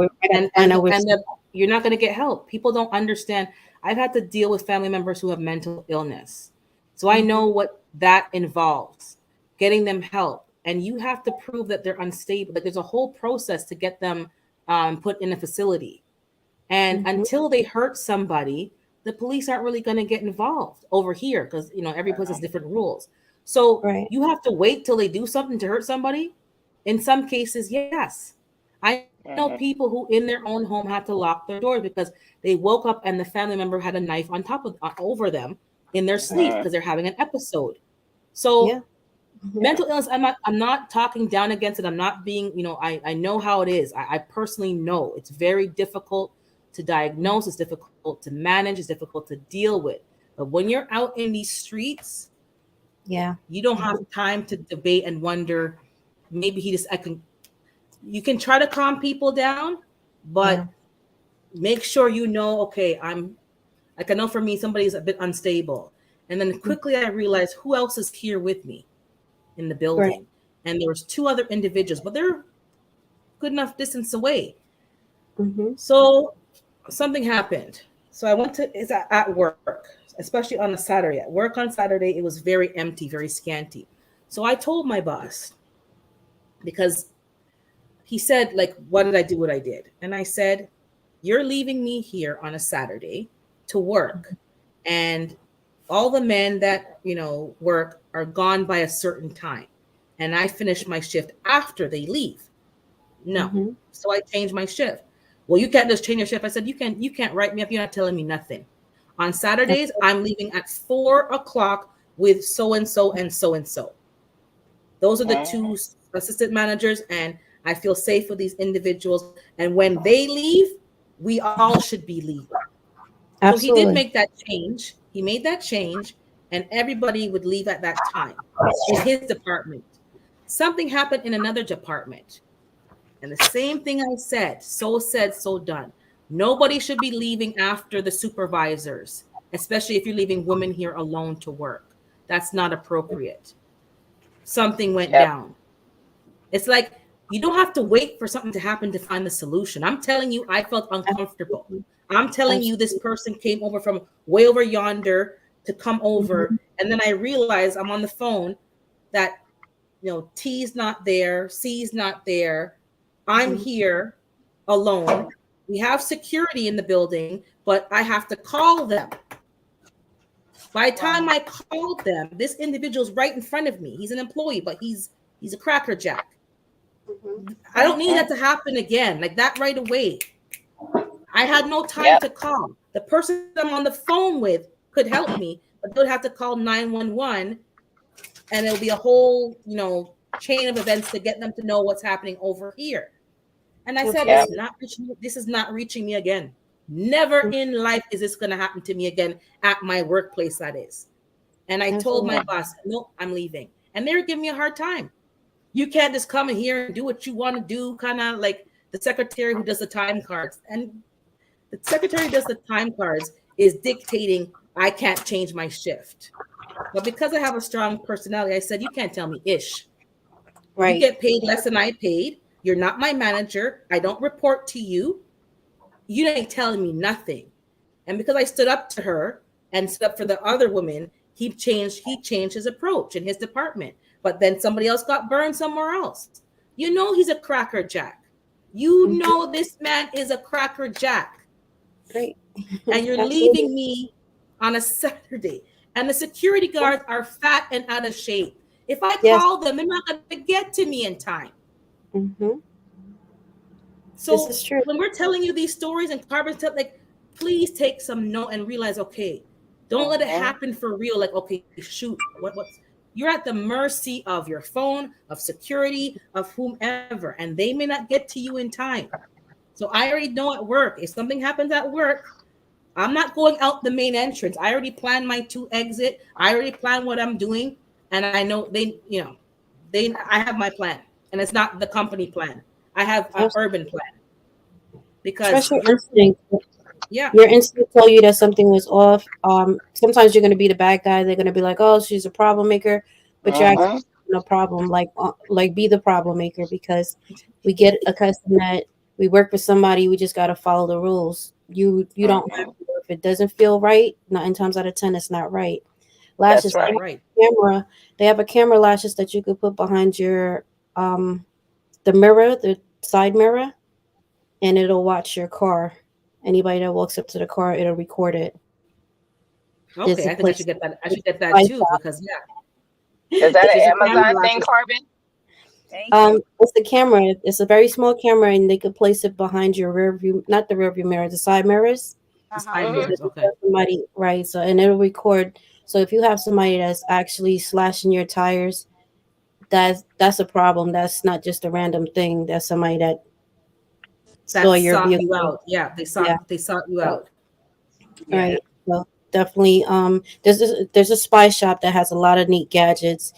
You're not going to get help. People don't understand. I've had to deal with family members who have mental illness. So I know what that involves, getting them help. And you have to prove that they're unstable. Like there's a whole process to get them put in a facility. And until they hurt somebody, the police aren't really going to get involved over here because, every place has different rules. So you have to wait till they do something to hurt somebody. In some cases, yes. I know people who in their own home had to lock their doors because they woke up and the family member had a knife on top of over them in their sleep because they're having an episode. So mental illness, I'm not talking down against it. I'm not being, I know how it is. I personally know it's very difficult to diagnose. It's difficult to manage. It's difficult to deal with. But when you're out in these streets, you don't have time to debate and wonder, maybe you can try to calm people down, but make sure you know, okay, I'm like, I know for me, somebody's a bit unstable. And then quickly I realized who else is here with me in the building. Right. And there was 2 other individuals, but they're good enough distance away. Mm-hmm. So something happened. So I went to, it's at work, especially on a Saturday. At work on Saturday, it was very empty, very scanty. So I told my boss, because he said, like, what did I do what I did? And I said, you're leaving me here on a Saturday to work. And all the men that, work are gone by a certain time. And I finish my shift after they leave. No. Mm-hmm. So I changed my shift. Well, you can't just change your shift. I said, you can't write me up. You're not telling me nothing. On Saturdays, I'm leaving at 4:00 with so-and-so and so-and-so. Those are the 2 assistant managers, and I feel safe with these individuals. And when they leave, we all should be leaving. Absolutely. So he did make that change. He made that change, and everybody would leave at that time in his department. Something happened in another department. And the same thing I said, so done. Nobody should be leaving after the supervisors, especially if you're leaving women here alone to work. That's not appropriate. Something went down. It's like, you don't have to wait for something to happen to find the solution. I'm telling you, I felt uncomfortable. I'm telling you, this person came over from way over yonder to come over. And then I realized I'm on the phone that, T's not there, C's not there. I'm here alone. We have security in the building, but I have to call them. By the time I called them, this individual's right in front of me. He's an employee, but he's a crackerjack. I don't need that to happen again, like that right away. I had no time to call. The person I'm on the phone with could help me, but they'll have to call 911, and it'll be a whole, chain of events to get them to know what's happening over here. And I said, this is not reaching me again. Never in life is this going to happen to me again at my workplace, that is. And I told my boss, no, I'm leaving. And they were giving me a hard time. You can't just come in here and do what you want to do, kind of like the secretary who does the time cards. And the secretary who does the time cards is dictating, I can't change my shift. But because I have a strong personality, I said, you can't tell me ish. Right. You get paid less than I paid. You're not my manager. I don't report to you. You ain't telling me nothing. And because I stood up to her and stood up for the other woman, he changed his approach in his department. But then somebody else got burned somewhere else. He's a crackerjack. This man is a crackerjack. Great. And you're leaving me on a Saturday. And the security guards are fat and out of shape. If I call them, they're not going to get to me in time. Mm-hmm. So this is true. When we're telling you these stories and carbon stuff, like, please take some note and realize, okay, don't let it happen for real. Like, okay, shoot, what's you're at the mercy of your phone, of security, of whomever, and they may not get to you in time. So I already know at work, if something happens at work, I'm not going out the main entrance. I already planned my 2 exit. I already planned what I'm doing. And I know I have my plan, and it's not the company plan. I have an urban plan, because your instinct. Your instinct told you that something was off. Sometimes you're going to be the bad guy. They're going to be like, "Oh, she's a problem maker," but you're actually no problem. Like be the problem maker, because we get accustomed that we work with somebody. We just got to follow the rules. You don't have to. If it doesn't feel right, 9 times out of 10, it's not right. Lashes. That's right. Camera. They have a camera lashes that you could put behind your the mirror, the side mirror, and it'll watch your car. Anybody that walks up to the car, it'll record it. Okay, I think I should get that. I should get that too, because Is that an Amazon thing, Carbon? It's the camera. It's a very small camera, and they could place it behind your rear view, not the rear view mirror, the side mirrors. Side mirrors, okay. Somebody, right? So, and it'll record. So if you have somebody that's actually slashing your tires, that's a problem. That's not just a random thing. That's somebody that saw your vehicle. You out. Yeah, they sought you out. Right. So definitely, there's a spy shop that has a lot of neat gadgets,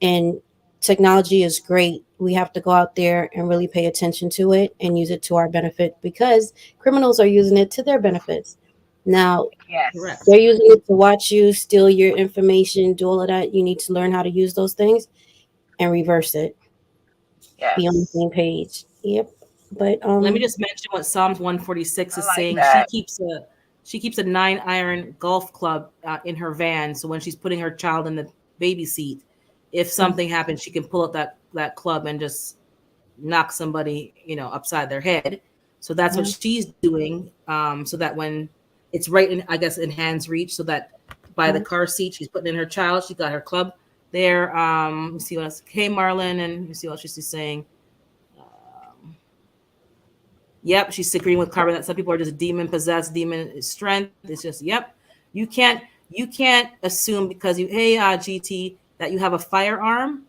and technology is great. We have to go out there and really pay attention to it and use it to our benefit, because criminals are using it to their benefits. Now, Yes. Correct. they're using it to watch you, steal your information, do all of that. You need to learn how to use those things and reverse it. Be on the Yes. same page. Yep. But Let me just mention what Psalms 146 I is like saying. that. She keeps a 9-iron golf club in her van, so when she's putting her child in the baby seat, if something happens, she can pull up that club and just knock somebody, upside their head. So that's what yeah. she's doing. So that when it's right in, I guess, in hand's reach, so that by the car seat, she's putting in her child. She got her club there. Let me see what else. Hey, Marlon, and let me see what she's saying. Yep, she's agreeing with Carmen that some people are just demon possessed, demon strength. It's just, yep. You can't assume because hey, GT, that you have a firearm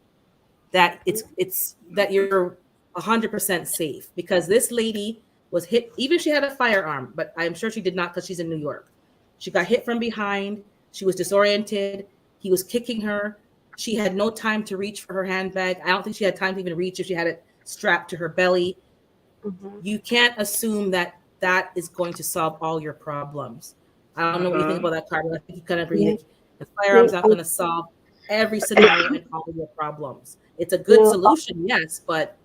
that it's that you're 100% safe, because this lady was hit. Even if she had a firearm, but I'm sure she did not, because she's in New York. She got hit from behind. She was disoriented. He was kicking her. She had no time to reach for her handbag. I don't think she had time to even reach if she had it strapped to her belly. You can't assume that that is going to solve all your problems. I don't know what you think about that, Carmen. I think you kind of agree. Yeah. The firearm's not going to solve every scenario and all of your problems. It's a good No, solution, yes, but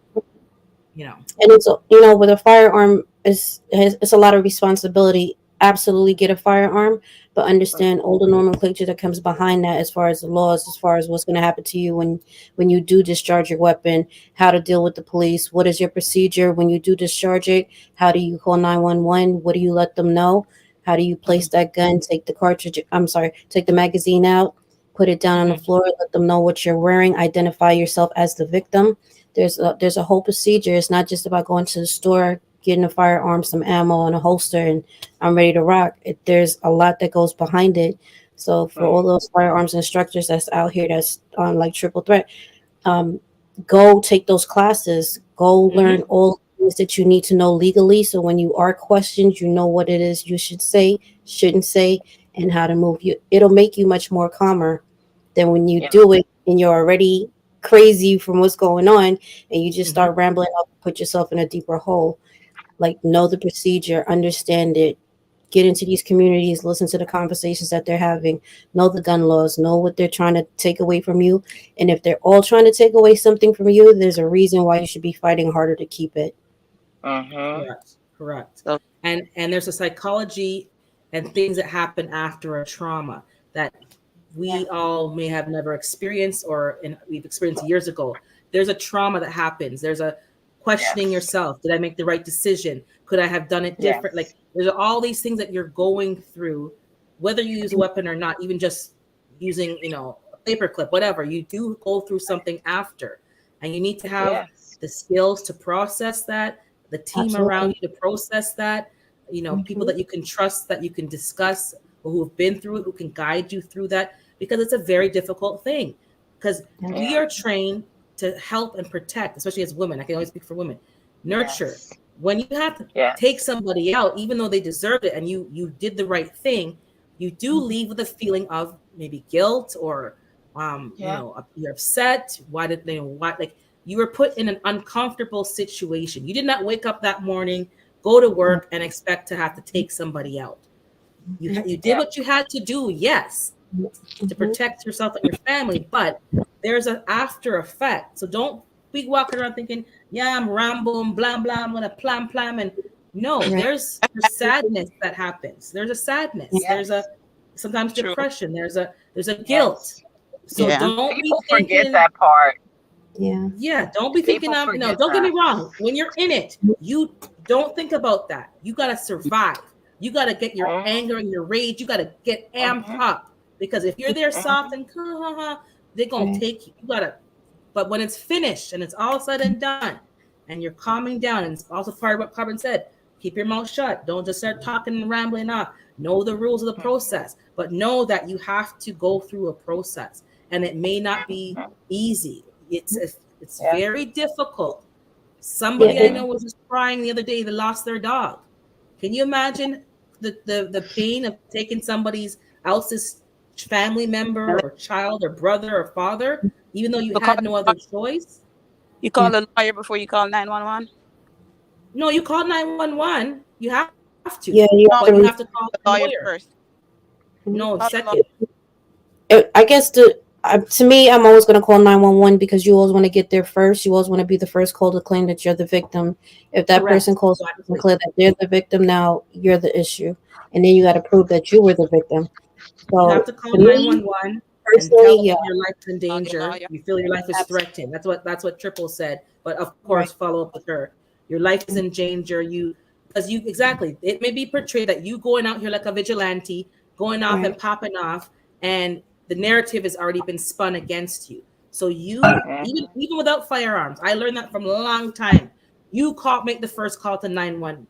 and it's with a firearm, it's a lot of responsibility. Absolutely, get a firearm, but understand all the nomenclature that comes behind that, as far as the laws, as far as what's going to happen to you when you do discharge your weapon, how to deal with the police, what is your procedure when you do discharge it, how do you call 911, what do you let them know, how do you place that gun, take the magazine out, put it down on the floor, let them know what you're wearing, identify yourself as the victim. There's a whole procedure. It's not just about going to the store, getting a firearm, some ammo, and a holster, and I'm ready to rock. There's a lot that goes behind it. So for all those firearms instructors that's out here that's on like triple threat, go take those classes. Go learn all the things that you need to know legally. So when you are questioned, you know what it is you should say, shouldn't say, and how to move. It'll make you much more calmer than when you do it and you're already crazy from what's going on, and you just start rambling up, put yourself in a deeper hole. Like, know the procedure, understand it, get into these communities, listen to the conversations that they're having, know the gun laws, know what they're trying to take away from you. And if they're all trying to take away something from you, there's a reason why you should be fighting harder to keep it. Correct. So- And there's a psychology and things that happen after a trauma that we all may have never experienced, or we've experienced years ago. There's a trauma that happens. There's a questioning yourself. Did I make the right decision? Could I have done it different? Like, there's all these things that you're going through, whether you use a weapon or not, even just using, a paperclip, whatever. You do go through something after, and you need to have the skills to process that, the team around you to process that, people that you can trust, that you can discuss, or who have been through it, who can guide you through that, because it's a very difficult thing. Because we are trained to help and protect, especially as women. I can only speak for women. Nurture. When you have to take somebody out, even though they deserved it and you did the right thing, you do leave with a feeling of maybe guilt, or you're upset. Why did they? Why, like, you were put in an uncomfortable situation. You did not wake up that morning, go to work, and expect to have to take somebody out. You did what you had to do, yes, to protect yourself and your family, but there's an after effect. So don't be walking around thinking, yeah, I'm Rambo and blah blah, I'm gonna plan, and no, there's sadness that happens. There's a sadness. There's a sometimes depression. There's a guilt. So don't People be thinking, forget that part. Don't be thinking of, don't get me wrong. When you're in it, you don't think about that. You gotta survive. You gotta get your anger and your rage. You gotta get amped up, because if you're there soft and they're gonna take you. You gotta. But when it's finished and it's all said and done, and you're calming down, and it's also part of what Carmen said: keep your mouth shut. Don't just start talking and rambling off. Know the rules of the process, but know that you have to go through a process, and it may not be easy. It's very difficult. Somebody I know was just crying the other day. They lost their dog. Can you imagine the pain of taking somebody else's family member or child or brother or father? even though you So call had no other choice. you call a lawyer before you call 911. No, you call 911. You have to. Yeah, you No, have But to you reach. have to call the the lawyer lawyer. first. No, Call the second. I guess to me, I'm always going to call 911 because you always want to get there first. You always want to be the first call to claim that you're the victim. If that Correct. person calls Exactly. and clear that they're the victim, now you're the issue, and then you got to prove that you were the victim. You have So to call to me 911 and personally, tell them yeah, your life is in Call your danger. lawyer. You feel your life is absolutely. threatened. That's what Triple said. But of Right. course, follow up with her. Your life is in danger. Because you exactly, it may be portrayed that you going out here like a vigilante, going off and Right. popping off, and the narrative has already been spun against you. So you even without firearms, I learned that from a long time. You make the first call to 911.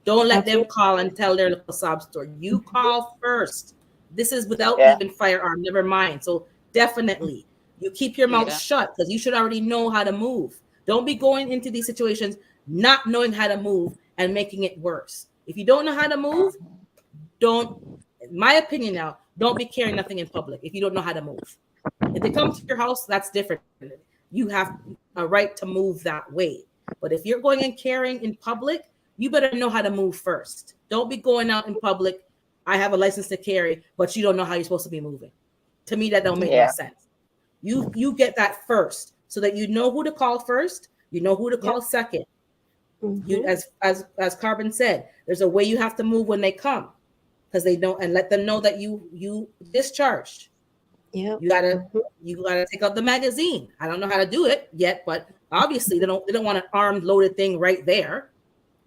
Don't let them Absolutely. call and tell their little sob story. You call first. This is without Yeah. even firearm, never mind. So definitely you keep your mouth Yeah. shut because you should already know how to move. Don't be going into these situations not knowing how to move and making it worse. If you don't know how to move, don't, in my opinion now, don't be carrying nothing in public if you don't know how to move. If they come to your house, that's different. You have a right to move that way. But if you're going and carrying in public, you better know how to move first. Don't be going out in public. I have a license to carry, but you don't know how you're supposed to be moving. To me, that don't make no Yeah. sense. You get that first so that you know who to call first, you know who to call second. You as Carbon said, there's a way you have to move when they come because they don't, and let them know that you discharged. Yeah. You gotta take out the magazine. I don't know how to do it yet, but obviously they don't want an armed loaded thing right there.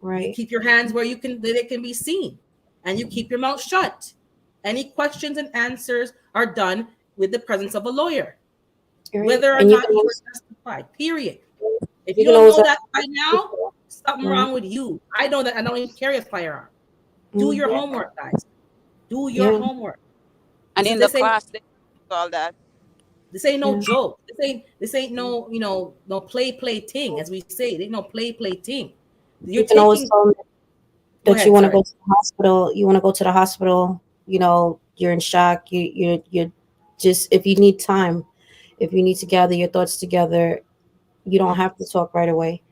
You Right. keep your hands where they can be seen, and you keep your mouth shut. Any questions and answers are done with the presence of a lawyer, Right. whether or And you not can you always, are justified. Period. If you you can don't always know that by now, something Right. wrong with you. I know that I don't even carry a firearm. Do your homework, guys. Do your Yeah. homework. And This in is the this ain't class, they do all that. this ain't no Yeah. joke. This ain't no no play thing, as we say. It ain't no play thing. You're You can always taking. tell them Go that you ahead. want to Sorry. go to the hospital. You want to go to the hospital. You're in shock. You're just, if you need time, if you need to gather your thoughts together, you don't have to talk right away.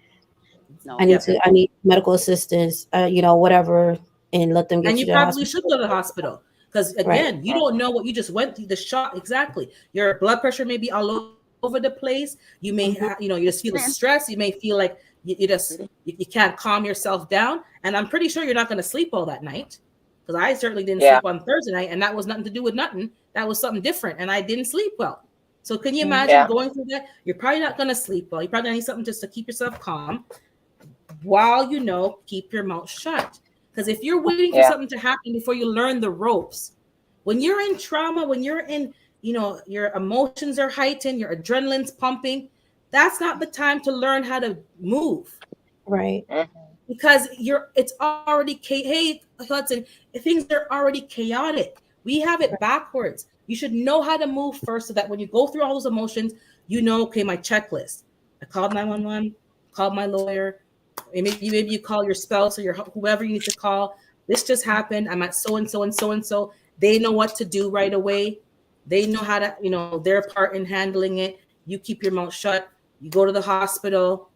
No. I need medical assistance, whatever, and let them get And you you to the probably should hospital. go to the hospital because Right. again, you don't know what you just went through. The shock, exactly. Your blood pressure may be all over the place. You may, you just feel the stress. You may feel like you can't calm yourself down. And I'm pretty sure you're not going to sleep all that night because I certainly didn't Yeah. sleep on Thursday night, and that was nothing to do with nothing. That was something different, and I didn't sleep well. So can you imagine Yeah. going through that? You're probably not going to sleep well. You probably need something just to keep yourself calm while keep your mouth shut. Because if you're waiting for Yeah. something to happen before you learn the ropes, when you're in trauma, when you're in, your emotions are heightened, your adrenaline's pumping, that's not the time to learn how to move. Right. Because it's already, hey, Hudson, things are already chaotic. We have it backwards. You should know how to move first so that when you go through all those emotions, okay, my checklist. I called 911, called my lawyer. Maybe you call your spouse or whoever you need to call. This just happened. I'm at so and so and so and so. They know what to do right away. They know how to, their part in handling it. You keep your mouth shut. You go to the hospital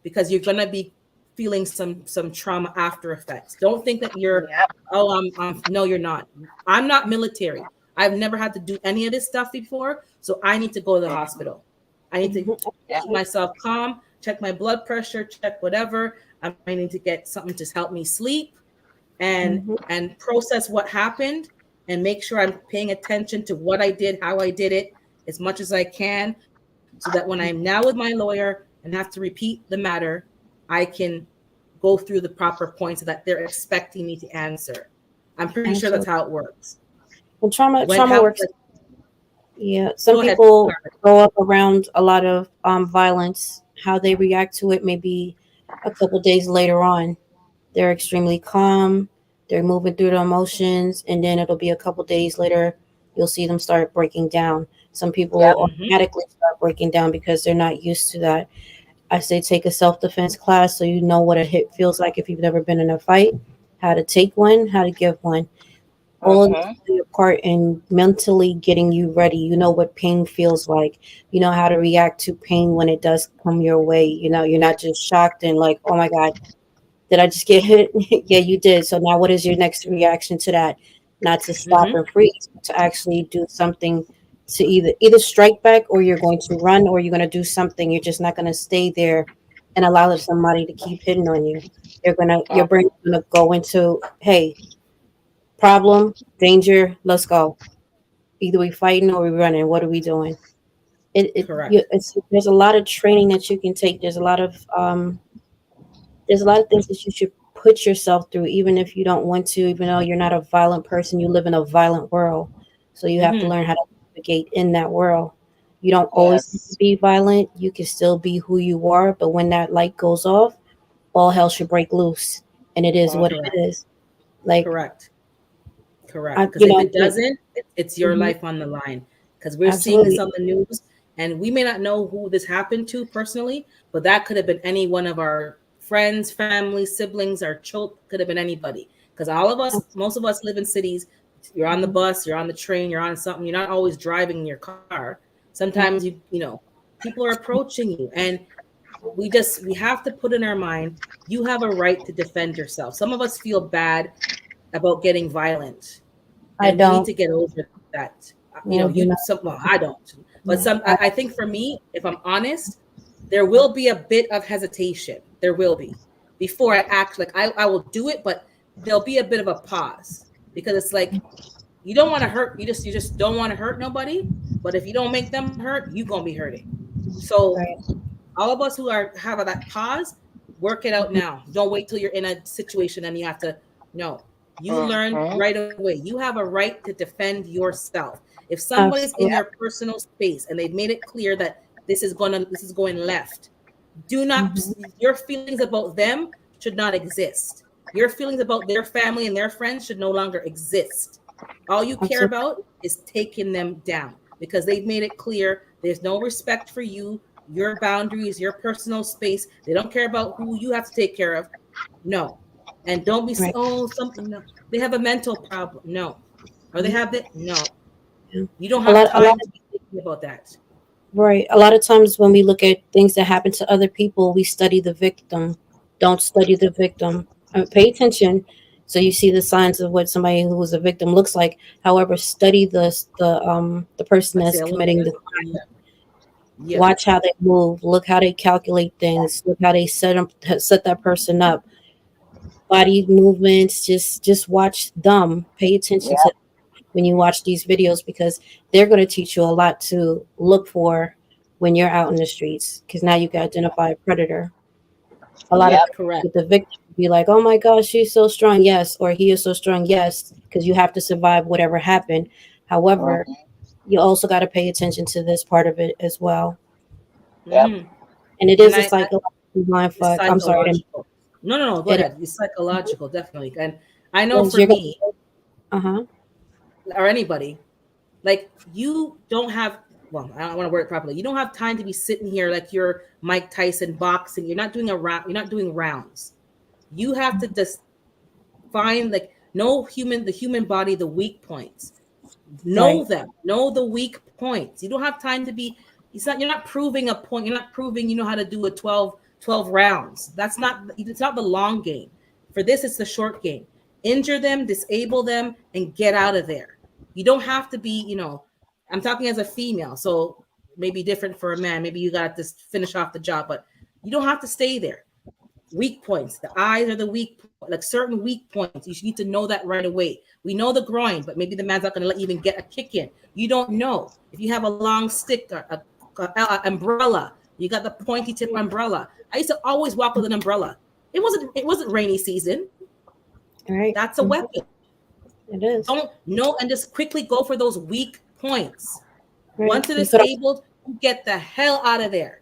because you're gonna be feeling some trauma after effects. Don't think that you're, no, you're not. I'm not military. I've never had to do any of this stuff before, so I need to go to the hospital. I need to keep myself calm, check my blood pressure, check whatever. I need to get something to help me sleep and process what happened and make sure I'm paying attention to what I did, how I did it, as much as I can, so that when I'm now with my lawyer and have to repeat the matter, I can go through the proper points that they're expecting me to answer. I'm pretty sure that's how it works. Well, trauma works. Yeah, some Go ahead, people Carmen. grow up around a lot of violence. How they react to it maybe a couple days later on. They're extremely calm. They're moving through the emotions, and then it'll be a couple days later. You'll see them start breaking down. Some people automatically start breaking down because they're not used to that. I say take a self-defense class so you know what a hit feels like if you've never been in a fight, how to take one, how to give one. all of this play a part in mentally getting you ready. You know what pain feels like. You know how to react to pain when it does come your way. You know, you're not just shocked and like, oh my God, did I just get hit? Yeah, you did. So now what is your next reaction to that? Not to stop and freeze, but to actually do something to either strike back, or you're going to run, or you're going to do something. You're just not going to stay there and allow somebody to keep hitting on you. Your brain's gonna go into, hey, problem, danger, let's go. Either we fighting or we running. What are we doing? Correct. There's a lot of training that you can take. There's a lot of things that you should put yourself through, even if you don't want to, even though you're not a violent person, you live in a violent world. So you have to learn how to navigate in that world. You don't always have to be violent. You can still be who you are, but when that light goes off, all hell should break loose. And it is what it is. Like, Correct. Because if it doesn't, it's your Mhm. life on the line. Because we're seeing Absolutely. this on the news, and we may not know who this happened to personally, but that could have been any one of our friends, family, siblings, our children. Could have been anybody. Because all of us, most of us, live in cities. You're on the bus, you're on the train, you're on something. You're not always driving in your car. Sometimes people are approaching you, and we have to put in our mind, you have a right to defend yourself. Some of us feel bad about getting violent, I and we need don't. to get over that. No, you're not. Well, I don't, but No, I, I think for me, if I'm honest, there will be a bit of hesitation. There will be, before I act. Like I will do it, but there'll be a bit of a pause, because it's like, you don't want to hurt. You just don't want to hurt nobody. But if you don't make them hurt, you gonna be hurting. So right. all of us who have that pause, work it out now. Don't wait till you're in a situation and you have to. No, you learn right away. You have a right to defend yourself. If somebody's in Absolutely. your personal space and they've made it clear that this is going left, do not. Mhm. Your feelings about them should not exist. Your feelings about their family and their friends should no longer exist. All you care Absolutely. about is taking them down, because they've made it clear there's no respect for you, your boundaries, your personal space. They don't care about who you have to take care of. No. And don't be, Right. something. No. They have a mental problem. No. Or they Mhm. have that. No. Yeah. You don't A have lot, a lot time to be thinking about that. Right. A lot of times when we look at things that happen to other people, we study the victim. Don't study the victim. Pay attention so you see the signs of what somebody who was a victim looks like. However, study the person I say that's a little committing the bit. crime. Yeah. Watch how they move. Look how they calculate things. Look how they set that person up. Body movements. Just watch them. Pay attention to when you watch these videos, because they're going to teach you a lot to look for when you're out in the streets, because now you can identify a predator. A lot of Correct. with the victim be like, oh my gosh, she's so strong, yes, or he is so strong, yes, because you have to survive whatever happened. However, you also got to pay attention to this part of it as well, Mm-hmm. and it And is a psychological mind it's fuck. I'm sorry, psychological. No. Go it ahead. It's psychological, definitely. And I know is. for You're me, uh-huh. or anybody, like, you don't have, well, I don't want to word it properly. You don't have time to be sitting here like you're Mike Tyson boxing. You're not doing a round. You're not doing rounds. You have to just find, like, the human body, the weak points. Know Right. them. Know the weak points. You don't have time to be. You're not proving a point. You're not proving you know how to do a 12 rounds. That's not. It's not the long game. For this, it's the short game. Injure them, disable them, and get out of there. You don't have to be. I'm talking as a female, so maybe different for a man. Maybe you got to just finish off the job, but you don't have to stay there. Weak points. The eyes are the like certain weak points. You need to know that right away. We know the groin, but maybe the man's not going to let you even get a kick in. You don't know. If you have a long stick or a umbrella, you got the pointy tip umbrella. I used to always walk with an umbrella. It wasn't rainy season. All right. That's a weapon. It is. Don't know, and just quickly go for those weak points. Right. Once it You is could have, disabled, you get the hell out of there.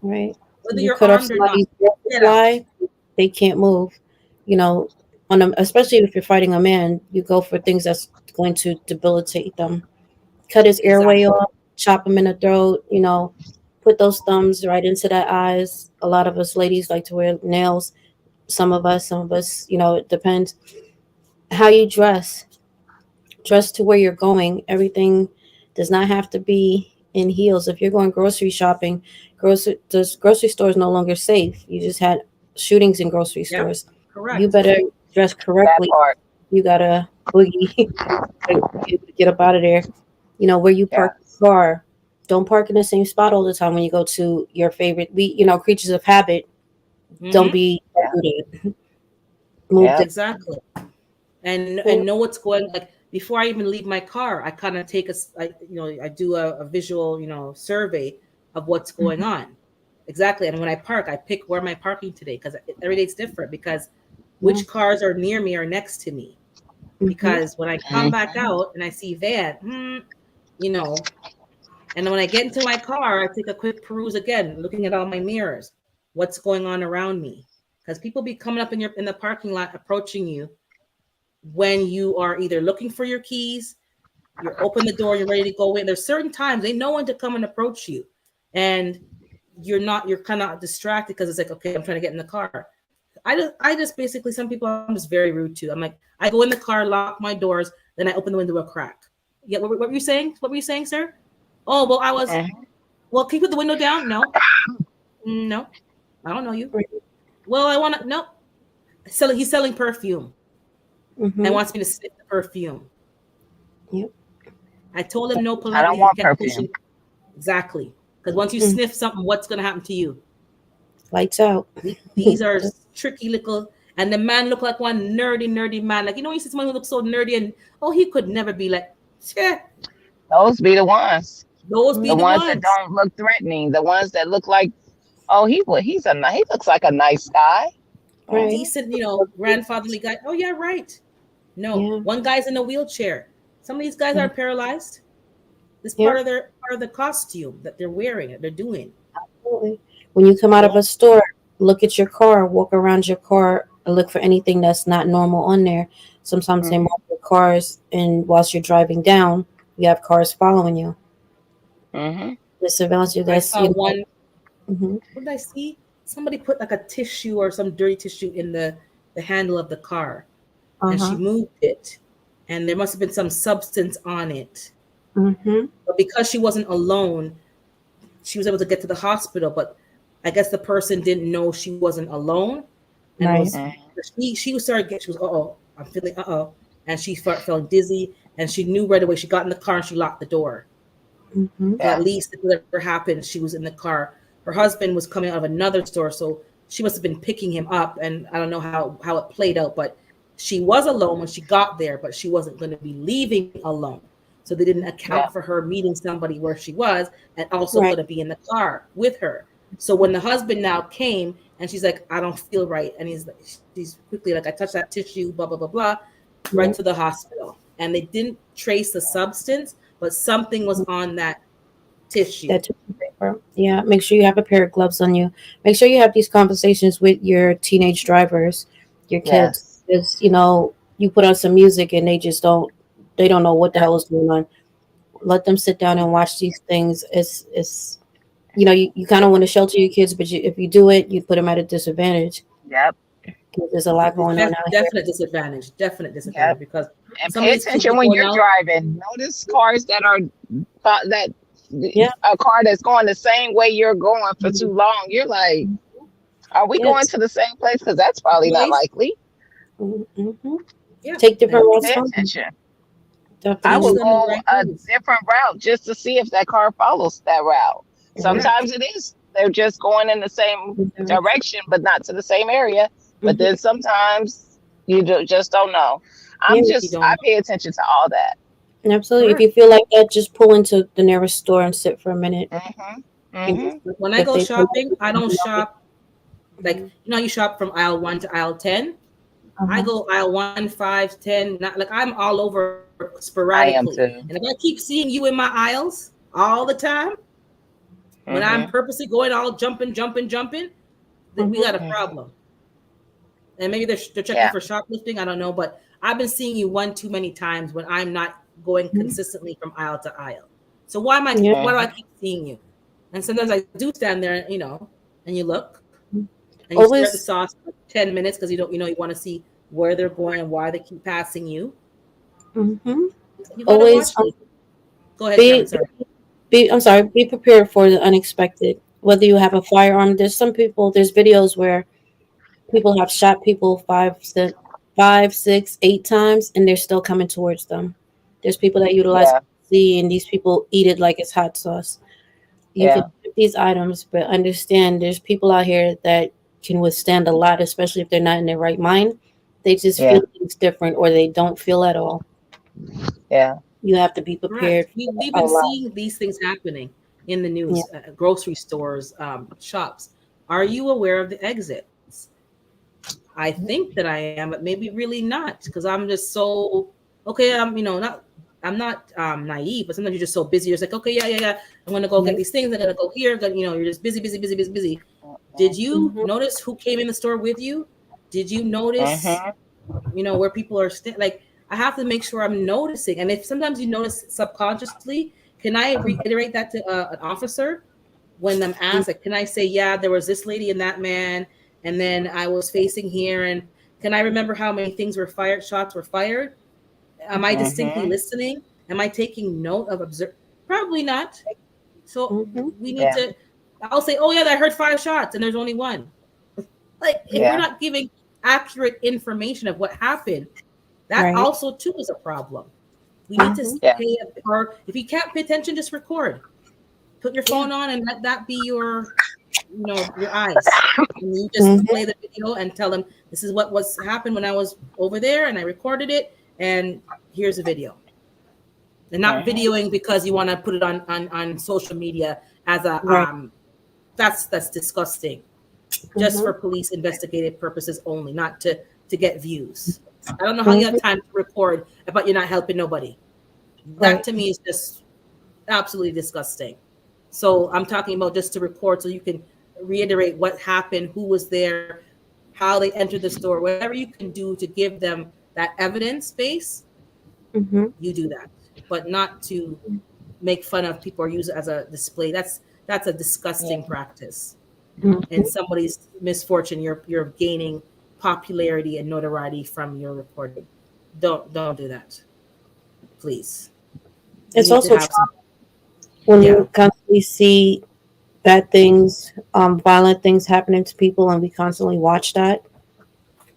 right. Whether You you're cut off armed or not, somebody's get out. fly, they can't move. You know, especially if you're fighting a man, you go for things that's going to debilitate them. Cut his airway Exactly. off, chop him in the throat. Put those thumbs right into the eyes. A lot of us ladies like to wear nails. Some of us. It depends how you dress. dress to where you're going. Everything does not have to be in heels. If you're going grocery shopping, grocery stores no longer safe. You just had shootings in grocery Yep, stores. You correct. better dress That correctly. part. You gotta boogie, get up out of there. Where you Yeah. park your car. Don't park in the same spot all the time when you go to your favorite. Creatures of habit. Don't Mm-hmm. be Yeah. don't do that. Move Yeah. the Exactly. And know what's going, like, before I even leave my car, I kind of take I do a visual, survey of what's going on. Exactly. And when I park, I pick where am I parking today, because every day it's different, because which cars are near me or next to me. Because when I come back out and I see van, you know, and then when I get into my car, I take a quick peruse again, looking at all my mirrors, what's going on around me, because people be coming up in the parking lot, approaching you when you are either looking for your keys, you're open the door, you're ready to go in. There's certain times they know when to come and approach you, and you're kind of distracted because it's like, okay, I'm trying to get in the car. I just basically, some people I'm just very rude to. I'm like, I go in the car, lock my doors, then I open the window a crack. Yeah, what were you saying? What were you saying, sir? Oh, well, well, can you put the window down? No, no, I don't know you. Well, I want to, no. He's selling perfume and wants me to sniff the perfume. Yep. I told him no I politely. don't want He kept perfume. pushing. Exactly. Because once you sniff something, what's going to happen to you? Lights out. These are tricky little, and the man looked like one nerdy man. Like, you see someone who looks so nerdy, and he could never be like, yeah. Those be the ones. Those be The the ones that ones. don't look threatening. The ones that look like, oh, he looks like a nice guy. Right. Decent, grandfatherly guy. Oh yeah, right. No, Yeah. one guy's in a wheelchair. Some of these guys are paralyzed. This Yeah. part of the costume that they're wearing, that they're doing. Absolutely. When you come out of a store, look at your car, walk around your car, and look for anything that's not normal on there. Sometimes they mark your cars, and whilst you're driving down, you have cars following you. Mm-hmm. The surveillance, I that's saw one. Mhm. What did I see? Somebody put like a tissue or some dirty tissue in the handle of the car, and she moved it, and there must have been some substance on it. But because she wasn't alone, she was able to get to the hospital. But I guess the person didn't know she wasn't alone, and Right. was she was I'm feeling and she started feeling dizzy, and she knew right away. She got in the car and she locked the door. So at least if whatever happened, she was in the car. Her husband was coming out of another store, so she must have been picking him up, and I don't know how it played out, but she was alone when she got there, but she wasn't going to be leaving alone. So they didn't account for her meeting somebody where she was, and also going to be in the car with her. So when the husband now came, and she's like, I don't feel right, and she's quickly like, I touched that tissue, blah blah blah blah, right to the hospital, and they didn't trace the substance, but something was on that tissue. That tissue paper. Yeah. Make sure you have a pair of gloves on you. Make sure you have these conversations with your teenage drivers, your kids. Yes. Because you put on some music and they don't know what the hell is going on. Let them sit down and watch these things. It's you kind of want to shelter your kids, but if you do it, you put them at a disadvantage. Yep. Because there's a lot going on out here. Definite disadvantage. Because And some pay of these kids attention when you're out, driving. Notice cars that are a car that's going the same way you're going for too long. You're like, are we going to the same place? Because that's probably not likely. Yeah. Take different routes. Pay attention. Definitely. I will go a different route just to see if that car follows that route. Sometimes it is. They're just going in the same direction, but not to the same area. But then sometimes you just don't know. I pay attention to all that. Absolutely. If you feel like that, just pull into the nearest store and sit for a minute. When I go shopping, I don't shop like you shop from aisle 1 to aisle 10. I go aisle 1, 5, 10. Not like I'm all over sporadically. I am too. And if I keep seeing you in my aisles all the time, when I'm purposely going all jumping, then we got a problem. And maybe they're checking for shoplifting. I don't know, but I've been seeing you one too many times when I'm not going consistently from aisle to aisle. So why do I keep seeing you? And sometimes I do stand there, and you look, and you stare at the sauce for 10 minutes because you want to see where they're going and why they keep passing you. You gotta always watch it. Go ahead, Sharon. Sorry. I'm sorry, be prepared for the unexpected. Whether you have a firearm, there's videos where people have shot people 5, 6, 8 times, and they're still coming towards them. There's people that utilize Yeah. C, and these people eat it like it's hot sauce. You can Yeah. get these items, but understand there's people out here that can withstand a lot, especially if they're not in their right mind. They just Yeah. feel things different, or they don't feel at all. Yeah. You have to be prepared Correct. We've for a been lot. seeing these things happening in the Yeah. news, grocery stores, shops. Are you aware of the exits? I think that I am, but maybe really not, because I'm just so okay. I'm not naive, but sometimes you're just so busy. You're just like, okay, yeah. I'm gonna go get these things. I'm gonna go here. You're just busy. Did you Mhm. notice who came in the store with you? Did you notice, Mm-hmm. where people are like? I have to make sure I'm noticing. And if sometimes you notice subconsciously, can I reiterate that to an officer when I'm asked? Like, can I say, yeah, there was this lady and that man, and then I was facing here, and can I remember how many things were fired? Shots were fired. Am I distinctly Mm-hmm. listening? Am I taking note of observe? Probably not. So Mhm. we need Yeah. to. I'll say, oh yeah, I heard 5 shots, and there's only one. Like, if we're Yeah. not giving accurate information of what happened, that Right. also too is a problem. We need to Mhm. Yeah. pay, or if you can't pay attention, just record. Put your Yeah. phone on and let that be your, your eyes. And you just Mhm. play the video and tell them, this is what was happened when I was over there and I recorded it, and here's the video. And not Mm-hmm. videoing because you want to put it on social media as a Right. that's disgusting. Just for Mhm. police investigative purposes only, not to get views. I don't know how you have Mhm. time to record, but you're not helping nobody. That Right. to me is just absolutely disgusting. So I'm talking about just to record so you can reiterate what happened, who was there, how they entered the store, whatever you can do to give them that evidence base, Mhm. you do that. But not to make fun of people or use it as a display. That's a disgusting Yeah. practice. And Mhm. somebody's misfortune, you're gaining popularity and notoriety from your recording. Don't do that. Please. We It's need to also have some, when yeah. we constantly see bad things, violent things happening to people, and we constantly watch that,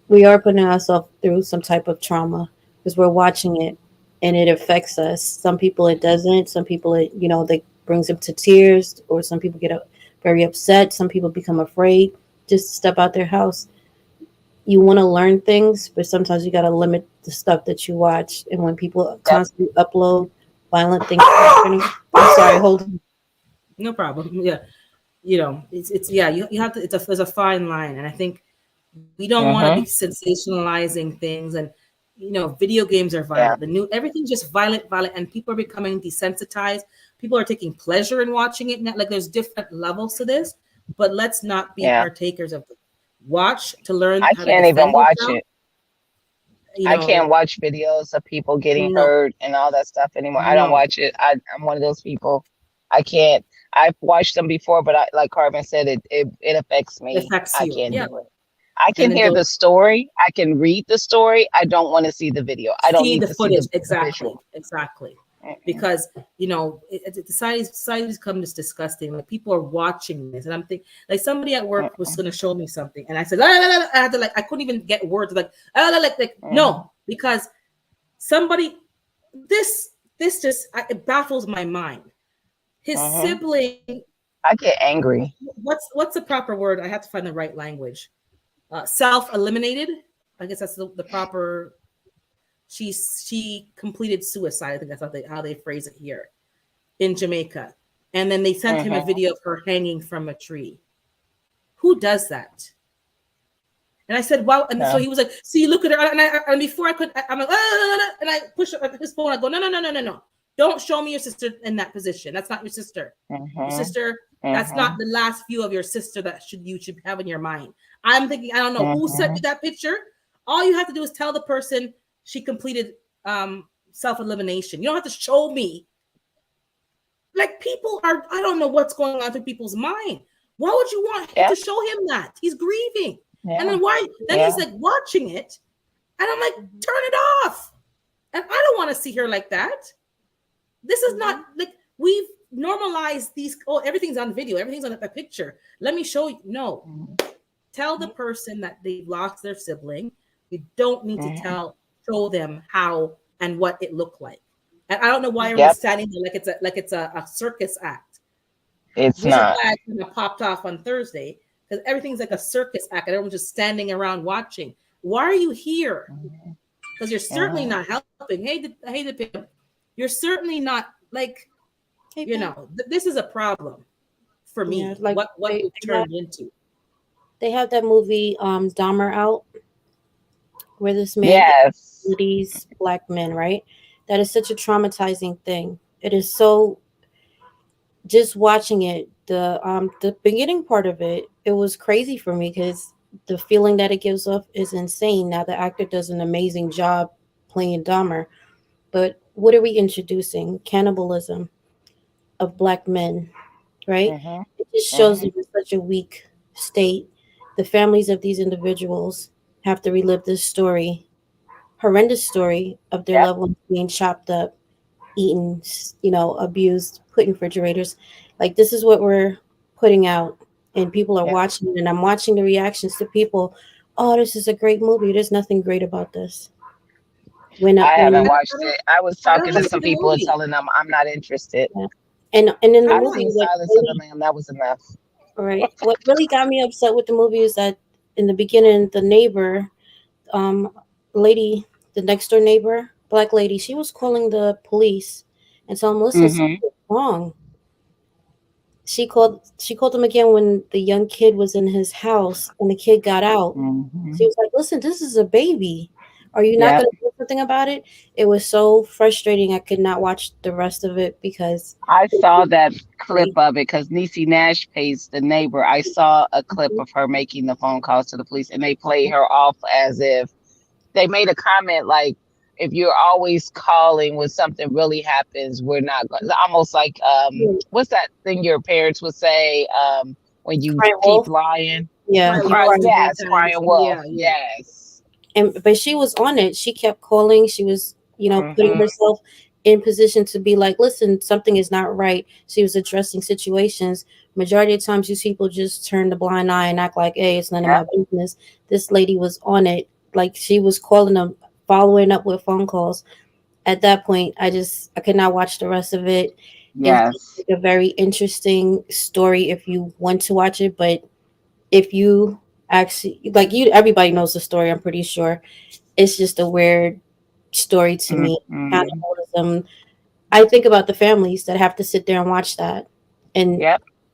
we are putting ourselves through some type of trauma because we're watching it and it affects us. Some people it doesn't. Some people it, they brings them to tears, or some people get very upset. Some people become afraid just to step out their house. You want to learn things, but sometimes you got to limit the stuff that you watch. And when people Yep. constantly upload violent things happening, I'm sorry, hold on. No problem. Yeah. It's yeah, you have to, there's a fine line. And I think we don't want to be Mm-hmm. sensationalizing things. And video games are Yeah. violent. Everything's just violent, and people are becoming desensitized. People are taking pleasure in watching it. Like, there's different levels to this, but let's not be Yeah. partakers of it. Watch to learn I how to can't even defend watch yourself. it. I can't watch videos of people getting No, hurt and all that stuff anymore. I don't no, watch it. I'm one of those people. I can't. I've watched them before, but like Carmen said, it affects it me. affects I you. can't Yeah. do it. I And can then hear don't the story. I can read the story. I don't want to see the video. I don't see need the to see footage. the Exactly. visual. Exactly. Mm-mm. Because society's become this disgusting. Like, people are watching this, and I'm thinking, like, somebody at work was Mm-mm. going to show me something, and I said, "La, la, la, la," I had to, like, I couldn't even get words, like, "La, la, la," like Mhm. no, because somebody, this just it baffles my mind. His Mhm. sibling, I get angry. what's the proper word? I have to find the right language. Self-eliminated. I guess that's the proper. She completed suicide. I think that's how they phrase it here in Jamaica. And then they sent him a Mhm. video of her hanging from a tree. Who does that? And I said, wow. And so Yeah. he was like, see, look at her. And before I could, I'm like, and I push his phone. I go, no. Don't show me your sister in that position. That's not your sister. Your Mhm. sister, that's not Mhm. the last view of your sister that you should have in your mind. I'm thinking, I don't know who sent you Mhm. that picture. All you have to do is tell the person she completed self-elimination. You don't have to show me. Like, people are, I don't know what's going on through people's mind. Why would you want him Yeah. to show him that? He's grieving. And Yeah. then why? Then Yeah. he's like watching it. And I'm like, turn it off. And I don't want to see her like that. This is not like we've normalized these. Oh, everything's on video, everything's on a picture. Let me show you. No, tell the person that they've lost their sibling. You don't need to show them how and what it looked like. And I don't know why everyone's standing there like it's a circus act. It's Which not. is why I kind of popped off on Thursday, because everything's like a circus act and everyone's just standing around watching. Why are you here? Because you're certainly not helping. Hey, the pimp. You're certainly not like, you know, this is a problem for me. Yeah, like what it turned into. They have that movie Dahmer out, where this man Yes. these black men, right? That is such a traumatizing thing. It is so, just watching it, the beginning part of it, it was crazy for me because the feeling that it gives off is insane. Now the actor does an amazing job playing Dahmer, but what are we introducing? Cannibalism of black men, right? It just shows them in such a weak state. The families of these individuals have to relive this story, horrendous story of their loved ones being chopped up, eaten, you know, abused, put in refrigerators. Like, this is what we're putting out, and people are watching it, and I'm watching the reactions to people. Oh, this is a great movie. There's nothing great about this. I haven't watched it. I was talking to some people and telling them I'm not interested. Yeah. And in the I've movie, seen Silence of the Lamb. That was enough. Right. What really got me upset with the movie is that in the beginning, the neighbor, lady, the next door neighbor, black lady, she was calling the police and telling them, listen, something's wrong. She called them again when the young kid was in his house and the kid got out. She was like, listen, this is a baby. Are you not going to do something about it? It was so frustrating. I could not watch the rest of it because I saw that clip of it because Niecy Nash pays the neighbor. I saw a clip of her making the phone calls to the police, and they played her off as if they made a comment like, if you're always calling when something really happens, we're not going. Almost like what's that thing your parents would say when you keep lying? Yeah, yes, crying wolf. Yes. But she was on it. She kept calling. She was, you know, putting herself in position to be like, listen, something is not right. She was addressing situations. Majority of times, these people just turn the blind eye and act like, hey, it's none of my business. This lady was on it. Like, she was calling them, following up with phone calls. At that point, I could not watch the rest of it. Yes. It's like a very interesting story if you want to watch it, but if you actually, like, everybody knows the story, I'm pretty sure. It's just a weird story to me. Cannibalism. I think about the families that have to sit there and watch that, and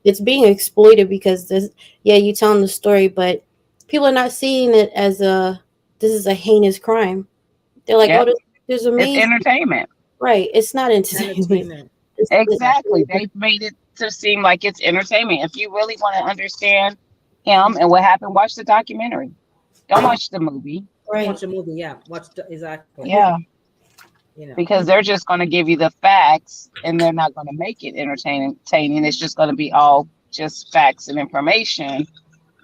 it's being exploited because you telling the story, but people are not seeing it as this is a heinous crime. They're like, oh, there's amazing. It's entertainment, right? It's not entertainment. Exactly. They've made it to seem like it's entertainment. If you really want to understand him and what happened, watch the documentary. Don't watch the movie. Right. Watch the movie, exactly. Yeah. You know. Because they're just going to give you the facts and they're not going to make it entertaining. It's just going to be all just facts and information.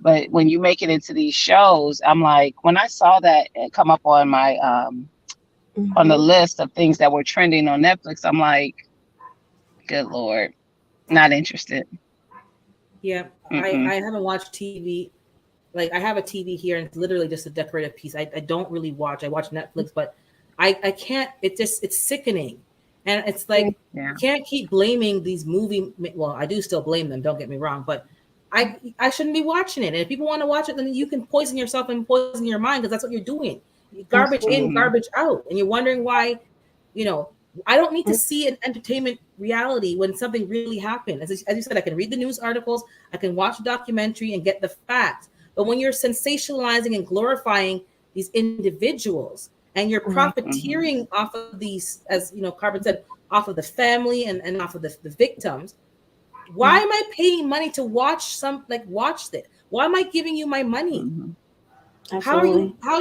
But when you make it into these shows, I'm like, when I saw that come up on my on the list of things that were trending on Netflix, I'm like, good Lord, not interested. Yeah, I haven't watched TV. Like, I have a TV here and it's literally just a decorative piece. I don't really watch. I watch Netflix, but I can't. It's sickening. And it's like, you can't keep blaming these well, I do still blame them, don't get me wrong, but I shouldn't be watching it. And if people want to watch it, then you can poison yourself and poison your mind, because that's what you're doing. Garbage in, garbage out. And you're wondering why, you know, I don't need to see an entertainment reality when something really happened. As you said, I can read the news articles, I can watch a documentary and get the facts. But when you're sensationalizing and glorifying these individuals and you're profiteering off of these, as you know, Carbon said, off of the family and off of the victims, why am I paying money to watch this? Why am I giving you my money? How are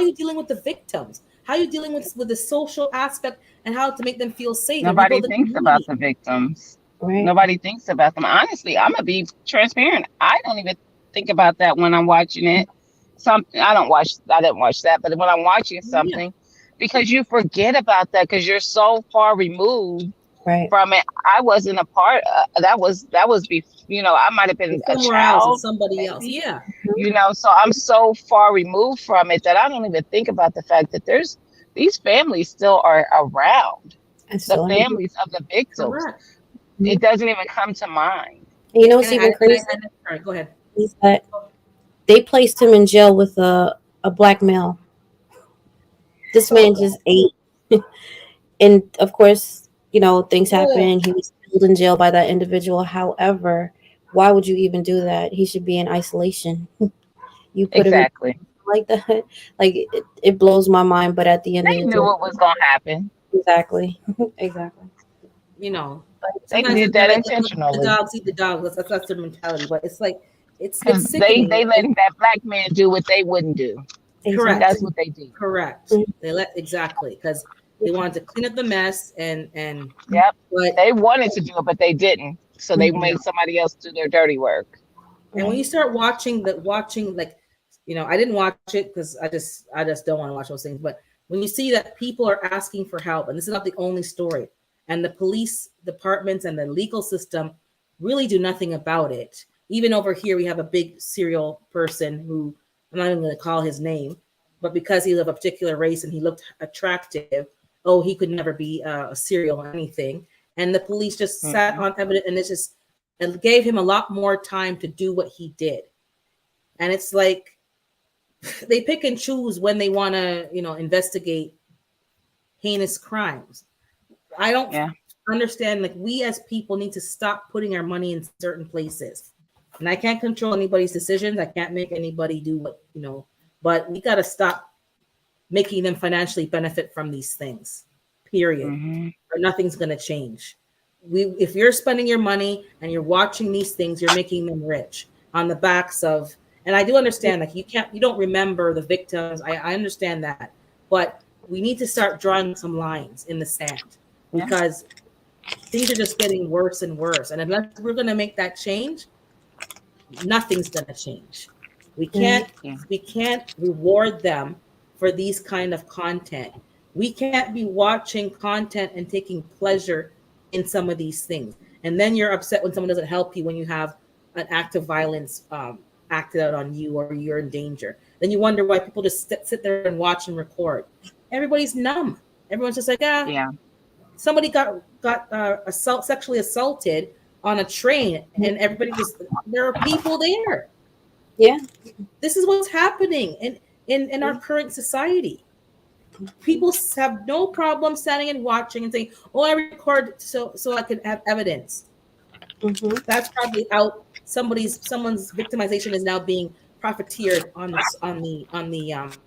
you dealing with the victims? How are you dealing with the social aspect and how to make them feel safe? Nobody thinks about the victims. Right. Nobody thinks about them. Honestly, I'm gonna be transparent. I don't even think about that when I'm watching it. I didn't watch that, but when I'm watching something, because you forget about that because you're so far removed Right. from it. I wasn't a part. That was I might have been It's a somewhere else. It's child, somebody else. maybe. Yeah. So I'm so far removed from it that I don't even think about the fact that these families still are around. It's The so families of the victims. Correct. It doesn't even come to mind. you know what's even crazy All right, go ahead. is that they placed him in jail with a black male. This man just ate. And of course, things happen. He was killed in jail by that individual. However, why would you even do that? He should be in isolation. You put him in Exactly. like that. Like it blows my mind. But at the end of They the knew day, what was gonna happen. exactly, exactly. You know, They sometimes did they're that like, let the intentionally dogs eat the dogs. That's their mentality. But it's like it's because sickening. they letting that black man do what they wouldn't do. Correct. That's what they did. Correct. They exactly because they wanted to clean up the mess and Yep. but They wanted to do it, but they didn't. So they made somebody else do their dirty work. and when you start watching like I didn't watch it because I just don't want to watch those things. But when you see that people are asking for help, and this is not the only story, and the police departments and the legal system really do nothing about it. Even over here, we have a big serial person who I'm not even going to call his name, but because he's of a particular race and he looked attractive, oh, he could never be a serial or anything. And the police just sat on evidence, and it gave him a lot more time to do what he did. And it's like they pick and choose when they want to, investigate heinous crimes. I don't understand. Like, we as people need to stop putting our money in certain places. And I can't control anybody's decisions. I can't make anybody do what, but we got to stop making them financially benefit from these things, period. Or nothing's going to change. If you're spending your money and you're watching these things, you're making them rich on the backs of, and I do understand, like, you don't remember the victims. I understand that, but we need to start drawing some lines in the sand because things are just getting worse and worse. And unless we're going to make that change, nothing's going to change. We can't reward them for these kind of content. We can't be watching content and taking pleasure in some of these things. And then you're upset when someone doesn't help you when you have an act of violence acted out on you or you're in danger. Then you wonder why people just sit there and watch and record. Everybody's numb. Everyone's just like, somebody got sexually assaulted on a train, and there are people there. Yeah. This is what's happening in our current society. People have no problem standing and watching and saying, "Oh, I record so I can have evidence." That's probably out. Someone's victimization is now being profiteered on the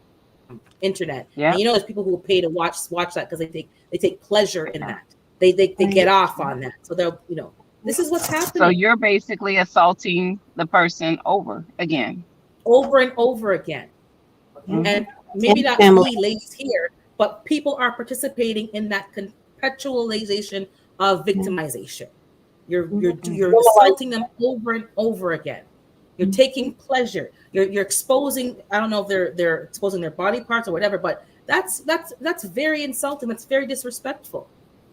internet. Yeah. And there's people who will pay to watch that because they take pleasure in that. They get off on that. So they'll this is what's happening. So you're basically assaulting the person over and over again. And maybe not we ladies here, but people are participating in that perpetualization of victimization. You're assaulting them over and over again. You're taking pleasure. You're exposing. I don't know if they're exposing their body parts or whatever, but that's very insulting. That's very disrespectful.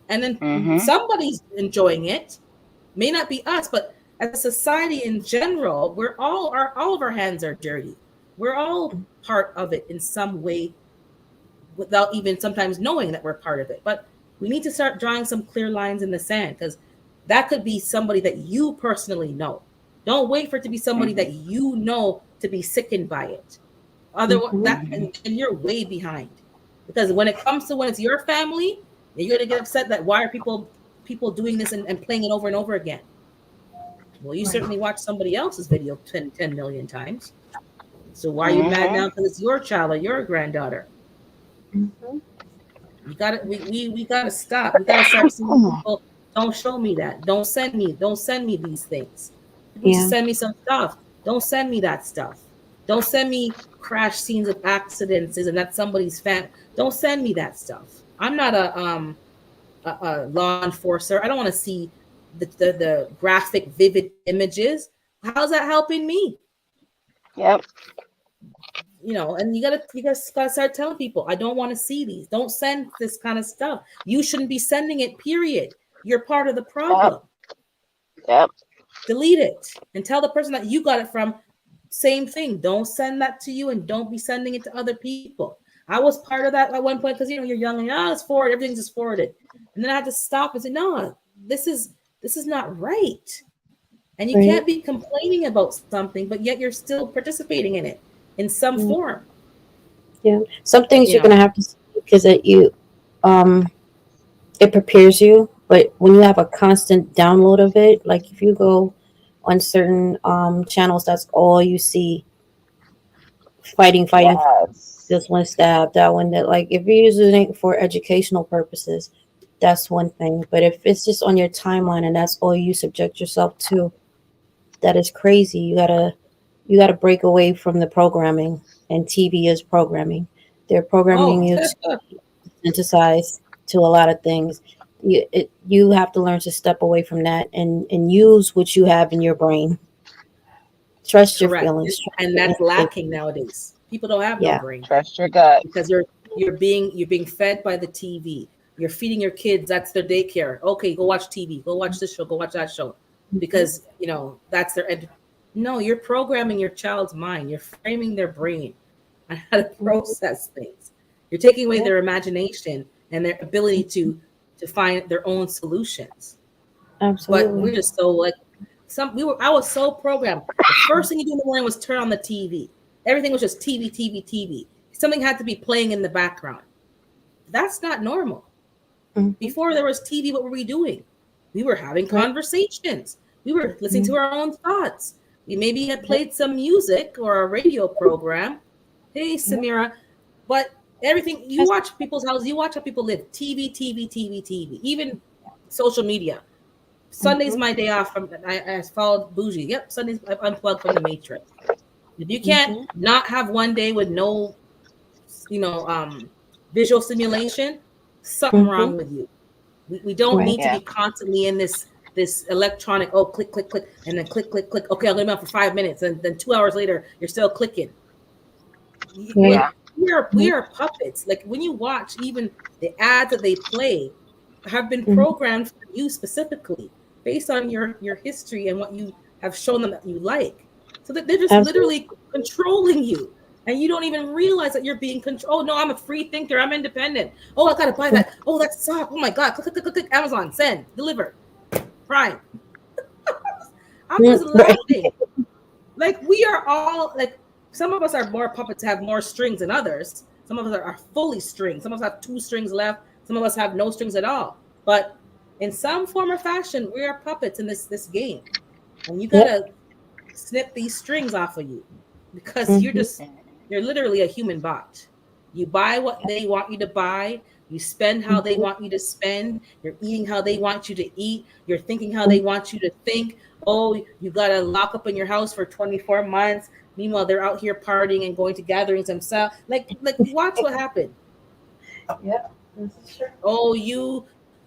And then somebody's enjoying it. May not be us, but as a society in general, all of our hands are dirty. We're all part of it in some way without even sometimes knowing that we're part of it. But we need to start drawing some clear lines in the sand because that could be somebody that you personally know. Don't wait for it to be somebody that you know to be sickened by it. Otherwise, and you're way behind. Because when it comes to when it's your family, you're gonna get upset that why are people doing this and playing it over and over again. Well, you certainly watched somebody else's video 10 million times. So why are you mad now because it's your child or your granddaughter? We gotta stop. We gotta start seeing people. Don't show me that. Don't send me these things. Just send me some stuff. Don't send me that stuff. Don't send me crash scenes of accidents and that's somebody's fan. Don't send me that stuff. I'm not a law enforcer. I don't want to see the graphic, vivid images. How's that helping me? Yep. and you gotta start telling people, I don't want to see these. Don't send this kind of stuff. You shouldn't be sending it, period. You're part of the problem. Yep. Delete it and tell the person that you got it from. Same thing. Don't send that to you, and don't be sending it to other people. I was part of that at one point because you're young and it's forward, everything's just forwarded. And then I had to stop and say, no, this is not right. And you can't be complaining about something, but yet you're still participating in it in some form. Yeah. Some things you're gonna have to see because it prepares you. But when you have a constant download of it, like if you go on certain channels, that's all you see. Fighting. Yes. This one stab, that one that. Like if you're using it for educational purposes, that's one thing. But if it's just on your timeline and that's all you subject yourself to, that is crazy. You gotta break away from the programming, and TV is programming. They're programming you to synthesize to a lot of things. You have to learn to step away from that and use what you have in your brain. Trust your feelings, and that's lacking nowadays. People don't have no brain. Trust your gut because you're being fed by the TV. You're feeding your kids. That's their daycare. Okay, go watch TV. Go watch this show. Go watch that show, because that's their. No, you're programming your child's mind. You're framing their brain on how to process things. You're taking away their imagination and their ability to find their own solutions. Absolutely. But we're just so like I was so programmed. The first thing you do in the morning was turn on the TV. Everything was just TV, TV, TV. Something had to be playing in the background. That's not normal. Before there was TV, what were we doing? We were having conversations. We were listening to our own thoughts. We maybe had played some music or a radio program. Hey, Samira. But everything, you watch people's houses, you watch how people live. TV, TV, TV, TV. Even social media. Sunday's my day off. I followed Bougie. Yep, Sundays I've unplugged from the Matrix. If you can't not have one day with no, visual stimulation, something wrong with you. We don't need to be constantly in this electronic, click, click, click, and then click, click, click. Okay, I'll let them out for 5 minutes, and then 2 hours later, you're still clicking. Yeah. We are puppets. Like when you watch, even the ads that they play have been programmed for you specifically based on your history and what you have shown them that you like. So that they're just literally controlling you. And you don't even realize that you're being controlled. Oh, no, I'm a free thinker. I'm independent. Oh, I got to buy that. Oh, that's soft. Oh, my God. Click, click, click, click. Amazon. Send. Deliver. Prime. I'm just laughing. Like, we are all, like, some of us are more puppets, have more strings than others. Some of us are fully stringed. Some of us have 2 strings left. Some of us have no strings at all. But in some form or fashion, we are puppets in this game. And you got to snip these strings off of you because you're literally a human bot. You buy what they want you to buy. You spend how they want you to spend. You're eating how they want you to eat. You're thinking how they want you to think. Oh, you got to lock up in your house for 24 months. Meanwhile, they're out here partying and going to gatherings themselves. Like watch what happened. Yeah, this is true. Oh,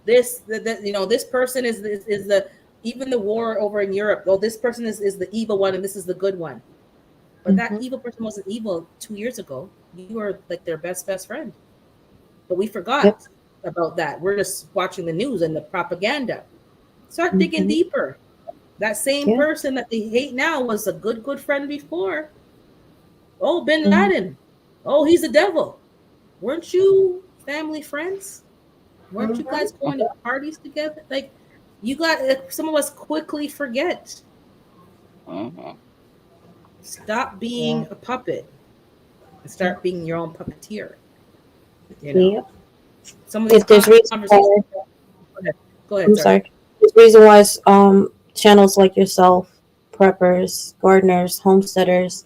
this person is the, even the war over in Europe. Oh, this person is the evil one and this is the good one. But that evil person wasn't evil 2 years ago. You were like their best friend. But we forgot about that. We're just watching the news and the propaganda. Start digging deeper. That same person that they hate now was a good friend before. Oh, Bin Laden. Oh, he's the devil. Weren't you family friends? Weren't you guys going to parties together? Like, some of us quickly forget. Stop being a puppet and start being your own puppeteer. Some of these conversations. Go ahead. I'm sorry. There's reason why channels like yourself, preppers, gardeners, homesteaders,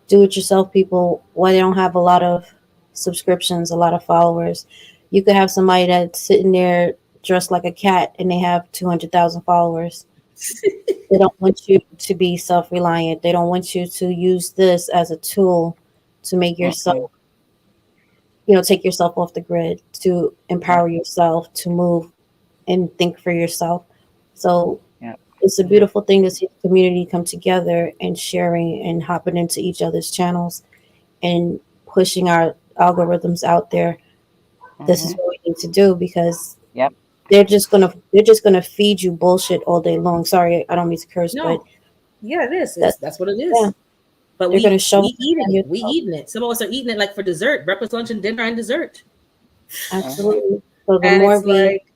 do-it-yourself people, why they don't have a lot of subscriptions, a lot of followers. You could have somebody that's sitting there dressed like a cat and they have 200,000 followers. They don't want you to be self-reliant. They don't want you to use this as a tool to make yourself, take yourself off the grid, to empower yourself, to move and think for yourself. So it's a beautiful thing to see the community come together and sharing and hopping into each other's channels and pushing our algorithms out there. This is what we need to do, because Yep. they're just gonna feed you bullshit all day long. Sorry, I don't mean to curse, but No, yeah, it is. that's That's what it yeah. is. But They're gonna we shove we it eating down your it. We throat. eating it. Some of us are eating it like for dessert, breakfast, lunch, and dinner, and dessert. Absolutely. So the And more it's we, like,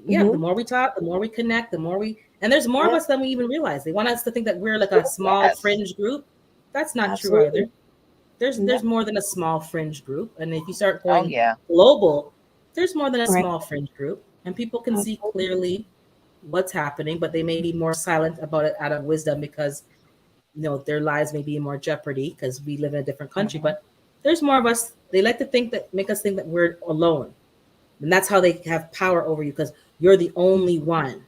yeah, the mhm, more we talk, the more we connect, the more we, and there's more of yeah, us than we even realize. They want us to think that we're like a small Yes. fringe group. That's not true absolutely. either. There's Yeah, there's more than a small fringe group. And if you start Oh going yeah. global, there's more than a right. small fringe group. And people can see Absolutely. clearly what's happening, but they may be more silent about it out of wisdom because their lives may be in more jeopardy because we live in a different country. Mm-hmm. But there's more of us. They like to think that make us think that we're alone, and that's how they have power over you because you're the only one.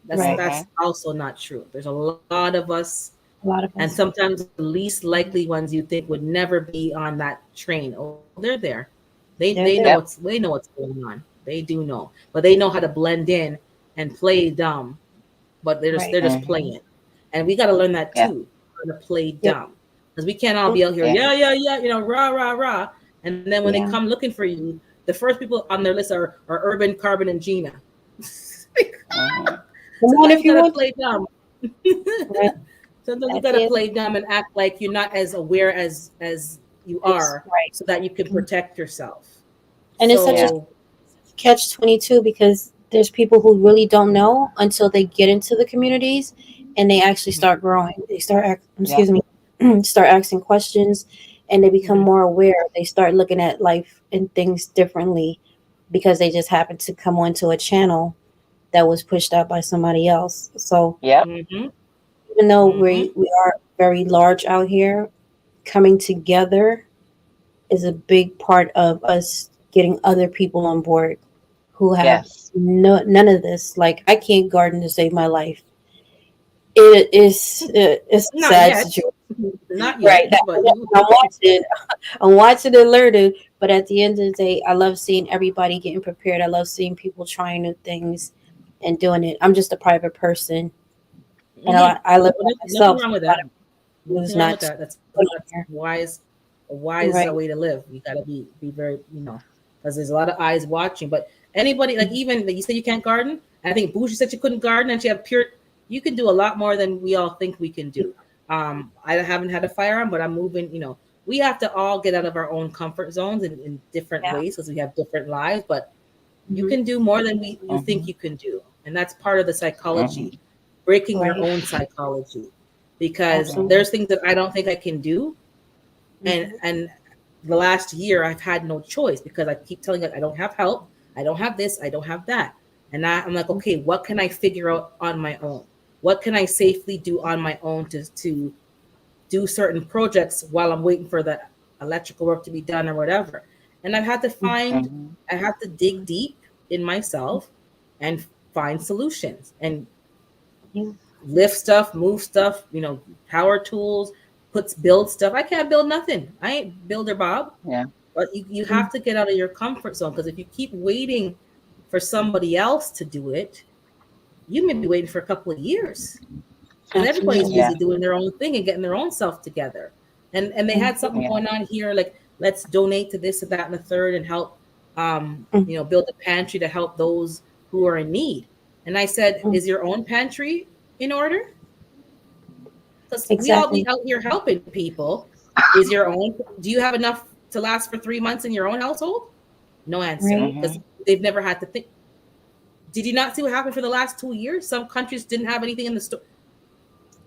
That's Right. Mm-hmm. that's also not true. There's a lot of us, A lot of and us. sometimes the least likely ones you think would never be on that train. Oh, they're there. They They're they there. know Yep. what's going on. They do know, but they know how to blend in and play dumb. But they're Right. just Mm-hmm. playing, and we got to learn that Yeah. too. How to play Yep. dumb because we can't all Mm, be out here. Yeah. Yeah, yeah, yeah. Rah, rah, rah. And then when they yeah. come looking for you, the first people on their list are Urban, Carbon, and Gina. Mm-hmm. Come on Sometimes if you you gotta want. play dumb. Right. Sometimes you At the gotta end, play dumb and act like you're not as aware as you it's are, right. so that you can Mhm. protect yourself. And it's such a Yeah. So catch-22, because there's people who really don't know until they get into the communities and they actually mhm, start growing. They start Yeah. excuse me, start asking questions, and they become mhm. more aware. They start looking at life and things differently because they just happened to come onto a channel that was pushed out by somebody else. So Yep. Mhm. even though Mhm. we are very large out here, coming together is a big part of us getting other people on board who have Yes. none of this. Like, I can't garden to save my life. It's a Not sad yet. situation, Not right? yet, but you I'm watching, I'm watching and learning. But at the end of the day, I love seeing everybody getting prepared. I love seeing people trying new things and doing it. I'm just a private person, and mhm. I live by Nothing myself. wrong with A lot that. of who's Nothing wrong with not that. That's put on that's here, wise right? way to live. You gotta be very, because there's a lot of eyes watching. But anybody, like, even like you said you can't garden. I think Bougie said she couldn't garden, and she had pure. You can do a lot more than we all think we can do. I haven't had a firearm, but I'm moving. We have to all get out of our own comfort zones in different Yeah. ways because we have different lives. But you Hmm. can do more than you Mm-hmm. think you can do, and that's part of the Mm-hmm. psychology, breaking your Right. own psychology, because Mm-hmm. Absolutely. there's things that I don't think I can do, and Hmm. and the last year I've had no choice because I keep telling it I don't have help, I don't have this, I don't have that, and I'm like, okay, what can I figure out on my own? What can I safely do on my own to do certain projects while I'm waiting for the electrical work to be done or whatever. And Mm-hmm. I have to dig deep in myself and find solutions and Yeah. lift stuff, move stuff, power tools, build stuff. I can't build nothing. I ain't Builder Bob. Yeah. But you have to get out of your comfort zone because if you keep waiting for somebody else to do it, you may be waiting for a couple of years because everybody's Absolutely. Yeah. busy doing their own thing and getting their own self together. And they had something Mhm. Yeah. going on here, like let's donate to this and that and the third and help Mhm. build a pantry to help those who are in need. And I said, Mhm. is your own pantry in order? Because we all be Exactly. out here helping people. Is your own, do you have enough to last for 3 months in your own household? No answer. Right. Because Mm-hmm. they've never had to think. Did you not see what happened for the last 2 years? Some countries didn't have anything in the store.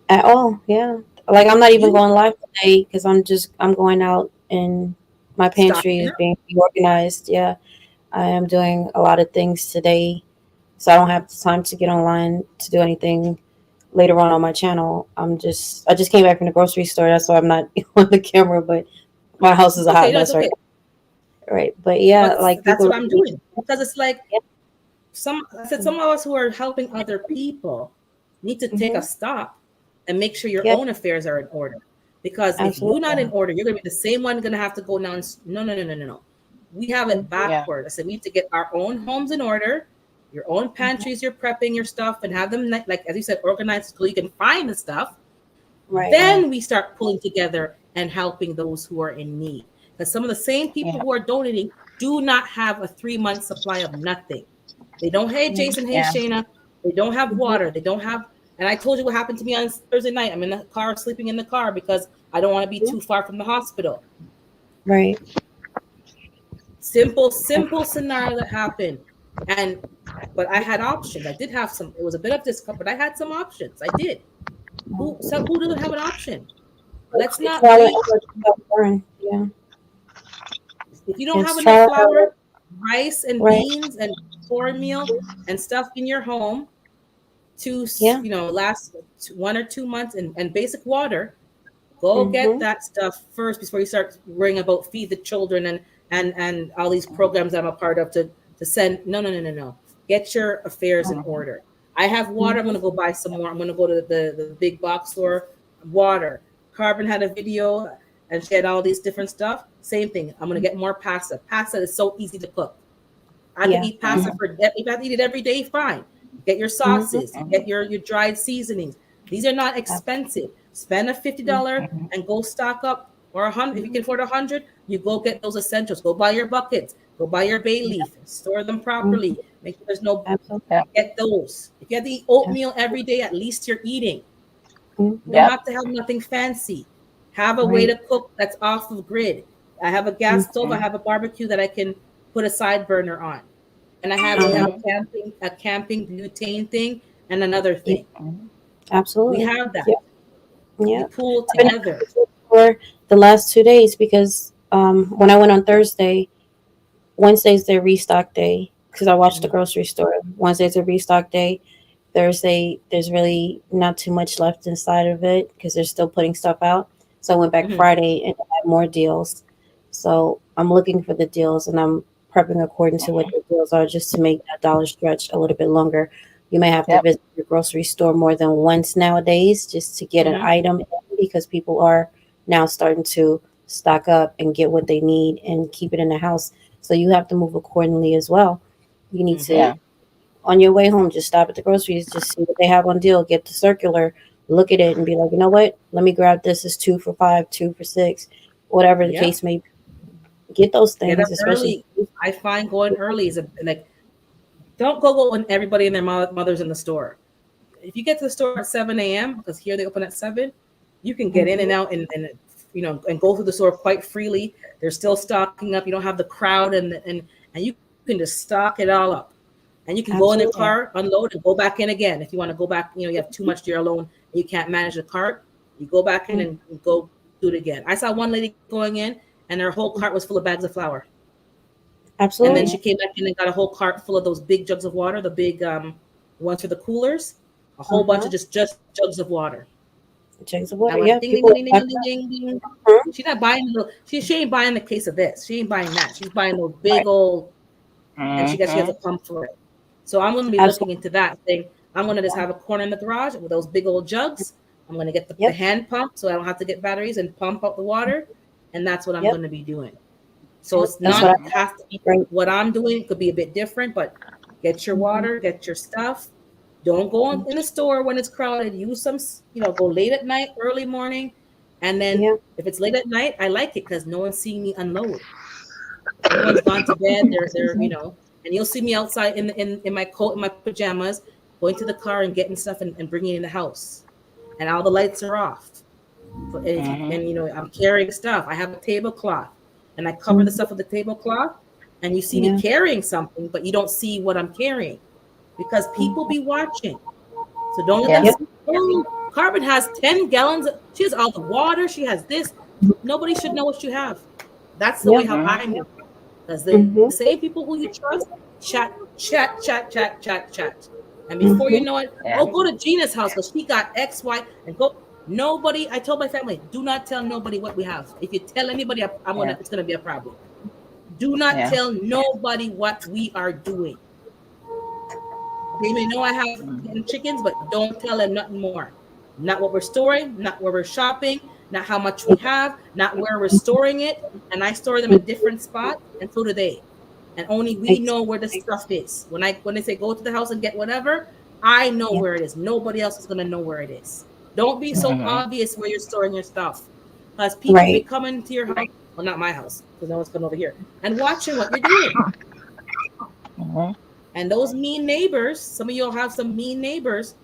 At all. Yeah. Like, I'm not even You going live today because I'm going out and my pantry stocking is up. being reorganized. Yeah. I am doing a lot of things today, so I don't have the time to get online to do anything later on my channel. I just came back from the grocery store. That's why I'm not on the camera, but my house is It's a hot okay. No, it's mess right okay. now. Right. But yeah, But like, that's people what are I'm reaching doing because it's like out. I said, some of us who are helping other people need to take a Mm-hmm. stop and make sure your Yep. own affairs are in order. Because if you're not Absolutely. in order, you're going to be the same one going to have to go down. No, no, no, no, no, no. We have it Mm-hmm. Yeah. backward. I said we need to get our own homes in order, your own Mm-hmm. pantries, you're prepping your stuff, and have them like as you said, organized so you can find the stuff. Right. Then we start pulling together and helping those who are in need. Because some of the same people who are donating do not have a 3-month supply of nothing. They don't, hey, Jason, hey, Shayna, they don't have water. They don't have, and I told you what happened to me on Thursday night. I'm in the car, sleeping in the car because I don't want to be too far from the hospital. Right. Simple scenario that happened. But I had options. I did have some, it was a bit of discomfort, but I had some options. I did. Who doesn't have an option? Let's not wait. Yeah. If you don't It's have enough trial. flour, rice and Right. beans and cornmeal and stuff in your home to Yeah. last 1 or 2 months, and basic water, go get that stuff first before you start worrying about feed the children and all these programs I'm a part of to send. No. Get your affairs in order. I have water. I'm going to go buy some more. I'm going to go to the big box store. Water. Carbon had a video and she had all these different stuff. Same thing. I'm going to get more pasta. Pasta is so easy to cook. I can eat pasta if I have to eat it every day, fine. Get your sauces, get your dried seasonings. These are not expensive. Spend a $50 and go stock up, or $100. If you can afford $100, you go get those essentials. Go buy your buckets. Go buy your bay leaf. Store them properly. Make sure there's no. Get those. If you have to eat oatmeal every day, at least you're eating. You don't have to have nothing fancy. Have a way to cook that's off of grid. I have a gas stove. I have a barbecue that I can put a side burner on, and I have a camping butane thing and another thing. Absolutely. We have that. Yeah. We pool together. For the last 2 days because when I went on Thursday, Wednesday's their restock day because I watched the grocery store. Wednesday's a restock day. Thursday, there's really not too much left inside of it because they're still putting stuff out. So I went back Friday and had more deals. So I'm looking for the deals and I'm prepping according to what the deals are just to make that dollar stretch a little bit longer. You may have to visit the grocery store more than once nowadays just to get an item because people are now starting to stock up and get what they need and keep it in the house. So you have to move accordingly as well. You need to, on your way home, just stop at the groceries, just see what they have on deal, get the circular, look at it and be like, you know what? Let me grab this. It's 2 for $5, 2 for $6, whatever the case may be. Get those things, Get up especially. early. I find going early is like, don't go when everybody and their mother's in the store. If you get to the store at 7 a.m., because here they open at 7, you can get in and out and go through the store quite freely. They're still stocking up. You don't have the crowd and you can just stock it all up. And you can go in the car, unload, and go back in again. If you want to go back, you have too much, you're alone, and you can't manage the cart, you go back in and go do it again. I saw one lady going in, and her whole cart was full of bags of flour. Absolutely. And then she came back in and got a whole cart full of those big jugs of water, the big ones for the coolers, a whole bunch of just jugs of water. Jugs of water, Went, ding, ding, ding, ding, ding, ding. She's not buying she ain't buying the case of this. She ain't buying that. She's buying those big old, and she has a pump for it. So I'm going to be looking into that thing. I'm going to just have a corner in the garage with those big old jugs. I'm going to get the hand pump so I don't have to get batteries and pump out the water. And that's what I'm going to be doing. So it's not have to be what I'm doing. It could be a bit different, but get your water, get your stuff. Don't go in the store when it's crowded. Use some, go late at night, early morning. And then if it's late at night, I like it because no one's seeing me unload. Everyone's gone to bed. They're and you'll see me outside in my coat and my pajamas, going to the car and getting stuff and bringing it in the house. And all the lights are off. And I'm carrying stuff. I have a tablecloth and I cover the stuff with the tablecloth. And you see me carrying something, but you don't see what I'm carrying because people be watching. So don't let them see, Carbon has 10 gallons. She has all the water. She has this. Nobody should know what you have. That's the way how I move. Because the same people who you trust, chat. And before you know it, go to Gina's house because she got X, Y, and go. Nobody, I told my family, do not tell nobody what we have. If you tell anybody, it's gonna be a problem. Do not tell nobody what we are doing. They may know I have chickens, but don't tell them nothing more. Not what we're storing, not where we're shopping, not how much we have, not where we're storing it. And I store them in different spots, and so do they. And only we know where the stuff is. When they say go to the house and get whatever, I know where it is. Nobody else is gonna know where it is. Don't be so obvious where you're storing your stuff. because people be Right. coming to your house. Well, not my house, because no one's coming over here and watching what you're doing. Mhm. And those mean neighbors, some of you'll have some mean neighbors.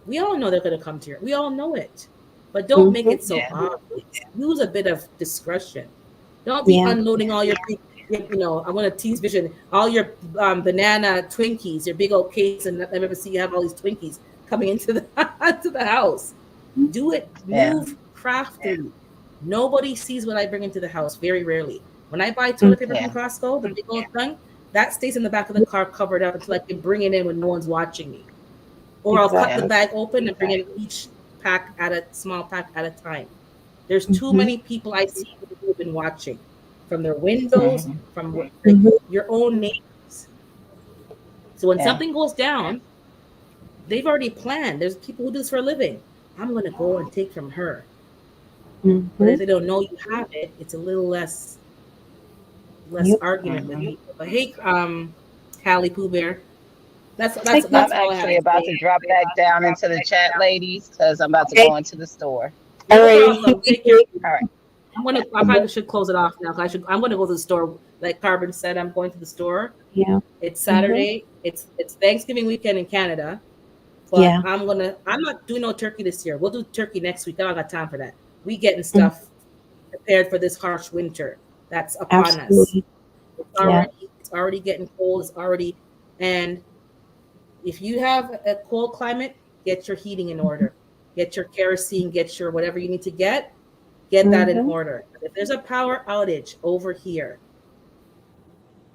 We all know they're going to come to you. We all know it. But don't make it so Yeah. obvious. Use a bit of discretion. Don't be Yeah. unloading all your, I want to tease vision, all your banana Twinkies, your big old case, and let them ever see you have all these Twinkies coming into the to the house. Do it. Yeah. Move craftily. Nobody sees what I bring into the house. Very rarely. When I buy toilet paper Yeah. from Costco, the big old thing, that stays in the back of the car covered up until I can bring it in when no one's watching me. Or I'll cut the Exactly. bag open and bring in each pack at a small pack at a time. There's too Mhm. many people I see who have been watching from their windows, Mhm. from like, Mhm. your own neighbors. So when Yeah. something goes down, they've already planned. There's people who do this for a living. I'm going to go and take from her. But if Mhm. they don't know you have it, it's a little less Yep. argument with Mhm. people. But hey, Callie Pooh Bear, that's Hey, that's I'm all I have actually to about say. to drop back down into the chat, ladies, because I'm about to okay. go into the store. All No right. problem. Take care. All right. I probably should close it off now. I'm gonna go to the store. Like Carbon said, I'm going to the store. Yeah. It's Mhm. Saturday. It's Thanksgiving weekend in Canada. But Yeah. I'm not doing no turkey this year. We'll do turkey next week. I don't got time for that. We getting Mm. stuff prepared for this harsh winter that's upon us. Absolutely. Yeah. It's already getting cold. It's already, and if you have a cold climate, get your heating in order. Get your kerosene, get your whatever you need to get that in Mhm. order. If there's a power outage over here,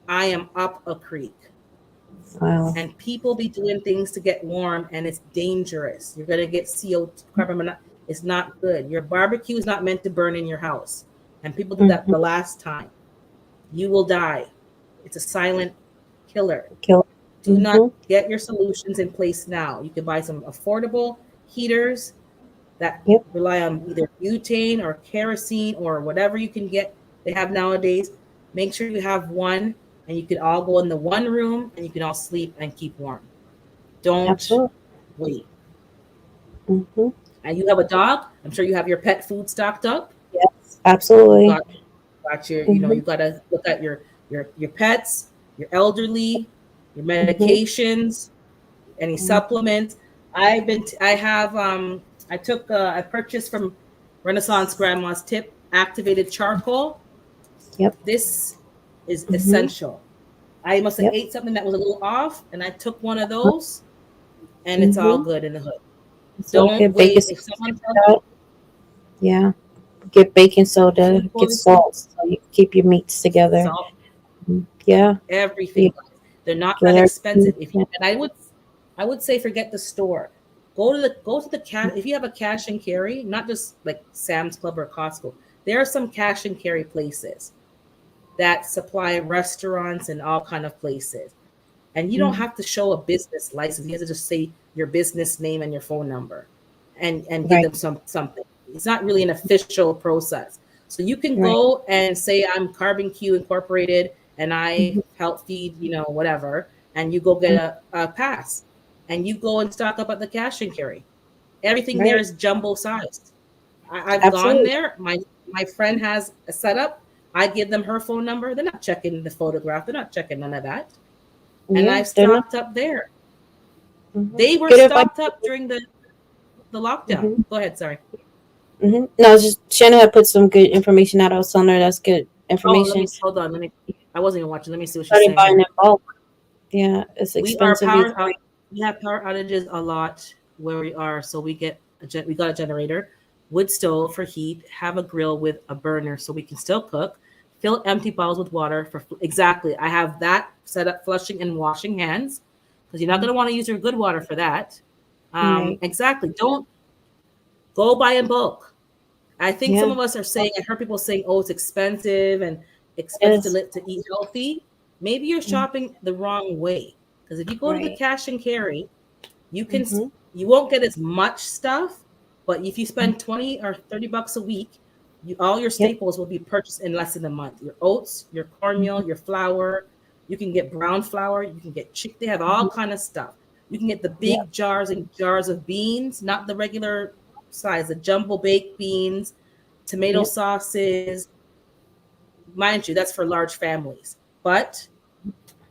I am up a creek. Wow. And people be doing things to get warm, and it's dangerous. You're gonna get CO2 carbon monoxide. It's not good. Your barbecue is not meant to burn in your house, and people did that Mhm. the last time. You will die. It's a silent killer. Kill. Do not Mhm. get your solutions in place now. You can buy some affordable heaters that Yep. rely on either butane or kerosene or whatever you can get they have nowadays. Make sure you have one, and you can all go in the one room and you can all sleep and keep warm. Don't Absolutely. wait. Mhm. And you have a dog. I'm sure you have your pet food stocked up. Yes. You Absolutely. got your, you Mhm. got to look at your pets, your elderly, your Mhm. medications, any Mhm. supplements. I have I purchased from Renaissance Grandma's Tip activated charcoal. Yep. This is Mhm. essential. I must have Yep. ate something that was a little off, and I took one of those, and it's all Mhm. good in the hood. So Don't get baking wait. If soda. someone tells you Yeah. Get baking soda. food Get poisoning, salt so you keep your meats together. salt, Yeah. everything. Yeah. They're not Get that everything. expensive. If you Yeah. and I would say forget the store. Go to the cash if you have a cash and carry, not just like Sam's Club or Costco. There are some cash and carry places that supply restaurants and all kind of places. And you don't Mhm. have to show a business license. You have to just say your business name and your phone number and give Right. them something. It's not really an official process. So you can Right. go and say I'm Carbon Q Incorporated and I Mhm. help feed, whatever, and you go get a pass and you go and stock up at the cash and carry. Everything there Right. is jumbo sized. I've gone Absolutely. there. My friend has a setup. I give them her phone number. They're not checking the photograph. They're not checking none of that. And Yeah. I've They're not. stocked up there. Mhm. They were Good advice. stocked up during the lockdown. Mhm. Go ahead, sorry. Mhm. No, just Shannon had put some good information out. I was telling her that's good Oh, let information. me hold on. Let me. I wasn't even watching. Let me see what she's Started saying buying here. in bulk. Yeah, it's We are expensive either way. We have power outages a lot where we are, so we got a generator, wood stove for heat, have a grill with a burner so we can still cook, fill empty bottles with water for exactly. I have that set up, flushing and washing hands, because you're not going to want to use your good water for that. Right. Exactly. Don't go buy in bulk. I think some Yeah. of us are saying, I heard people saying, oh, it's expensive and It expensive is. to eat healthy. Maybe you're Mm. shopping the wrong way. Because if you go to the Right. cash and carry, you can Mhm. you won't get as much stuff, but if you spend 20 or 30 bucks a week, all your Yep. staples will be purchased in less than a month. Your oats, your cornmeal, Mhm. your flour, you can get brown flour, you can get chick, they have all Mhm. kind of stuff. You can get the Yep. big jars and jars of beans, not the regular size, the jumbo baked beans, tomato sauces. Mind you, that's for large families. But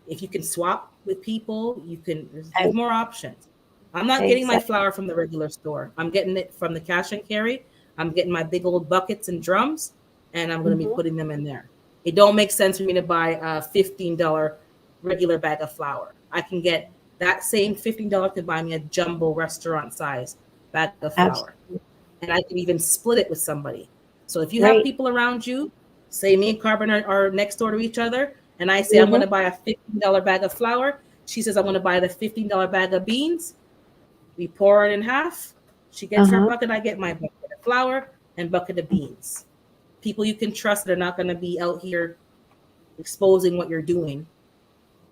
if you can swap with people, there's more options. I'm not getting my flour from the regular store. I'm getting it from the cash and carry. I'm getting my big old buckets and drums, and I'm going to be putting them in there. It don't make sense for me to buy a $15 regular bag of flour. I can get that same $15 to buy me a jumbo restaurant size bag of flour. Absolutely. And I can even split it with somebody. So if you have people around you, say me and Carbon are next door to each other, and I say I'm going to buy a $15 bag of flour. She says I'm going to buy the $15 bag of beans. We pour it in half. She gets her bucket. I get my bucket of flour and bucket of beans. People you can trust that are not going to be out here exposing what you're doing.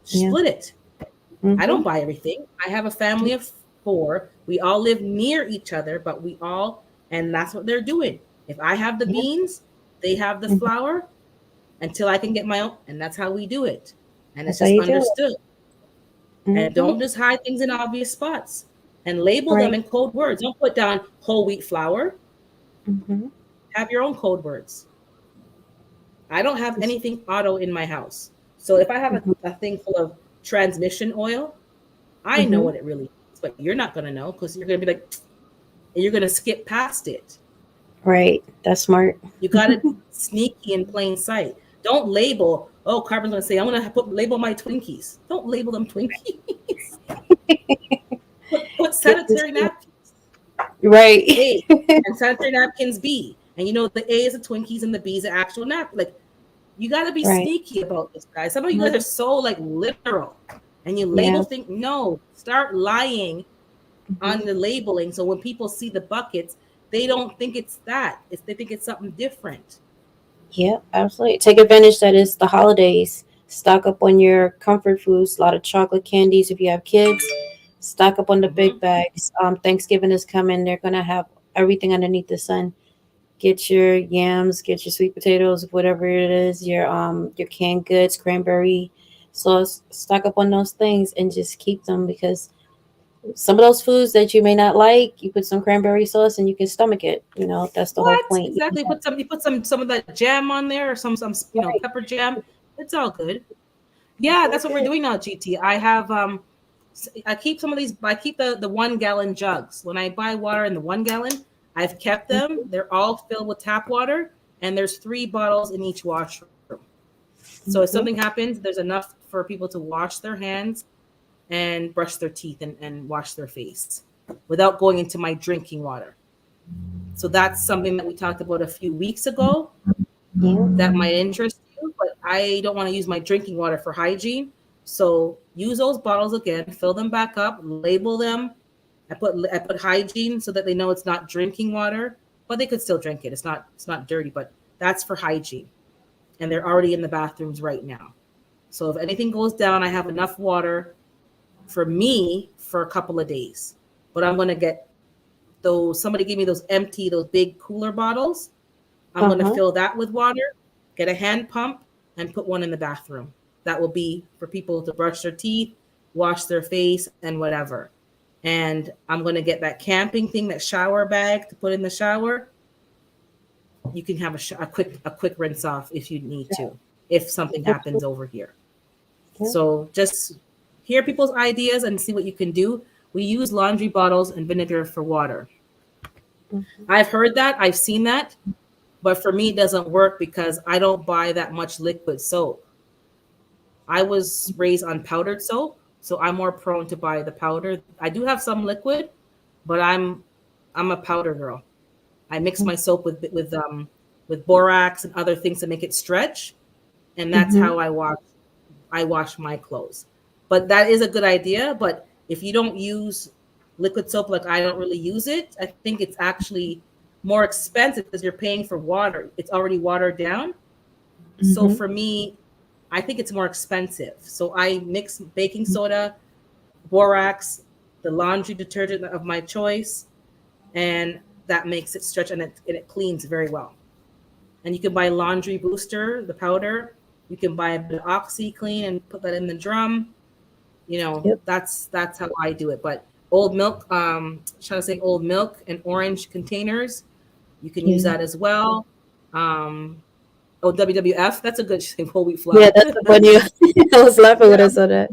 Split it. I don't buy everything. I have a family of 4. We all live near each other, but and that's what they're doing. If I have the beans, they have the flour until I can get my own. And that's how we do it. And it's just understood. And don't just hide things in obvious spots. And label them in code words. Don't put down whole wheat flour. Have your own code words. I don't have anything auto in my house. So if I have a thing full of transmission oil, I know what it really is. But you're not going to know because you're going to be like, and you're going to skip past it. Right. That's smart. You got to be sneaky in plain sight. Don't label, Carbon's going to say, I'm going to label my Twinkies. Don't label them Twinkies. Put sanitary napkins. Right. A, and sanitary napkins B. And the A is the Twinkies and the B is the actual napkin. Like, you got to be sneaky about this, guys. Some of you guys are so literal. And you label things. No, start lying on the labeling. So when people see the buckets, they don't think it's that. They think it's something different. Yeah, absolutely. Take advantage that it's the holidays. Stock up on your comfort foods, a lot of chocolate candies if you have kids. Stock up on the big bags. Thanksgiving is coming. They're going to have everything underneath the sun. Get your yams, get your sweet potatoes, whatever it is, your canned goods, cranberry sauce. Stock up on those things and just keep them because some of those foods that you may not like, you put some cranberry sauce and you can stomach it. That's the whole point. Exactly. You put some of that jam on there or some pepper jam. It's all good. Yeah, that's what we're doing now, GT. I have I keep some of these. I keep the 1 gallon jugs. When I buy water in the 1 gallon, I've kept them. They're all filled with tap water, and there's 3 bottles in each washroom. So if something happens, there's enough for people to wash their hands and brush their teeth and wash their face without going into my drinking water. So that's something that we talked about a few weeks ago that might interest you, but I don't want to use my drinking water for hygiene. So use those bottles again, fill them back up, label them. I put hygiene so that they know it's not drinking water, but they could still drink it. It's not dirty, but that's for hygiene. And they're already in the bathrooms right now. So if anything goes down, I have enough water for me for a couple of days. But I'm going to get somebody gave me those big cooler bottles. I'm going to fill that with water, get a hand pump, and put one in the bathroom. That will be for people to brush their teeth, wash their face, and whatever. And I'm going to get that camping thing, that shower bag to put in the shower. You can have a quick rinse off if you need to, if something happens over here. So just hear people's ideas and see what you can do. We use laundry bottles and vinegar for water. I've heard that. I've seen that. But for me, it doesn't work because I don't buy that much liquid soap. I was raised on powdered soap, so I'm more prone to buy the powder. I do have some liquid, but I'm a powder girl. I mix my soap with borax and other things to make it stretch, and that's how I wash my clothes. But that is a good idea. But if you don't use liquid soap, like I don't really use it, I think it's actually more expensive because you're paying for water. It's already watered down. So for me, I think it's more expensive. So I mix baking soda, borax, the laundry detergent of my choice, and that makes it stretch and it cleans very well. And you can buy laundry booster, the powder. You can buy a bit of OxyClean and put that in the drum. That's how I do it. But old milk, old milk and orange containers, you can use that as well. Oh, WWF, that's a good whole wheat flour. Yeah, that's the one you. I was laughing when I saw that.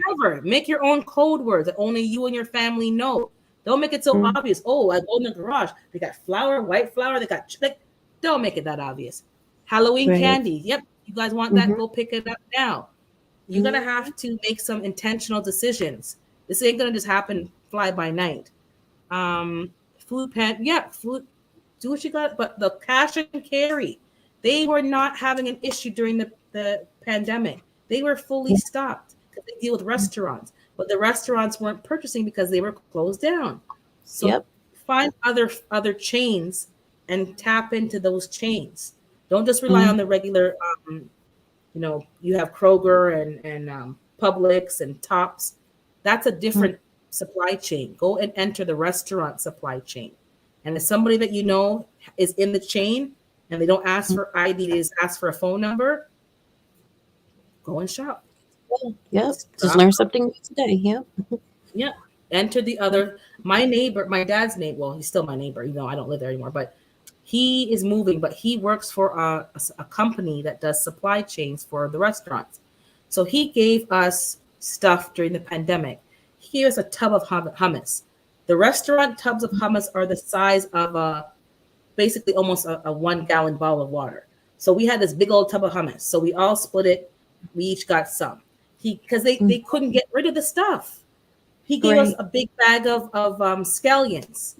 Whatever. Make your own code words that only you and your family know. Don't make it so Mm. obvious. Oh, I go in the garage. They got flour, white flour. They got like. Don't make it that obvious. Halloween Right. candy. Yep. You guys want that? Mhm. Go pick it up now. You're gonna have to make some intentional decisions. This ain't gonna just happen fly by night. Food pan. Yeah, food. Do what you got. But the cash and carry, they were not having an issue during the pandemic. They were fully stocked because they deal with restaurants, but the restaurants weren't purchasing because they were closed down. So Yep. find other chains and tap into those chains. Don't just rely on the regular. You have Kroger and Publix and Tops. That's a different supply chain. Go and enter the restaurant supply chain. And if somebody that you know is in the chain and they don't ask for ID, they just ask for a phone number, go and shop. Yep. Just Stop. learn something new today. Yep. Yeah. Enter the other. My neighbor, my dad's neighbor, well, he's still my neighbor, even though I don't live there anymore, but he is moving, but he works for a company that does supply chains for the restaurants. So he gave us stuff during the pandemic. He gave us a tub of hummus. The restaurant tubs of hummus are the size of basically almost a 1 gallon bottle of water. So we had this big old tub of hummus. So we all split it. We each got some. Because they couldn't get rid of the stuff. He gave us a big bag of scallions.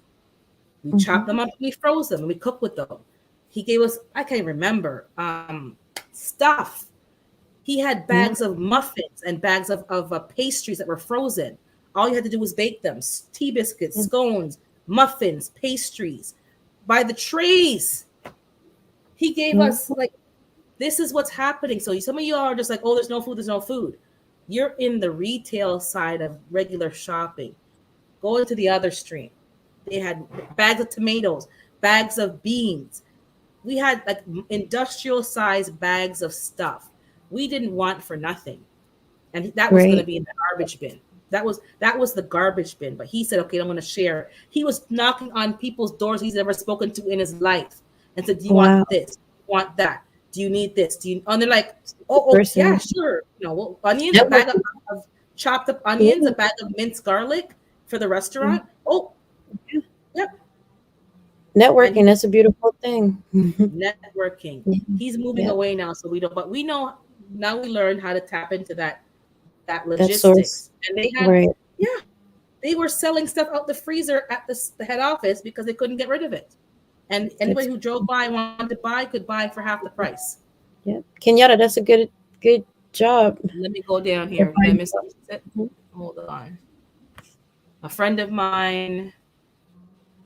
We chopped them up and we froze them and we cooked with them. He gave us, I can't remember, stuff. He had bags of muffins and bags of pastries that were frozen. All you had to do was bake them. Tea biscuits, scones, muffins, pastries. By the trays. He gave us, like, this is what's happening. So some of you are just like, oh, there's no food, there's no food. You're in the retail side of regular shopping. Go into the other stream. They had bags of tomatoes, bags of beans. We had like industrial sized bags of stuff we didn't want for nothing. And that was going to be in the garbage bin. That was the garbage bin. But he said, okay, I'm going to share. He was knocking on people's doors he's never spoken to in his life and said, do you want this? Do you want that? Do you need this? Do you? And they're like, oh yeah, sure. Well, onions, a bag of chopped up onions, a bag of minced garlic for the restaurant. Oh, yep. Networking, that's a beautiful thing. Networking. He's moving away now, so we don't. But we know now. We learned how to tap into that logistics. And they had, they were selling stuff out the freezer at the head office because they couldn't get rid of it. And anybody who drove by and wanted to buy could buy for half the price. Yeah, Kenyatta, that's a good job. Let me go down here. I missed it. Hold on. A friend of mine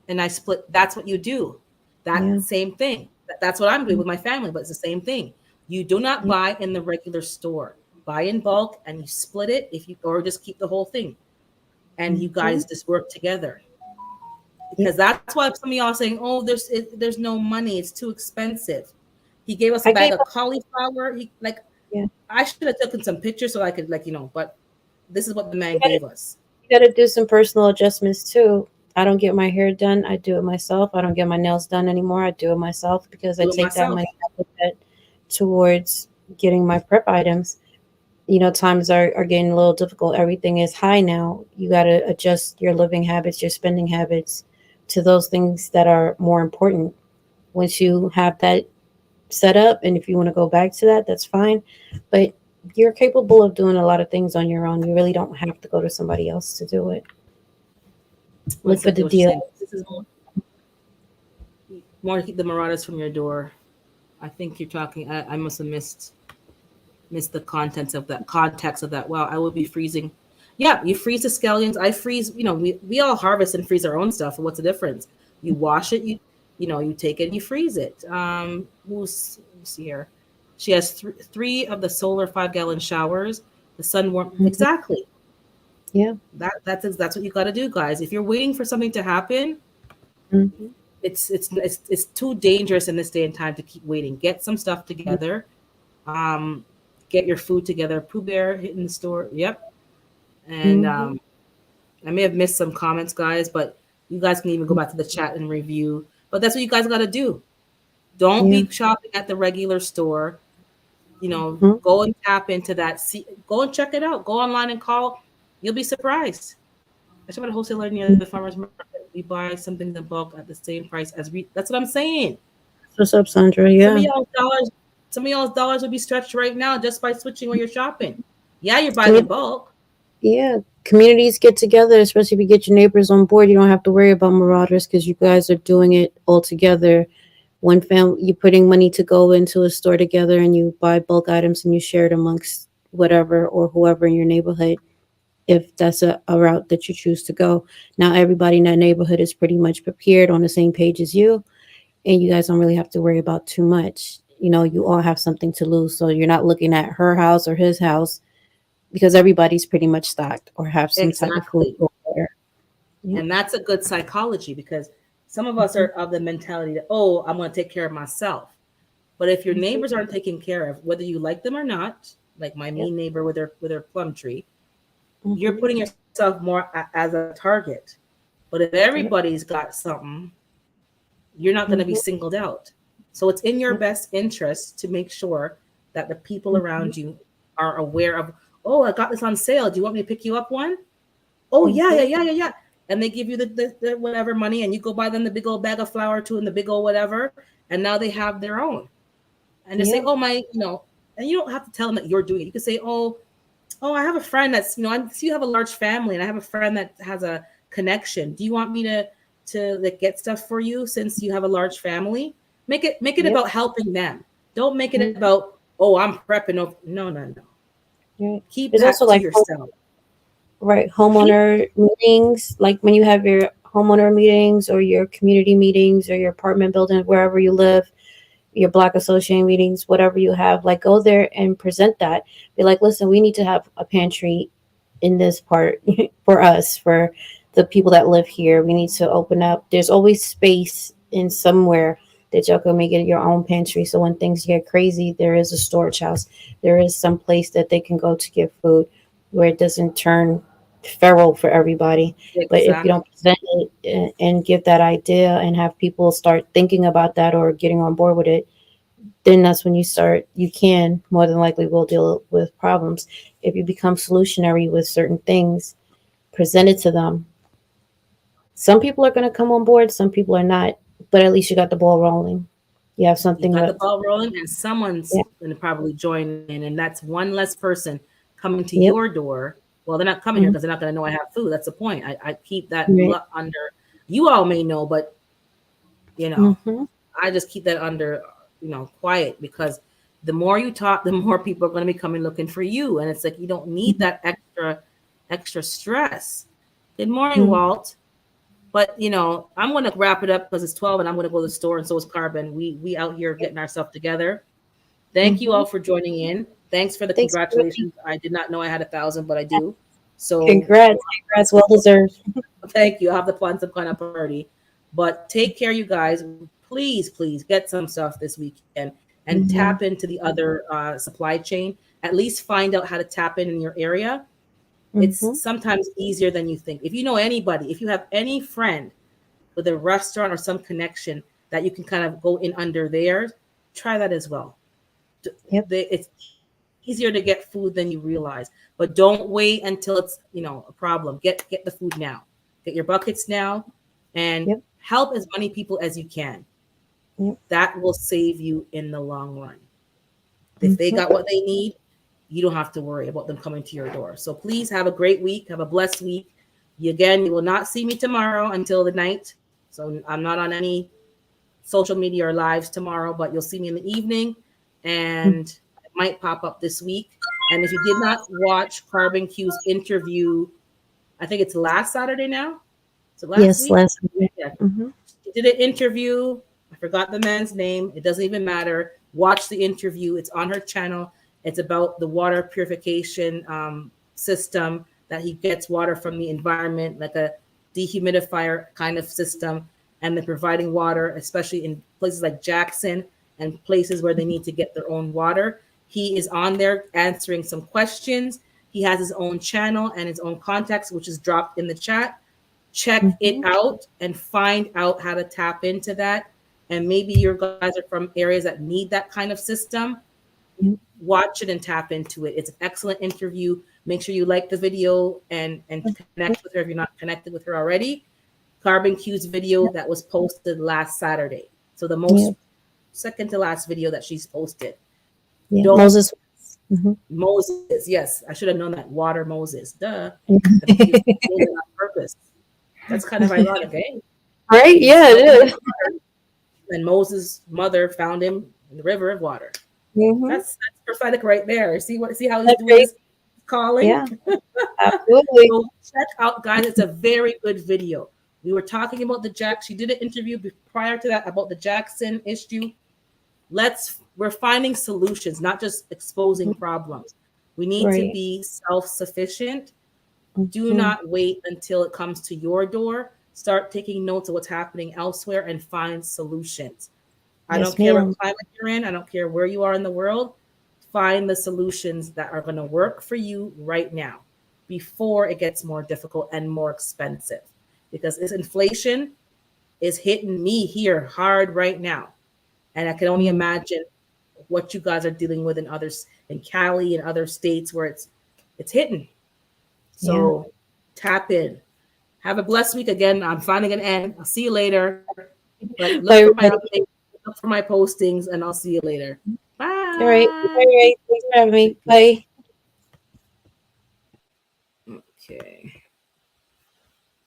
and I split. That's what you do. That same thing. That's what I'm doing with my family, but it's the same thing. You do not buy in the regular store. Buy in bulk and you split it or just keep the whole thing. And you guys just work together. Because that's why some of y'all are saying, oh, there's no money. It's too expensive. He gave us a bag of cauliflower. I should have taken some pictures so I could but this is what the man gave us. You got to do some personal adjustments too. I don't get my hair done. I do it myself. I don't get my nails done anymore. I do it myself because I take that money towards getting my prep items. Times are getting a little difficult. Everything is high now. You got to adjust your living habits, your spending habits to those things that are more important. Once you have that set up, and if you want to go back to that, that's fine. But you're capable of doing a lot of things on your own. You really don't have to go to somebody else to do it. Look for the deal. This is more to keep the marauders from your door. I think you're talking. I must have missed the context of that. Wow, I will be freezing. Yeah, you freeze the scallions. I freeze. We all harvest and freeze our own stuff. What's the difference? You wash it. You take it and you freeze it. Let's see here. She has three of the solar 5-gallon showers. The sun warm. Exactly. Yeah. That's what you got to do, guys. If you're waiting for something to happen, it's too dangerous in this day and time to keep waiting. Get some stuff together. Get your food together. Pooh Bear hitting the store. Yep. And I may have missed some comments, guys, but you guys can even go back to the chat and review. But that's what you guys got to do. Don't Yeah. be shopping at the regular store. Mhm. Go and tap into that. Go and check it out. Go online and call. You'll be surprised. I shop at a wholesaler near the farmer's market. We buy something in bulk at the same price as That's what I'm saying. What's up, Sandra? Some of Yeah. y'all's dollars, some of y'all's dollars will be stretched right now just by switching where you're shopping. Yeah, you're buying in bulk. Yeah, communities get together, especially if you get your neighbors on board. You don't have to worry about marauders because you guys are doing it all together. One family, you're putting money to go into a store together, and you buy bulk items and you share it amongst whatever or whoever in your neighborhood. If that's a route that you choose to go, now everybody in that neighborhood is pretty much prepared on the same page as you, and you guys don't really have to worry about too much. You all have something to lose, so you're not looking at her house or his house because everybody's pretty much stocked or have some type of food Exactly. or water. Yep. And that's a good psychology because some of us are of the mentality that, oh, I'm going to take care of myself. But if your neighbors aren't taken care of, whether you like them or not, like my mean neighbor with her plum tree, you're Mhm. putting yourself more as a target. But if Yep. everybody's got something, you're not going to be Mhm. singled out. So it's in your Yep. best interest to make sure that the people Mhm. around you are aware of, oh, I got this on sale. Do you want me to pick you up one? Oh, yeah, yeah, Mhm. yeah, yeah, yeah. And they give you the whatever money, and you go buy them the big old bag of flour too and the big old whatever. And now they have their own. And they say, Yep. oh, and you don't have to tell them that you're doing it. You can say, oh, I have a friend that's, I see you have a large family, and I have a friend that has a connection. Do you want me to like get stuff for you since you have a large family? Make it Yep. about helping them. Don't make it Mhm. about, oh, I'm prepping over. No, no, no. Right. Keep There's also that to like yourself. right Keep homeowner meetings, like when you have your homeowner meetings or your community meetings or your apartment building wherever you live, your block association meetings, whatever you have, like go there and present that. Be like, listen, we need to have a pantry in this part for us, for the people that live here. We need to open up. There's always space in somewhere that y'all can make it your own pantry. So when things get crazy, there is a storage house. There is some place that they can go to get food where it doesn't turn feral for everybody. But if you exactly. don't present it and give that idea and have people start thinking about that or getting on board with it, then that's when you can more than likely will deal with problems. If you become solutionary with certain things, present it to them. Some people are going to come on board, some people are not, but at least you got the ball rolling. You have You something got the that, ball rolling, and someone's yeah, going to probably join in, and that's one less person coming to yep, your door. Well, they're not coming here mhm, because they're not going to know I have food. That's the point. I keep that right, under. You all may know, but you know, hmm, I just keep that under, quiet because the more you talk, the more people are going to be coming looking for you, and it's like you don't need that extra stress. Good morning, hmm, Walt. But I'm gonna wrap it up because it's 12 and I'm gonna go to the store and so is Carbon. We out here getting ourselves together. Thank you hmm. all for joining in. Thanks for the Thanks, everybody. congratulations. I did not know I had 1,000, but I do. So Congrats, well deserved. thank you. I'll have to plan some kind of party. But take care, you guys. Please, please get some stuff this weekend and tap Hmm. into the other supply chain. At least find out how to tap in your area. It's Hmm. sometimes easier than you think. If you know anybody, if you have any friend with a restaurant or some connection that you can kind of go in under theirs, try that as well. Yep, It's easier to get food than you realize, but don't wait until it's a problem. Get the food now. Get your buckets now, and yep, help as many people as you can. yep. That will save you in the long run. If they Hmm. got what they need, you don't have to worry about them coming to your door. So please have a great week. Have a blessed week. You will not see me tomorrow until the night. So I'm not on any social media or lives tomorrow, but you'll see me in the evening and it might pop up this week. And if you did not watch Carbon Q's interview, I think it's last Saturday now. So last Yes, week? last minute. Yeah. Hmm. She did an interview. I forgot the man's name. It doesn't even matter. Watch the interview. It's on her channel. It's about the water purification system that he gets water from the environment, like a dehumidifier kind of system, and they're providing water, especially in places like Jackson and places where they need to get their own water. He is on there answering some questions. He has his own channel and his own contacts, which is dropped in the chat. Check it Hmm. out and find out how to tap into that. and maybe your guys are from areas that need that kind of system, watch it and tap into it. It's an excellent interview. Make sure you like the video and connect with her if you're not connected with her already. Carbon Q's video that was posted last Saturday. So the most second to last video that she's posted. Moses. Moses, yes. I should have known that. Water Moses. Duh. Mhm. On purpose. That's kind of ironic, eh? Right? Yeah, it is. And Moses' mother found him in the river of water. Mhm. That's prophetic right there. See how he's That's doing great. his calling? Yeah. Absolutely. So check out, guys. It's a very good video. We were talking about the Jack. She did an interview prior to that about the Jackson issue. We're finding solutions, not just exposing problems. We need to Right. be self-sufficient. Do Mhm. not wait until it comes to your door. Start taking notes of what's happening elsewhere and find solutions. I Yes, don't care ma'am. what climate you're in. I don't care where you are in the world. Find the solutions that are going to work for you right now before it gets more difficult and more expensive. Because this inflation is hitting me here hard right now. And I can only imagine what you guys are dealing with in others, in Cali and other states where it's hitting. So tap in. Have a blessed week again. I'm finding an end. I'll see you later. But Bye, look for my everybody. updates, look for my postings, and I'll see you later. Bye. All right. All right. Thanks for having me. Bye. Okay.